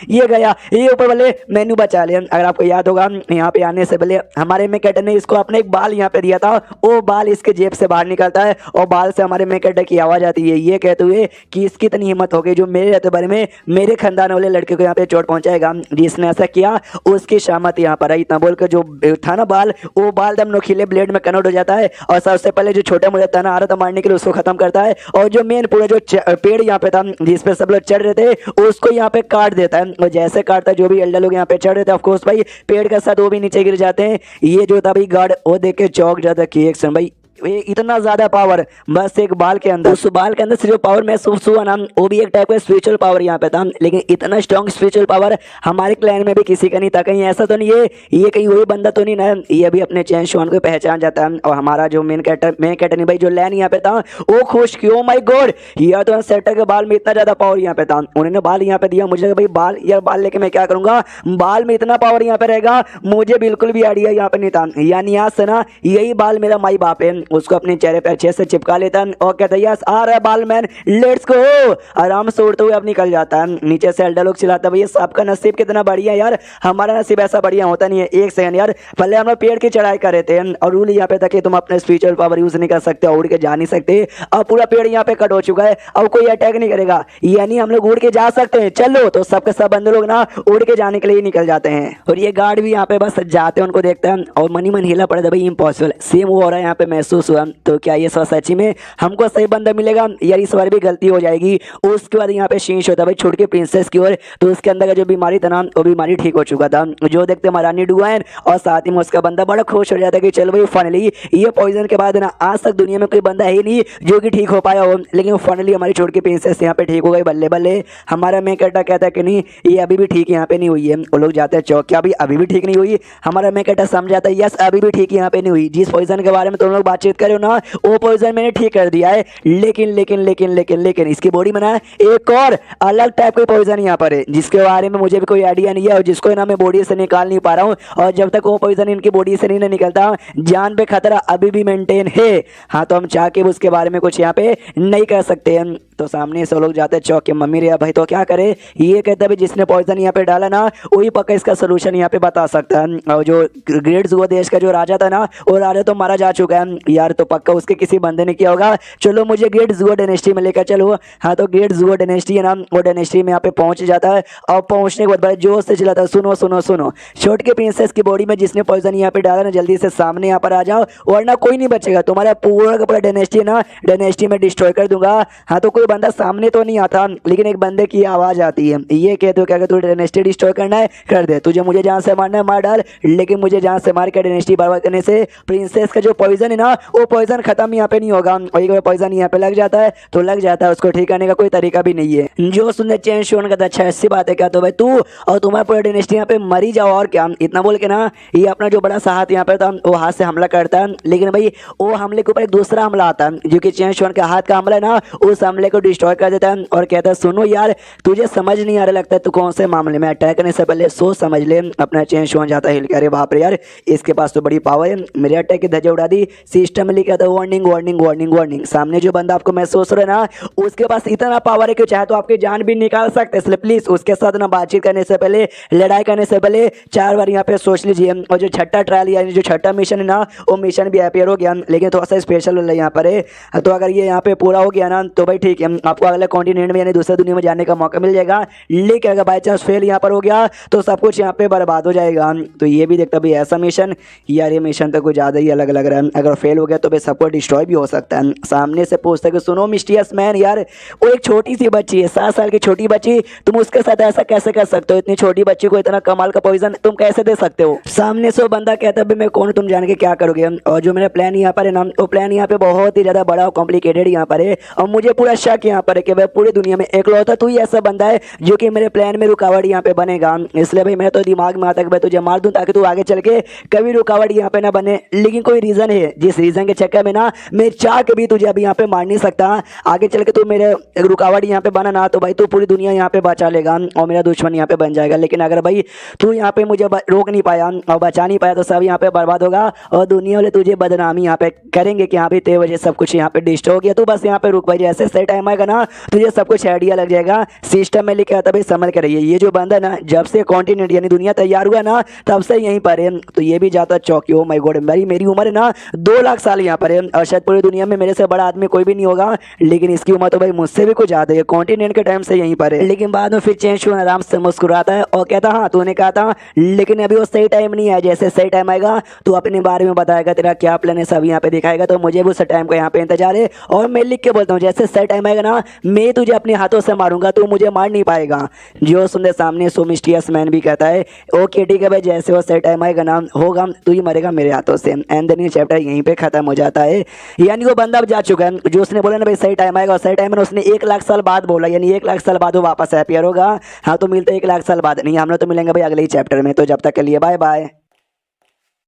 ये ऊपर वाले मैनू बचा लिया। अगर आपको याद होगा यहाँ पे आने से पहले हमारे मैकेटर ने इसको अपने एक बाल यहाँ पे दिया था, वो बाल इसके जेब से बाहर निकलता है और बाल से हमारे मैकेटर की आवाज आती है ये कहते हुए कि इसकी इतनी हिम्मत हो गई जो मेरे रहते बारे में मेरे खानदान वाले लड़के को यहाँ पे चोट पहुंचाएगा, जिसने ऐसा किया उसकी शामत यहाँ पर आई। इतना बोलकर जो था ना बाल, वो बाल दम नोखीले ब्लेड में कन्वर्ट हो जाता है और सबसे पहले जो छोटा मोटा तना आ रहा था मारने के लिए उसको खत्म करता है और जो मेन पूरा जो पेड़ यहाँ पे था जिसपे सब लोग चढ़ रहे थे उसको यहाँ पे काट देता है। और जैसे काटता है जो भी एल्डर लोग यहाँ पे चढ़ रहे थे ऑफकोर्स भाई पेड़ के साथ वो भी नीचे गिर जाते हैं। ये जो था भाई गार्ड वो देख के चौंक जाता है कि एक सेकंड भाई ये इतना ज्यादा पावर बस एक बाल के अंदर, उस बाल के अंदर से जो पावर महसूस हुआ ना वो भी एक टाइप का स्पिरिचुअल पावर यहाँ पे था, लेकिन इतना स्ट्रॉन्ग स्पिरिचुअल पावर हमारे क्लैन में भी किसी का नहीं था। कहीं ऐसा तो नहीं है ये कहीं वही बंदा तो नहीं ना, ये भी अपने चैन शॉन को पहचान जाता है। और हमारा जो मेन कैरेक्टर नहीं भाई जो लैन यहाँ पे था वो खुश कि ओ माय गॉड यार तो सेटर के बाल में इतना ज्यादा पावर यहाँ पे था, उन्होंने बाल यहाँ पे दिया मुझे लगा भाई बाल यार बाल लेके मैं क्या करूंगा, बाल में इतना पावर यहाँ पे रहेगा मुझे बिल्कुल भी आइडिया यहाँ पे नहीं था। यानी आज से ना यही बाल मेरा माई बाप है, उसको अपने चेहरे पे अच्छे से चिपका लेता है और कहता है यस आ रहा है बाल मैन लेट्स गो, आराम से उड़ते हुए अब निकल जाता है। नीचे से एल्डर लोग चिल्लाता है भैया सबका नसीब कितना बढ़िया यार, हमारा नसीब ऐसा बढ़िया होता नहीं है। एक सेकंड यार पहले हम लोग पेड़ की चढ़ाई कर रहे थे और रूल यहाँ पे था कि तुम अपने स्पिरिचुअल पावर यूज नहीं कर सकते, उड़ के जा नहीं सकते, अब पूरा पेड़ यहाँ पे कट हो चुका है, अब कोई अटैक नहीं करेगा, यानी हम लोग उड़ के जा सकते हैं, चलो। तो सबके सब बंदे लोग ना उड़ के जाने के लिए निकल जाते हैं और ये गार्ड भी यहाँ पे बस जाते हैं उनको देखते हैं और मनी मन हिला पड़ा था भाई इम्पॉसिबल, सेम वो हो रहा है यहाँ पे महसूस हुआ। तो क्या ये सच्ची में हमको सही बंदा मिलेगा यार, इस बार भी गलती हो जाएगी। उसके बाद यहाँ पे शीश होता है भाई छोड़ के प्रिंसेस की ओर, तो उसके अंदर का जो बीमारी था ना वो बीमारी ठीक हो चुका था। जो देखते महारानी डुआन और साथ ही में उसका बंदा बड़ा खुश हो जाता है कि चलो भाई फाइनली ये पॉइजन के बाद ना आज तक दुनिया में कोई बंदा है ही नहीं जो कि ठीक हो पाया हो, लेकिन फाइनली हमारी छोड़ के प्रिंसेस यहाँ पे ठीक हो गई, बल्ले बल्ले। हमारा मैकेटर कहता है कि नहीं ये अभी भी ठीक यहाँ पे नहीं हुई है, वो लोग जाते हैं चौक, क्या अभी अभी भी ठीक नहीं हुई, हमारा मैकेटर समझाता है यस अभी भी ठीक यहाँ पे नहीं हुई, जिस पॉइजन के बारे में तुम लोग बातचीत कर रहे हो ना वो पॉइजन मैंने ठीक कर दिया है, लेकिन लेकिन लेकिन लेकिन लेकिन इसकी बॉडी में ना एक और अलग टाइप का पॉइजन यहाँ पर है जिसके बारे में मुझे भी कोई आइडिया नहीं है और जिसको ना मैं बॉडी से निकाल नहीं पा रहा हूँ, और जब तक वो पॉइजन इनकी बॉडी से नहीं निकलता जान पे खतरा अभी भी मेंटेन है। हाँ तो हम चाह के उसके बारे में कुछ यहाँ पे नहीं कर सकते हैं। तो सामने से लोग जाते हैं चौक के मम्मी रे भाई तो क्या करे, ये कहता है जिसने पॉइजन यहाँ पे डाला ना वही पक्का इसका सोल्यूशन यहाँ पे बता सकता है। और जो ग्रेट जुआ देश का जो राजा था ना वो राजा तो मारा जा चुका है यार, तो पक्का उसके किसी बंदे ने किया होगा, चलो मुझे ग्रेट जुआ डायनेस्टी में लेकर चलो। हाँ तो ग्रेट जुआ डायनेस्टी है ना, वो डायनेस्टी में यहाँ पे पहुंच जाता है और पहुंचने के बाद बड़े जोश से चिल्लाता है सुनो सुनो सुनो, छोट के प्रिंसेस की बॉडी में जिसने पॉइजन यहाँ पे डाला ना जल्दी से सामने यहाँ पर आ जाओ वरना कोई नहीं बचेगा, तुम्हारा पूरा का पूरा डायनेस्टी ना डायनेस्टी में डिस्ट्रॉय कर दूंगा। हाँ तो कोई बंदा सामने तो नहीं आता लेकिन एक बंदे की आवाज आती है, ये कहते हो क्या तू डायनेस्टी डिस्ट्रॉय करना है कर दे, तुझे मुझे जान से मारना है मार डाल, लेकिन मुझे जान से मार के डायनेस्टी बर्बाद करने से प्रिंसेस का जो पॉइजन है ना वो पॉइजन खत्म यहाँ पे नहीं होगा, और एक पॉइजन यहाँ पे लग जाता है तो लग जाता है, उसको ठीक करने का कोई तरीका भी नहीं है। जो सुनने चैन शोन का अच्छा ऐसी बात है क्या, तो भाई तू और तुम्हारा पूरा डायनेस्टी यहाँ पे मरी जाओ और क्या, इतना बोल के ना ये अपना जो बड़ा सा हाथ यहाँ पे था वो हाथ से हमला करता है, लेकिन भाई वो हमले के ऊपर एक दूसरा हमला आता है जो कि चैन शोन के हाथ का हमला है ना उस हमले को डिस्ट्रॉय कर देता है और कहता है सुनो यार तुझे समझ नहीं आ रहा लगता है तू कौन से मामले में अटैक करने से पहले सोच समझ ले। अपना चैन शोन जाता है हिल के, अरे बाप रे यार इसके पास तो बड़ी पावर है, मेरे अटैक की धज्जियां उड़ा दी, सिस्टम में लिखा था वार्निंग वार्निंग वार्निंग वार्निंग। सामने जो बंदा आपको महसूस हो रहा है ना, उसके पास इतना पावर है कि चाहे तो आपकी जान भी निकाल सकते हैं। इसलिए प्लीज उसके साथ ना बातचीत करने से पहले, लड़ाई करने से पहले 4 बार यहाँ पे सोच लीजिए। और जो छठा ट्रायल यानी जो छठा मिशन है ना, वो मिशन भी अपेयर हो गया, लेकिन थोड़ा सा स्पेशल यहाँ पर है। तो अगर ये यहाँ पे पूरा हो गया ना तो भाई ठीक है, आपको अगले कॉन्टिनेंट में यानी दूसरे दुनिया में जाने का मौका मिल जाएगा। लेकिन अगर बाई चांस फेल यहाँ पर हो गया तो सब कुछ यहाँ पे बर्बाद हो जाएगा। तो ये भी देखता भाई ऐसा मिशन, यार ये मिशन तो कुछ ज़्यादा ही अलग लग रहा है। अगर फेल हो गया तो भाई सबको डिस्ट्रॉय भी हो सकता है। सामने से पूछता है कि सुनो मिस्टीरियस मैन, यार वो एक छोटी सी बच्ची है, 7 साल की छोटी बच्ची, तुम उसके साथ ऐसा कैसे कर सकते हो? इतनी छोटी बच्ची को इतना कमाल का पॉइजन तुम कैसे दे सकते हो? सामने से वो बंदा कहता है मैं कौन, तुम जान के क्या करोगे? और जो मेरा प्लान यहाँ पर है ना, वो प्लान यहाँ पे बहुत ही ज्यादा बड़ा और कॉम्प्लिकेटेड यहाँ पर है। और मुझे पूरा शक यहाँ पर है कि भाई पूरी दुनिया में एकलौता तू ही ऐसा बंदा है जो कि मेरे प्लान में रुकावट यहाँ पे बनेगा। इसलिए भाई मैं तो दिमाग में आता है कि भाई तुझे मार दूं ताकि तू आगे चल के कभी रुकावट यहाँ पे ना बने। लेकिन कोई रीजन है, जिस रीजन के चक्कर में ना मैं चाह के भी तुझे अभी यहाँ पे मार नहीं सकता। आगे चल के तू मेरे रुकावट यहाँ पे बना ना तो भाई तू पूरी दुनिया यहाँ पे बचा लेगा और मेरा दुश्मन यहाँ पे बन जाएगा। लेकिन अगर भाई तू यहाँ पे मुझे रोक नहीं पाया और बचा नहीं पाया तो सब यहाँ पे बर्बाद होगा और दुनिया वाले तुझे बदनामी यहाँ पे करेंगे कि यहाँ पे तेरे वजह सब कुछ यहाँ पे डिस्ट्रॉय हो गया। तू बस यहाँ पे रुक भाई, जैसे सही टाइम आएगा ना तुझे सब कुछ आइडिया लग जाएगा। सिस्टम में लिखा था भाई समझ कर रहिए, ये जो बंदा ना जब से कॉन्टिनेंट यानी दुनिया तैयार हुआ ना तब से यहीं पर है। तो ये भी जाता चौकी। ओ माय गॉड, मेरी उम्र है ना 2 लाख साल यहाँ पर है और शायद पूरी दुनिया में मेरे से बड़ा आदमी कोई भी नहीं होगा। लेकिन इसकी उम्र तो भाई मुझसे भी कुछ ज़्यादा है, कॉन्टिनेंट के टाइम से यहीं पर है। लेकिन बाद में फिर चेंज हुआ, आराम से मुस्कुराता है और कहता हाँ तूने कहा था, लेकिन अभी वो सही टाइम नहीं है। जैसे सही टाइम आएगा तू अपने बारे में बताएगा, तेरा क्या प्लान है सब यहाँ पे दिखाएगा। तो मुझे भी उस टाइम का यहाँ पे इंतजार है और मैं लिख के बोलता हूँ जैसे सही टाइम आएगा ना मैं तुझे अपने हाथों से मारूंगा, तू मुझे मार नहीं पाएगा। जो सुनते सामने सो मिस्टीरियस मैन भी कहता है ओके ठीक है भाई, जैसे वो सही टाइम आएगा ना होगा तू ही मरेगा मेरे हाथों से। एंड देन ये चैप्टर यहीं पे खत्म हो जाता है। यानी वो बंदा अब जा चुका है जो उसने बोला ना भाई सही टाइम आएगा, और सही टाइम में उसने 1 लाख साल बाद बोला, यानी 1 लाख साल बाद वो वापस अपीयर होगा। हाँ तो मिलते 1 लाख साल बाद नहीं, हम लोग तो मिलेंगे भाई अगले ही चैप्टर में। तो जब तक के लिए बाय बाय।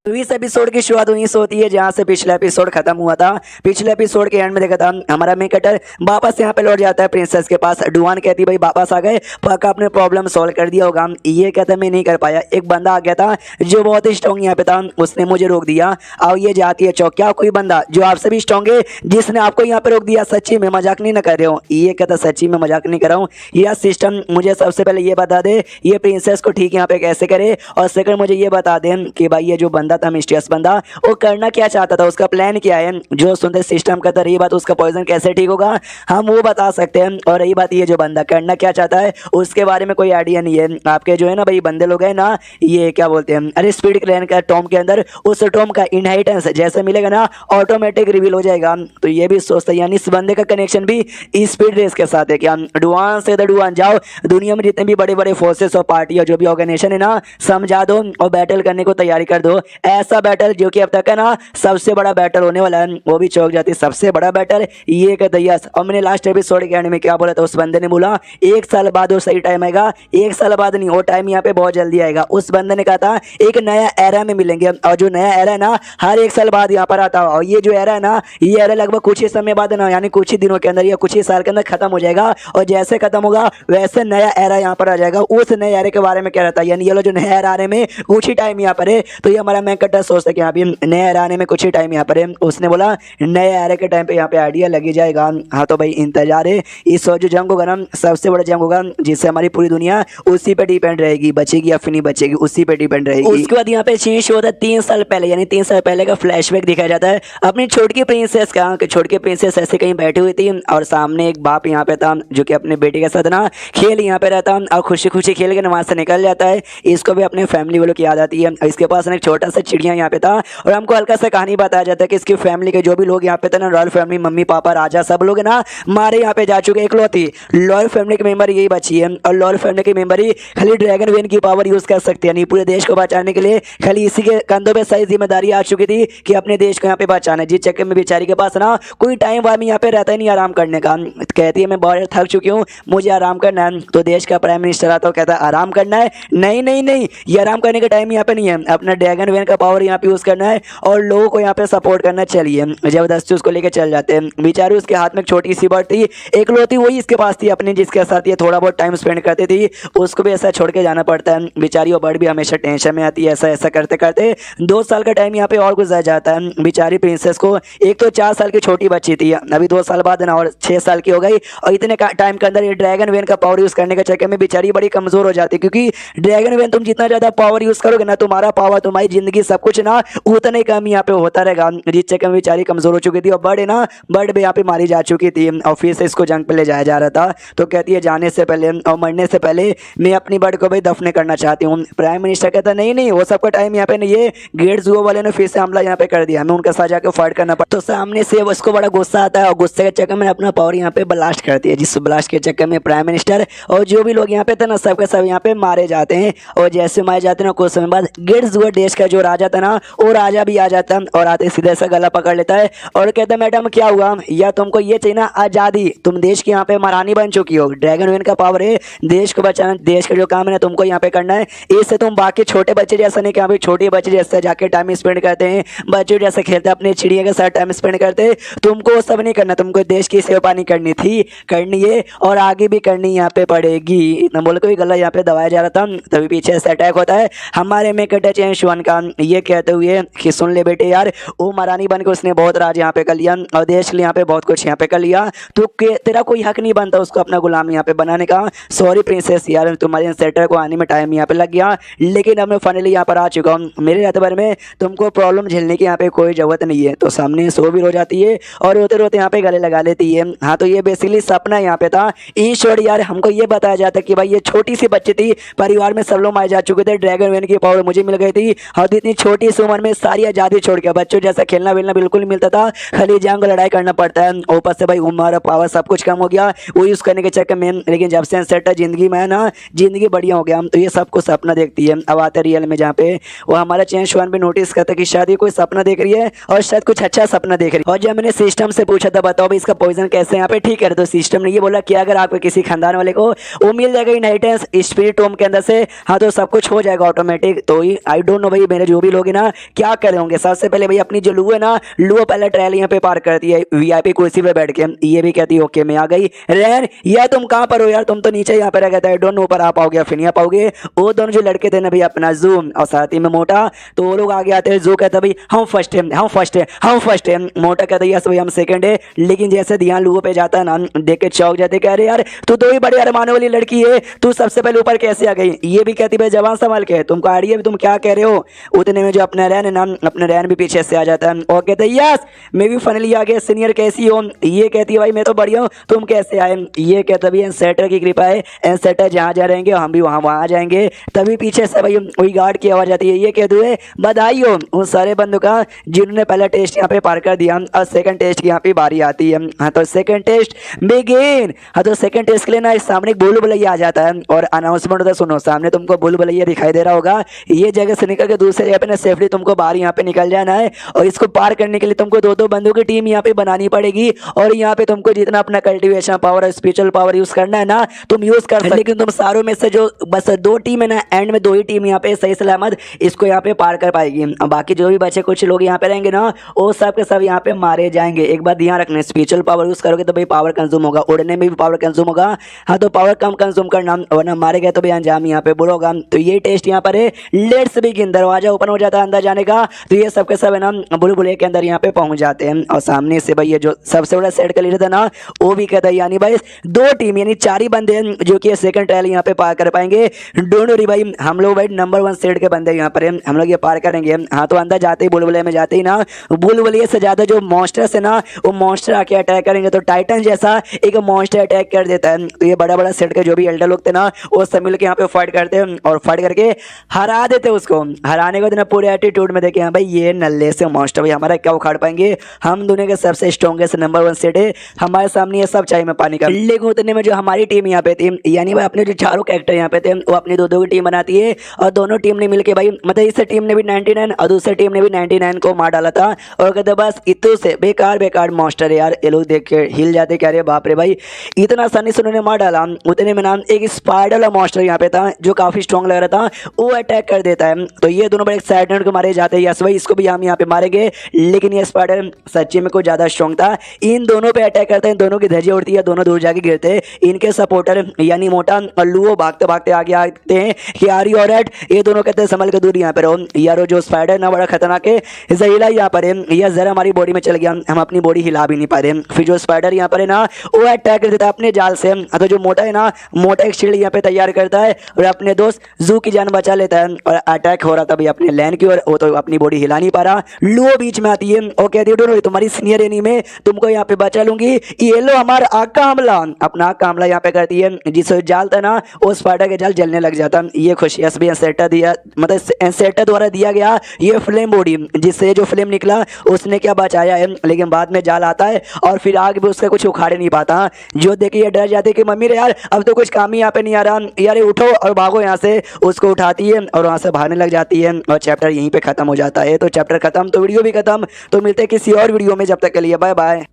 तो इस एपिसोड की शुरुआत वहीं से होती है जहाँ से पिछला एपिसोड खत्म हुआ था। पिछले एपिसोड के एंड में देखा था हमारा मेन कैरेक्टर वापस यहाँ पे लौट जाता है प्रिंसेस के पास। डुआन कहती भाई वापस आ गए, पक्का आपने प्रॉब्लम सॉल्व कर दिया होगा। ये कहता मैं नहीं कर पाया, एक बंदा आ गया था जो बहुत ही स्ट्रॉन्ग यहाँ पे था, उसने मुझे रोक दिया। और ये जाती है चौक, क्या कोई बंदा जो आपसे भी स्ट्रॉन्ग है जिसने आपको यहाँ पे रोक दिया? सच्ची में मजाक नहीं ना कर रहे हो? ये कहता सच्ची में मजाक नहीं कर रहा हूँ। यह सिस्टम मुझे सबसे पहले ये बता दे ये प्रिंसेस को ठीक यहाँ पे कैसे करे, और सेकंड मुझे ये बता दे कि भाई ये जो बंदा था मिस्टीरियस बंदा वो करना क्या चाहता था, उसका प्लान क्या है। जो सुनते सिस्टम का रही बात उसका पॉइजन कैसे ठीक होगा हम वो बता सकते हैं। और रही बात ये जो बंदा करना क्या चाहता है उसके बारे में कोई आइडिया नहीं है। आपके जो है ना भाई बंदे लोग हैं ना, ये क्या बोलते हैं, अरे स्पीड क्लैन का टॉम के अंदर उस टॉम का इनहेरिटेंस जैसे मिलेगा ना ऑटोमेटिक रिवील हो जाएगा। तो ये भी सोचता है यानी इस बंदे का कनेक्शन भी स्पीड रेस के साथ है क्या? डुआन से डुआन जाओ, दुनिया में जितने भी बड़े बड़े फोर्सेस और पार्टी और जो भी ऑर्गेनाइजेशन है ना समझा दो और बैटल करने को तैयारी कर दो। ऐसा बैटल जो कि अब तक है ना सबसे बड़ा बैटल होने वाला है, वो भी चौक जाती सबसे बड़ा बैटल ये कहता यस। और मैंने लास्ट एपिसोड के एंड में क्या बोला था, उस बंदे ने बोला 1 साल बाद वो सही टाइम आएगा। 1 साल बाद नहीं, वो टाइम यहाँ पे बहुत जल्दी आएगा। उस बंदे ने कहा था एक नया एरा में मिलेंगे, और जो नया एरा है ना हर 1 साल बाद यहाँ पर आता है। और ये जो एरा है ना ये एरा लगभग कुछ ही समय बाद ना यानी कुछ ही दिनों के अंदर या कुछ ही साल के अंदर खत्म हो जाएगा। और जैसे खत्म होगा वैसे नया एरा यहाँ पर आ जाएगा। उस नए एरे के बारे में क्या रहता है, यानी ये लो जो नया एरा आने में कुछ ही टाइम यहाँ पर है। तो ये हमारा मैं कट्टा सोचता है कि यहाँ पे नया एरा आने में कुछ ही टाइम यहाँ पर है। उसने बोला नए एरे के टाइम पे यहाँ पे आइडिया लगी जाएगा। हाँ तो भाई इंतजार है, इस जो जंग होगा ना सबसे बड़ा जंग होगा जिससे हमारी पूरी दुनिया उसी पे डिपेंड रहेगी, बचेगी या फिर नहीं बचेगी उसी पे डिपेंड रहेगी। उसके बाद यहाँ पे चेंज होता है 3 साल पहले, यानी 3 साल पहले का फ्लैशबैक दिखाया जाता है अपनी छोटी प्रिंसेस का। छोटी प्रिंसेस ऐसे कहीं बैठी हुई थी और सामने एक बाप यहाँ पे था जो कि अपने बेटे के साथ ना खेल यहाँ पे रहता और खुशी खुशी खेल के वहां से निकल जाता है। इसको भी अपने फैमिली वालों की याद आती है। इसके पास एक छोटा सा चिड़िया यहाँ पे था और हमको हल्का सा कहानी बताया जाता है कि इसकी फैमिली के जो भी लोग यहाँ पे थे ना, रॉयल फैमिली, मम्मी पापा राजा सब लोग ना मारे यहाँ पे जा चुके। इकलौती लॉयल फैमिली के मेंबर यही बची है और लॉयल फैमिली के मेंबर ही खाली ड्रैगन वेन की पावर यूज कर सकते हैं। पूरे देश को बचाने के लिए खाली इसी के कंधों पे सही जिम्मेदारी आ चुकी थी कि अपने देश को यहाँ पे बचाना है। जिस चक्कर में बेचारी के पास ना कोई टाइम वाइम यहाँ पे रहता ही नहीं आराम करने का। कहती है मैं बहुत थक चुकी हूँ, मुझे आराम करना है। तो देश का प्राइम मिनिस्टर आता है, कहता है आराम करना है? नहीं नहीं नहीं, ये आराम करने का टाइम यहाँ पे नहीं है। अपना ड्रैगन वेन का पावर यहाँ पे यूज करना है और लोगों को यहाँ पे सपोर्ट करना। चलिए जबरदस्ती उसको लेके चल जाते हैं। बेचारी उसके हाथ में एक छोटी सी बर्ड थी, एकलौती वही इसके पास थी अपनी, जिसके साथ ये थोड़ा बहुत टाइम स्पेंड करती थी। उसको भी ऐसा छोड़ के जाना पड़ता है। बेचारी वो बर्ड भी हमेशा टेंशन में आती है। ऐसा ऐसा करते करते 2 साल का टाइम यहाँ पे और गुजर जाता है। बेचारी प्रिंसेस को एक तो 4 साल की छोटी बच्ची थी, अभी 2 साल बाद ना और 6 साल की हो गई, और इतने टाइम के अंदर ये ड्रैगन वेन का पावर यूज करने के चक्कर में बेचारी बड़ी कमजोर हो जाती है। क्योंकि ड्रैगन वेन तुम जितना ज्यादा पावर यूज करोगे ना, तुम्हारा पावर, तुम्हारी जिंदगी, सब कुछ ना उतना ही कम यहाँ पे होता रहेगा। जिस चक्कर में बेचारी कमजोर हो चुकी थी और बर्ड भी यहाँ पे मारी जा चुकी थी और फिर से इसको जंग पे ले जाया जा रहा था। तो कहती है जाने से पहले और मरने से पहले मैं अपनी बर्ड को भाई दफन करना चाहती हूँ। प्राइम मिनिस्टर कहता नहीं नहीं, वो सबका टाइम यहाँ पे नहीं है, गेट जू वाले ने फिर से हमला यहाँ पे कर दिया, हमें उनके साथ जाकर फाइट करना पड़ा। तो सामने से उसको बड़ा गुस्सा आता है और गुस्से के चक्कर में अपना पावर यहाँ पे ब्लास्ट करती है, जिस ब्लास्ट के चक्कर में प्राइम मिनिस्टर और जो भी लोग यहाँ पे थे ना, सबके सब यहाँ पे मारे जाते हैं। और जैसे मारे जाते हैं ना, कुछ समय बाद गेट जू देश का जो राजा था ना, वो राजा भी आ जाता है और आते सीधे से गला पकड़ लेता है और कहता है मैडम क्या हुआ, या तुमको ये चाहिए ना आज़ादी, तुम देश की यहाँ पे महारानी बन चुकी हो। ड्रैगन वेन का पावर है देश को बचाना, देश का जो काम है ना तुमको यहाँ पे करना है। इससे तुम बाकी छोटे बच्चे जैसा नहीं कि यहाँ पे छोटे बच्चे जैसे जाके टाइम स्पेंड करते हैं, बच्चे जैसे खेलते हैं अपने चिड़िया के साथ टाइम स्पेंड करते हैं, तुमको सब नहीं करना, तुमको देश की सेवा पानी करनी थी, करनी है और आगे भी करनी यहाँ पे पड़ेगी। इतना बोल के गला यहाँ पे दबाया जा रहा था, तभी पीछे से अटैक होता है हमारे मेकटे चैन का, ये कहते हुए कि सुन ले बेटे यार, वो महारानी बन के उसने बहुत राज यहाँ पे कर लिया और देश के लिए यहाँ पे बहुत कुछ यहाँ पे कर लिया, तो तेरा कोई हक नहीं बनता उसको अपना गुलाम यहाँ पे बनाने का। सॉरी प्रिंसेस यार, तुम्हारे सेटर को आने में टाइम यहाँ पे लग गया, लेकिन अब मैं फाइनली यहाँ पर आ चुका हूँ। मेरे रहते भर में तुमको प्रॉब्लम झेलने की यहाँ पे कोई जरूरत नहीं है। तो सामने सो भी रो जाती है और रोते रोते यहाँ पे गले लगा लेती है। हाँ तो ये बेसिकली सपना यहाँ पे था। इन शॉर्ट यार हमको ये बताया जाता है कि भाई ये छोटी सी बच्ची थी, परिवार में सब लोग मारे जा चुके थे, ड्रैगन वेन की पावर मुझे मिल गई थी और इतनी छोटी सी उम्र में सारी आज़ादी छोड़ के बच्चों जैसा खेलना वेलना बिल्कुल नहीं मिलता था, खाली जंग लड़ाई करना पड़ता है। ऊपर से भाई उम्र पावर सब कुछ कम हो गया वो यूज़ करने के चक्कर में। लेकिन जब से सेट है जिंदगी में ना, जिंदगी बढ़िया हो गया। तो ये सब कुछ सपना देखती है। अब आते रियल में जहाँ पे वो हमारा चैन शुआन भी नोटिस करता है कि शायद ये कोई सपना देख रही है और शायद कुछ अच्छा सपना देख रही है। और जब मैंने सिस्टम से पूछा था बताओ भाई इसका पॉइजन कैसे यहाँ पे ठीक है, तो सिस्टम ने ये बोला कि अगर आपको किसी खानदान वाले को वो मिल जाएगा इनहेरिटेंस स्पिरिट होम के अंदर से, हाँ तो सब कुछ हो जाएगा ऑटोमेटिक। तो आई डोंट नो भाई मेरे जो भी लोग हैं ना क्या कर रहे होंगे। सबसे पहले भाई अपनी जो लू है ना, लू पहले ट्रायल यहाँ पे पार करती है वीआईपी कुर्सी पे बैठ के। ये भी कहती है ओके मैं आ गई। रैन यार तुम कहाँ पर हो यार, तुम तो नीचे यहाँ पे रह गए थे, डोंट नो ऊपर आ पाओगे फिर नहीं आ पाओगे। वो दोनों जो लड़के थे ना भाई अपना जू और साथ ही में मोटा, तो वो लोग आगे आते हैं। जू कहता भाई हम फर्स्ट है, हम फर्स्ट है, हम फर्स्ट है। मोटा कहता यस भाई हम सेकंड है। लेकिन जैसे ध्यान लू पे जाता है ना, देख के चौक जाते, कह रहे यार तू तो ही बड़ी अरमाने वाली लड़की है, तू सबसे पहले ऊपर कैसे आ गई। ये भी कहती भाई जवान संभाल के, तुमको आइडिया भी तुम क्या कह रहे हो। उतने में जो अपना रैन है ना, अपना रैन भी पीछे से आ जाता है और कहते यस मैं भी फाइनली आ गया। सीनियर कैसी हो। ये कहती है भाई मैं तो बढ़िया हूँ, तुम कैसे आए। ये कहता भाई एनसेटर की कृपा है, एनसेटर जहाँ जा रहेंगे हम भी वहाँ आ जाएंगे। तभी पीछे से भाई वही गार्ड की आवाज आती है। ये कहते हुए बधाई हो उन सारे बंदों का जिन्होंने पहला टेस्ट यहाँ पे पार कर दिया और सेकंड टेस्ट की यहाँ पे बारी आती है। हाँ तो सेकंड टेस्ट बिगिन। हाँ तो सेकंड टेस्ट के लिए ना सामने एक बुल बुलैया आ जाता है और अनाउंसमेंट होता है। सुनो सामने तुमको बुल बुलैया दिखाई दे रहा होगा, ये जगह से निकल के दूसरे जगह पे ना सेफली तुमको बाहर यहाँ पे निकल जाना है और इसको पार करने के लिए तुमको 2-2 बंदों की टीम यहाँ पे बनानी पड़ेगी। और यहाँ पे तुमको जितना अपना कल्टीवेशन पावर और स्पिरिचुअल पावर यूज करना है ना तुम यूज कर सकते, लेकिन तुम सारों में से जो बस 2 टीम है ना, एंड में 2 ही टीम यहाँ पे सही सलामत इसको यहाँ पे पार कर पाएगी। बाकी जो भी बचे कुछ लोग यहाँ पे रहेंगे ना, वो सब के सब यहाँ पे मारे जाएंगे। एक बात ध्यान रखना, स्पिरिचुअल पावर यूज करोगे तो भाई पावर कंज्यूम होगा, उड़ने में भी पावर कंज्यूम होगा। हाँ तो पावर कम कंज्यूम करना, वरना मारे गए तो भी अंजाम यहाँ पे बुरा होगा। तो ये टेस्ट यहाँ पर है। Let's begin. दरवाजा ओपन हो जाता है अंदर जाने का, तो ये सबके सब है ना बुलबुले के अंदर यहाँ पे पहुंच जाते हैं। और सामने से भाई ये जो सबसे बड़ा सेट का लीडर था ना, वो भी कहता है यानी भाई 2 टीम यानी 4 ही बंदे हैं जो कि सेकंड ट्रायल यहाँ पे पार कर पाएंगे। डोंट वरी भाई, हम लोग भाई नंबर 1 सेट के बंदे यहाँ पर हैं, हम लोग ये पार करेंगे। हाँ तो अंदर जाते ही बुलबुले में जाते ही ना, बुलबुले से ज्यादा जो मॉन्स्टर्स है ना, वो मॉन्स्टर आके अटैक करेंगे। तो टाइटन जैसा एक मॉन्स्टर अटैक कर देता है। तो ये बड़ा बड़ा सेट के जो भी एल्डर लोग थे ना, वो सब मिलकर यहाँ पे फाइट करते हैं और फाइट करके हरा देते उसको। हराने के बाद पूरे एटीट्यूड में देखे हाँ भाई ये नल्ले से मॉन्स्टर भाई हमारा क्या उखाड़ पाएंगे, हम दुनिया के सबसे स्ट्रॉन्गेस्ट नंबर 1 सेट है, हमारे सामने ये सब चाहिए में पानी का। लेकिन उतने में जो हमारी टीम यहाँ पे थी, यानी भाई अपने जो चारों कैरेक्टर यहाँ पे थे, वो अपनी 2-2 की टीम बनाती है और दोनों टीम ने मिलकर भाई मतलब इस टीम ने भी 99 और दूसरी टीम ने भी 99 को मार डाला था। और कहते बस इतने से बेकार बेकार मॉन्स्टर है यार, ये लोग देख के हिल जाते, कह रहे बाप रे भाई इतना आसानी से उन्होंने मार डाला। उतने में नाम एक स्पाइडर वाला मॉन्स्टर यहाँ पे था जो काफी स्ट्रॉन्ग लग रहा था, वो अटैक कर देता है। तो ये दोनों एक साइड को मारे जाते हैं। यस भाई, इसको भी हम यहाँ पे मारेंगे, लेकिन ये स्पाइडर सच्ची में कुछ ज्यादा स्ट्रॉन्ग था। इन दोनों पे अटैक करते हैं, दोनों की धज्जियां उड़ती है, दोनों दूर जाके गिरते हैं। इनके सपोर्टर यानी मोटा और लुओ भागते भागते आगे आते हैं कि आर यू ऑलराइट। ये दोनों कहते हैं संभल के दूर यहाँ पे रहो यारो, जो स्पाइडर ना बड़ा खतरनाक है, जहरीला यहाँ पर है। यह जरा हमारी बॉडी में चल गया, हम अपनी बॉडी हिला भी नहीं पा रहे। फिर जो स्पाइडर यहाँ पर है ना, वो अटैक कर देता है अपने जाल से। तो जो मोटा है ना, मोटा एक शील्ड यहाँ पे तैयार करता है और अपने दोस्त जू की जान बचा लेता है। और अटैक हो रहा था भाई अपने लैंड की ओर, वो तो अपनी बॉडी हिला नहीं पा रहा। लुओ बीच में आती है और कहती है डोंट, तुम्हारी सीनियर एनिमी, तुमको यहाँ पे बचा लूंगी, ये लो हमारा आग का हमला। अपना आग का हमला यहाँ पे करती है। जिस जाल था ना, वो स्पाइडर के जाल जलने लग जाता। ये खुशी भी एंसेटा दिया, मतलब एंसेटा द्वारा दिया गया ये फ्लेम बॉडी, जिससे जो फ्लेम निकला उसने क्या बचाया है। लेकिन बाद में जाल आता है और फिर आग भी उसका कुछ उखाड़ नहीं पाता। जो देखिए डर जाते कि मम्मी रे यार, अब तो कुछ काम ही यहाँ पे नहीं आ रहा, यार उठो और भागो यहाँ से। उसको उठाती है और वहाँ से भागने लग जाती है और चैप्टर यहीं पे खत्म हो जाता है। तो चैप्टर खत्म तो वीडियो भी खत्म। तो मिलते हैं किसी और वीडियो में, जब तक के लिए बाय बाय।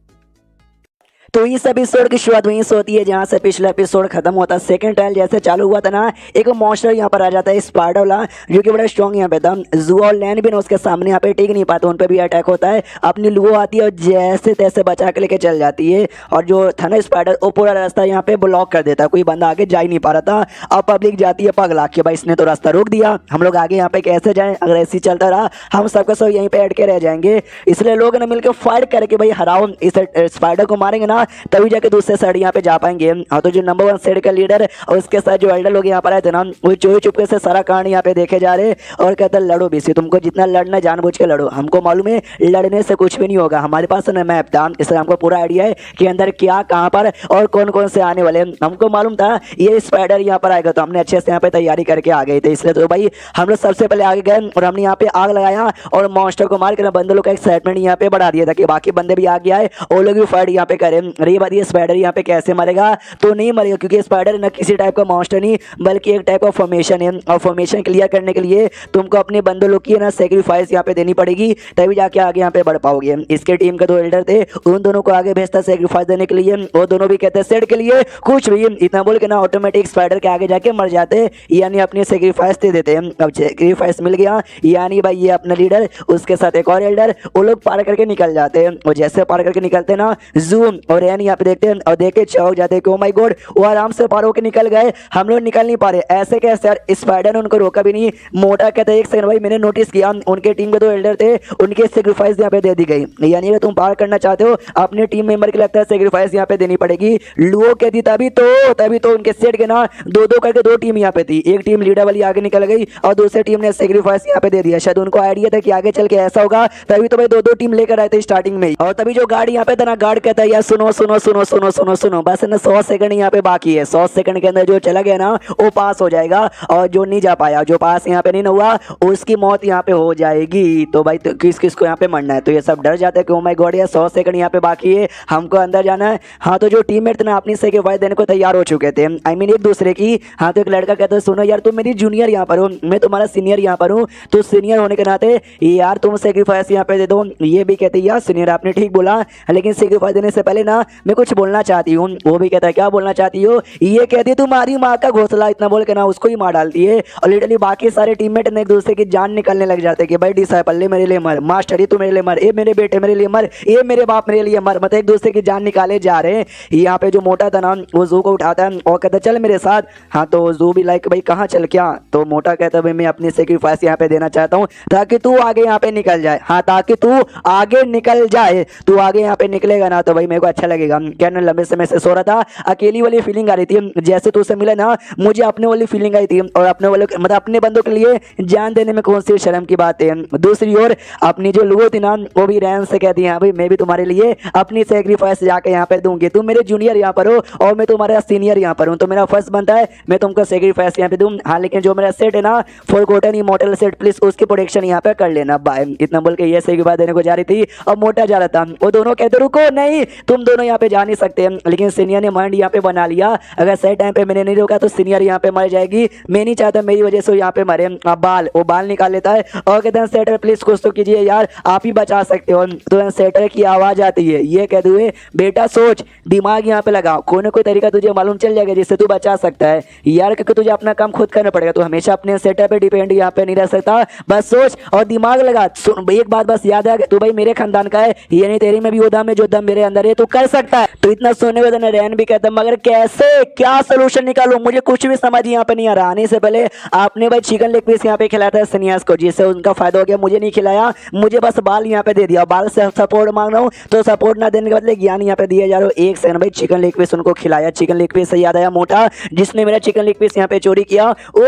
तो इस एपिसोड की शुरुआत वहीं से होती है जहाँ से पिछला एपिसोड खत्म होता है। सेकंड ट्रायल जैसे चालू हुआ था ना, एक मॉन्स्टर यहाँ पर आ जाता है स्पाइडर वाला, जो कि बड़ा स्ट्रॉन्ग यहाँ पे था। जू और लैंड भी ना उसके सामने यहाँ पे टिक नहीं पाते, उन पर भी अटैक होता है। अपनी लुओ आती है और जैसे तैसे बचा के लेके चल जाती है। और जो था ना स्पाइडर, वो पूरा रास्ता यहाँ पे ब्लॉक कर देता है, कोई बंदा आगे जा ही नहीं पा रहा था। अब पब्लिक जाती है पगला के, भाई इसने तो रास्ता रोक दिया, हम लोग आगे यहाँ पे कैसे जाएं? अगर ऐसे ही चलता रहा हम सबका सब यहीं पे अटके रह जाएंगे। इसलिए लोग ना मिलकर फाइट करके भाई हराओ, इस स्पाइडर को मारेंगे ना तभी जाके दूसरे साइड यहाँ पे जा पाएंगे। हाँ, तो जो नंबर 1 साइड का लीडर और उसके साथ जो एल्डर लोग यहाँ पर आए थे ना, वो चोरी चुपके से सारा कांड यहाँ पे देखे जा रहे और कहते हैं लड़ो बीसी, तुमको जितना लड़ना है जानबूझ के लड़ो, हमको मालूम है लड़ने से कुछ भी नहीं होगा। हमारे पास ना मैप था, इसलिए हमको पूरा आइडिया है कि अंदर क्या कहाँ पर और कौन कौन से आने वाले। हमको मालूम था ये स्पाइडर यहाँ पर आएगा, तो हमने अच्छे से यहाँ पे तैयारी करके आ गए थे। इसलिए तो भाई हम लोग सबसे पहले आगे गए और हमने यहाँ पे आग लगाया और मॉन्स्टर को मार कर बंदे लोग का एक्साइटमेंट यहाँ पे बढ़ा दिया था कि बाकी बंदे भी आगे आए और लोग भी फाइट यहाँ पे करें। रही बात ये स्पाइडर यहाँ पे कैसे मरेगा, तो नहीं मरेगा, क्योंकि स्पाइडर ना किसी टाइप का मॉन्स्टर नहीं बल्कि एक टाइप का फॉर्मेशन है। और फॉर्मेशन क्लियर करने के लिए तुमको अपने बंदों लोग की ना सेक्रीफाइस यहाँ पे देनी पड़ेगी, तभी जाके आगे यहाँ पे बढ़ पाओगे। इसके टीम के 2 एल्डर थे, उन दोनों को आगे भेजता सेक्रीफाइस देने के लिए। वो दोनों भी कहते सेट के लिए कुछ भी इतना बोल के ना ऑटोमेटिक स्पाइडर के आगे जाके मर जाते, यानी अपनी सेक्रीफाइस दे देते हैं। अब सेक्रीफाइस मिल गया, यानी भाई ये अपना लीडर उसके साथ एक और एल्डर, वो लोग पार करके निकल जाते हैं। और जैसे पार करके निकलते ना, जूम और रैन यहाँ पे देखते हैं और देख के चौंक जाते हैं कि ओ माय गॉड, वो आराम से पार होकर निकल गए, हम लोग निकल नहीं पा रहे, ऐसे कैसे यार। स्पाइडर ने उनको रोका भी नहीं। मोटा कहता है एक सेकंड भाई, मैंने नोटिस किया उनके टीम के 2 एल्डर थे, उनके सेक्रीफाइस यहाँ पे दे दी गई, यानी अगर तुम पार करना चाहते हो अपने टीम मेंबर के लगता है सेक्रीफाइस यहाँ पे देनी पड़ेगी। लुओ कहती तभी तो उनके सेट के ना 2-2 करके 2 टीम यहाँ पे थी, एक टीम लीडर वाली आगे निकल गई और दूसरी टीम ने सेक्रीफाइस यहाँ पे दे दिया। शायद उनको आइडिया था कि आगे चल के ऐसा होगा, तभी तो भाई 2-2 टीम लेकर आए थे स्टार्टिंग में ही। और तभी जो गार्ड यहाँ पे था ना, गार्ड कहता है यार सुनो सुनो सुनो सुनो सुनो सुनो, बस ना 100 सेकंड यहाँ पे बाकी है, 100 सेकंड के अंदर जो चला गया ना वो पास हो जाएगा, और जो नहीं जा पाया, जो पास यहाँ पे नहीं हुआ, उसकी मौत यहाँ पे हो जाएगी। तो भाई तो किस किस को यहाँ पे मरना है? तो ये सब डर जाते हैं कि ओ माय गॉड यार 100 सेकंड यहाँ पे बाकी है, हमको अंदर जाना है। हाँ, तो जो टीममेट थे ना अपनी सेक्रीफाइस देने को तैयार हो चुके थे, आई मीन एक दूसरे की। हाँ, तो एक लड़का कहता है सुनो यार, तुम मेरी जूनियर यहाँ पर हो, मैं तुम्हारा सीनियर यहाँ पर हूँ, तो सीनियर होने के नाते यार तुम सेक्रीफाइस यहाँ पे दे दो। ये भी कहते यार सीनियर आपने ठीक बोला, लेकिन सेक्रीफाइस देने से पहले ना मैं कुछ बोलना चाहती हूँ। वो भी कहता है क्या बोलना चाहती हो? ये कहती तुम्हारी माँ का घोंसला, इतना बोल के ना उसको ही मार डालती है। और लिटरली बाकी सारे टीममेट ने एक दूसरे की जान निकलने लग जाते हैं कि भाई डिसाइपल ले मेरे लिए मर, मास्टर ये तू मेरे लिए मर, ये मेरे बेटे मेरे लिए मर, ये मेरे बाप मेरे लिए मर, मतलब एक दूसरे की जान निकाले जा रहे हैं। यहाँ पे जो मोटा था ना, वो जू को उठाता है और कहता है चल मेरे साथ। हाँ, तो जू भी लाइक भाई कहाँ चल क्या? तो मोटा कहता है भाई मैं अपनी सेक्रीफाइस यहाँ पे देना चाहता हूँ ताकि तू आगे यहाँ पे निकल जाए। हाँ, ताकि तू आगे निकल जाए, तू आगे यहाँ पे निकलेगा ना तो भाई मेरे को अच्छा लगेगा। क्या ना लंबे समय से सो रहा था, अकेली वाली फीलिंग आ रही थी, जैसे तू से मिला ना मुझे अपने वाली फीलिंग आई थी। और अपने वाले मतलब अपने बंदों के लिए जान देने में कौन सी शर्म की बात है। दूसरी ओर अपनी जो लुओ थी ना, वो भी रैन से कहती है भाई मैं भी तुम्हारे लिए अपनी सेक्रीफाइस जाके यहाँ पे दूंगी, तुम मेरे जूनियर यहाँ पर हो और मैं तुम्हारा सीनियर यहाँ पर हूँ, तो मेरा फर्ज बनता है मैं तुमको सेक्रीफाइस यहाँ पे दूँ। हाँ, लेकिन जो मेरा सेट है ना फॉरगॉटन इमॉर्टल सेट, प्लीज उसकी प्रोटेक्शन यहाँ पे कर लेना, बाय। इतना बोल के ये सेक्रीफाइस देने को जा रही थी और मोटा जा रहा था। वो दोनों कहते रुको नहीं, तुम दोनों यहाँ पे जा नहीं सकते, लेकिन सीनियर ने माइंड यहाँ पे बना लिया अगर सही टाइम पे मैंने नहीं रोका तो सीनियर यहाँ पे मर जाएगी। मैं नहीं चाहता मेरी वजह से यहाँ पे मरे। वो बाल निकाल लेता है और कहते हैं सेटर प्लीज कुछ तो कीजिए यार, आप ही बचा सकते हो। तो सेटर की आवाज आती है, ये कहते हुए बेटा सोच, दिमाग यहाँ पे लगा, कोई ना कोई तरीका तुझे मालूम चल जाएगा जिससे तू बचा सकता है यार, क्योंकि तुझे अपना काम खुद करना पड़ेगा, तू हमेशा अपने सेटर पे डिपेंड यहाँ पे नहीं रह सकता। बस सोच और दिमाग लगा। सुन एक बात बस याद है, तू भाई मेरे खानदान का है, ये नहीं तेरी में भी वो दम है जो दम मेरे अंदर है, तू कर सकता है। तो इतना सोने में रैन भी कहता मगर कैसे, क्या सोल्यूशन निकालूं, मुझे कुछ भी समझ यहाँ पे नहीं आ रहा। आने से पहले आपने भाई चिकन लेग पीस यहाँ पे खिलाया था सन्यास को, जिससे उनका फायदा हो गया, मुझे नहीं खिलाया, मुझे बस बाल यहाँ पे दे दिया। बाल से सपोर्ट मांग रहा हूँ तो सपोर्ट ना देने के बदले ज्ञान यहाँ पे दिया जा रहा है। एक सेकंड भाई, चिकन लेग पीस उनको खिलाया। चिकन लेग पीस से याद आया मोटा जिसने मेरा चिकन लेग पीस यहाँ पे चोरी किया, ओ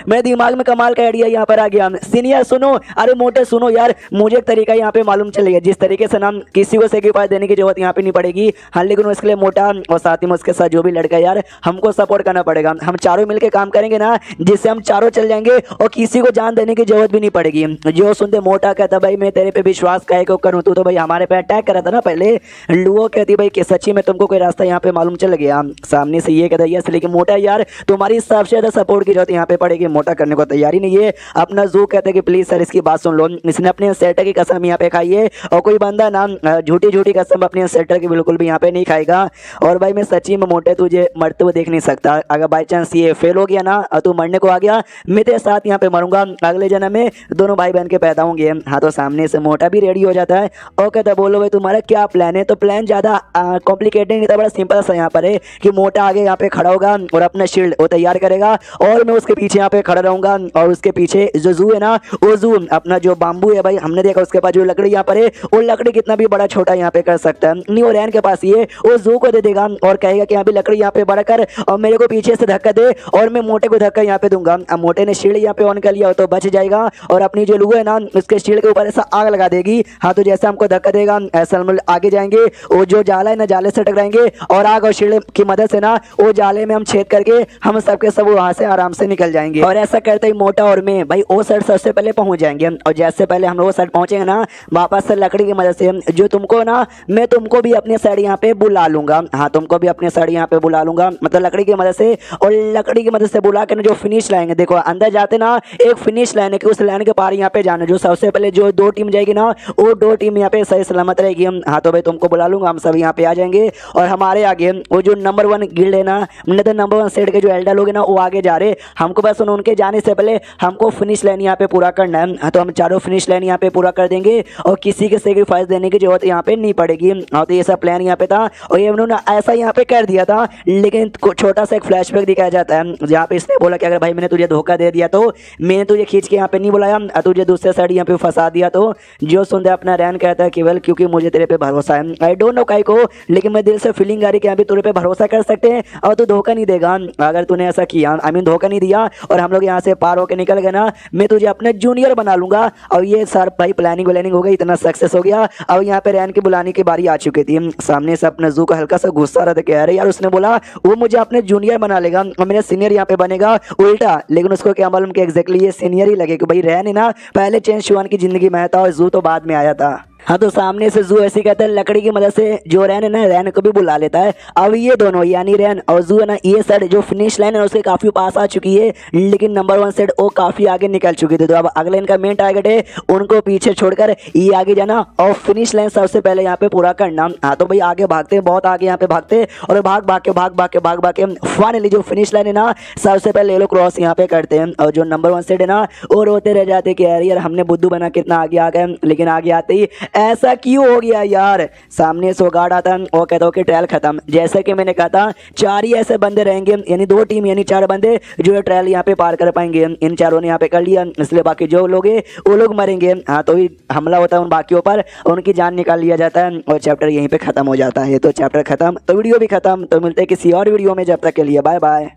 मेरे दिमाग में कमाल का आइडिया यहाँ पर आ गया। सीनियर सुनो, अरे मोटे सुनो यार, मुझे एक तरीका यहाँ पे मालूम चल गया जिस तरीके से नाम किसी को सेक्रीफाइस देने की जरूरत यहाँ पे नहीं पड़ेगी। हाँ लेकिन उसके लिए मोटा और साथ ही में उसके साथ जो भी लड़का यार हमको सपोर्ट करना पड़ेगा। हम चारों मिलकर काम करेंगे ना, जिससे हम चारों चल जाएंगे और किसी को जान देने की जरूरत भी नहीं पड़ेगी। जो सुनते मोटा कहता भाई मैं तेरे पे विश्वास काहे को करूं, तू तो भाई हमारे पे अटैक करा था ना पहले। लुओ कहती भाई कि सच्ची में तुमको कोई रास्ता यहाँ पे मालूम चल गया। सामने से ये कहता यस, लेकिन मोटा यार तुम्हारी सबसे ज्यादा सपोर्ट की जरूरत यहाँ पे पड़ेगी, मोटा करने को तैयारी नहीं है। अपना जू कहते कि प्लीज सर इसकी बात सुन लो, इसने अपने सेटर की कसम यहाँ पे खाई है और कोई बंदा ना झूठी झूठी कसम अपने सेटर की बिल्कुल भी यहाँ पे नहीं खाएगा। और भाई मैं सच्ची में मोटे तुझे मरते हुए देख नहीं सकता, अगर बाई चांस ये फेल हो गया ना और तू मरने को आ गया, मैं तेरे साथ यहाँ पे मरूंगा, अगले जन्म में दोनों भाई बहन के पैदा होंगे। हाँ तो सामने से मोटा भी रेडी हो जाता है और कहता बोलो भाई तुम्हारा क्या प्लान है। तो प्लान ज़्यादा कॉम्प्लिकेटेड नहीं था, बड़ा सिंपल सा यहाँ पर है कि मोटा आगे यहाँ पे खड़ा होगा और अपना शील्ड वो तैयार करेगा और मैं उसके पीछे यहाँ पे खड़ा रहूंगा और उसके पीछे जो जू है ना, वो जू अपना जो बाम्बू है भाई हमने देखा उसके पास जो लकड़ी यहाँ पर है, वो लकड़ी कितना भी बड़ा छोटा यहाँ पे कर सकता है। नहीं वो रैन के पास ये वो जू को दे देगा और कहेगा कि यहाँ पे लकड़ी यहाँ पे बड़ा कर और मेरे को पीछे से धक्का दे और मैं मोटे को धक्का यहाँ पे दूंगा। अब मोटे ने शील्ड यहाँ पे ऑन कर लिया तो बच जाएगा और अपनी जो लू है ना उसके शील्ड के ऊपर ऐसा आग लगा देगी। हाँ तो जैसे हमको धक्का देगा ऐसा हम आगे जाएंगे, वो जो जाला है ना जाले से टकराएंगे और आग और शील्ड की मदद से ना वो जाले में हम छेद करके हम सबके सब वहां से आराम से निकल जाएंगे। और ऐसा करते ही मोटा और मैं भाई वो साइड सबसे पहले पहुंच जाएंगे और जैसे पहले हम लोग साइड पहुंचेंगे ना वापस से लकड़ी की मदद से जो तुमको ना मैं तुमको भी अपने साइड यहाँ पे बुला लूंगा। हाँ तुमको भी अपने साइड यहाँ पे बुला लूंगा, मतलब लकड़ी की मदद से। और लकड़ी की मदद से बुला के ना जो फिनिश लाएंगे, देखो अंदर जाते ना एक फिनिश लाइन है कि उस लाइन के पार यहाँ पे जाना, जो सबसे पहले जो दो टीम जाएगी ना वो दो टीम यहाँ पे सही सलामत रहेगी। हाँ तो भाई तुमको बुला लूंगा, हम सब यहाँ पे आ जाएंगे और हमारे आगे वो जो नंबर 1 गिल्ड है ना, मतलब नंबर 1 सेट के जो एल्डर लोग हैं ना वो आगे जा रहे, हमको बस उनके जाने से पहले हमको फिनिश लाइन यहाँ पे पूरा करना है। हाँ तो हम चारों फिनिश लाइन यहाँ पे पूरा कर देंगे और किसी के सेक्रीफाइस देने की जरूरत यहाँ पे नहीं पड़ेगी। हाँ तो ये सब प्लान यहाँ पे था और ये उन्होंने ऐसा यहाँ पे कर दिया था, लेकिन छोटा सा एक फ्लैशबैक दिखाया जाता है जहाँ पे इसने बोला कि अगर भाई मैंने तुझे धोखा दे दिया तो मैंने तुझे खींच के यहाँ पे नहीं बुलाया, तुझे दूसरे साइड यहाँ पे फंसा दिया। तो जो सुनते अपना रैन कहता है केवल क्योंकि मुझे तेरे पे भरोसा है, आई डोंट नो काई को, लेकिन मैं दिल से फीलिंग आ रही कि अभी तेरे पे भरोसा कर सकते हैं और तू धोखा नहीं देगा। अगर तूने ऐसा किया आई मीन धोखा नहीं दिया और हम लोग यहाँ से पार होकर निकल गए ना, मैं तुझे अपने जूनियर बना लूंगा। और ये सर भाई प्लानिंग व्लानिंग हो गई, इतना सक्सेस हो गया। अब यहाँ पे रैन की बुलाने की बारी आ चुकी थी। सामने से अपने जू का हल्का सा गुस्सा रहा था, कह रहे यार उसने बोला वो मुझे अपने जूनियर बना लेगा और मेरा सीनियर यहाँ पे बनेगा उल्टा, लेकिन उसको क्या मालूम कि एग्जैक्टली ये सीनियर ही लगे कि भाई रैन है ना पहले चेंज शुआन की जिंदगी में आया था और जू तो बाद में आया था। हाँ तो सामने से जू ऐसे कहता है लकड़ी की मदद से जो रैन है ना रैन को भी बुला लेता है। अब ये दोनों यानी रैन और जू है ना ये साइड जो फिनिश लाइन है उसके काफी पास आ चुकी है, लेकिन नंबर 1 सेट वो काफी आगे निकल चुकी थी। तो अब अगले इनका मेन टारगेट है उनको पीछे छोड़कर ये आगे जाना और फिनिश लाइन सबसे पहले यहाँ पे पूरा करना। हाँ तो भाई आगे भागते बहुत आगे यहाँ पे भागते और भाग भाग के फाइनली जो फिनिश लाइन है ना सबसे पहले ये लोग क्रॉस यहाँ पे करते हैं। और जो नंबर 1 सेट है ना वो रोते रह जाते कि यार हमने बुद्धू बना कितना आगे आ गए, लेकिन आगे आते ही ऐसा क्यों हो गया यार। सामने से गार्ड आता है और कहता हो कि ट्रायल खत्म। जैसे कि मैंने कहा था 4 ही ऐसे बंदे रहेंगे, यानी 2 टीम यानी 4 बंदे जो ट्रायल यहाँ पे पार कर पाएंगे। इन चारों ने यहाँ पे कर लिया, इसलिए बाकी जो लोग हैं वो लोग मरेंगे। हाँ तो ही हमला होता है उन बाकियों पर, उनकी जान निकाल लिया जाता है और चैप्टर यहीं पे खत्म हो जाता है। तो चैप्टर खत्म तो वीडियो भी खत्म। तो मिलते हैं किसी और वीडियो में, जब तक के लिए बाय बाय।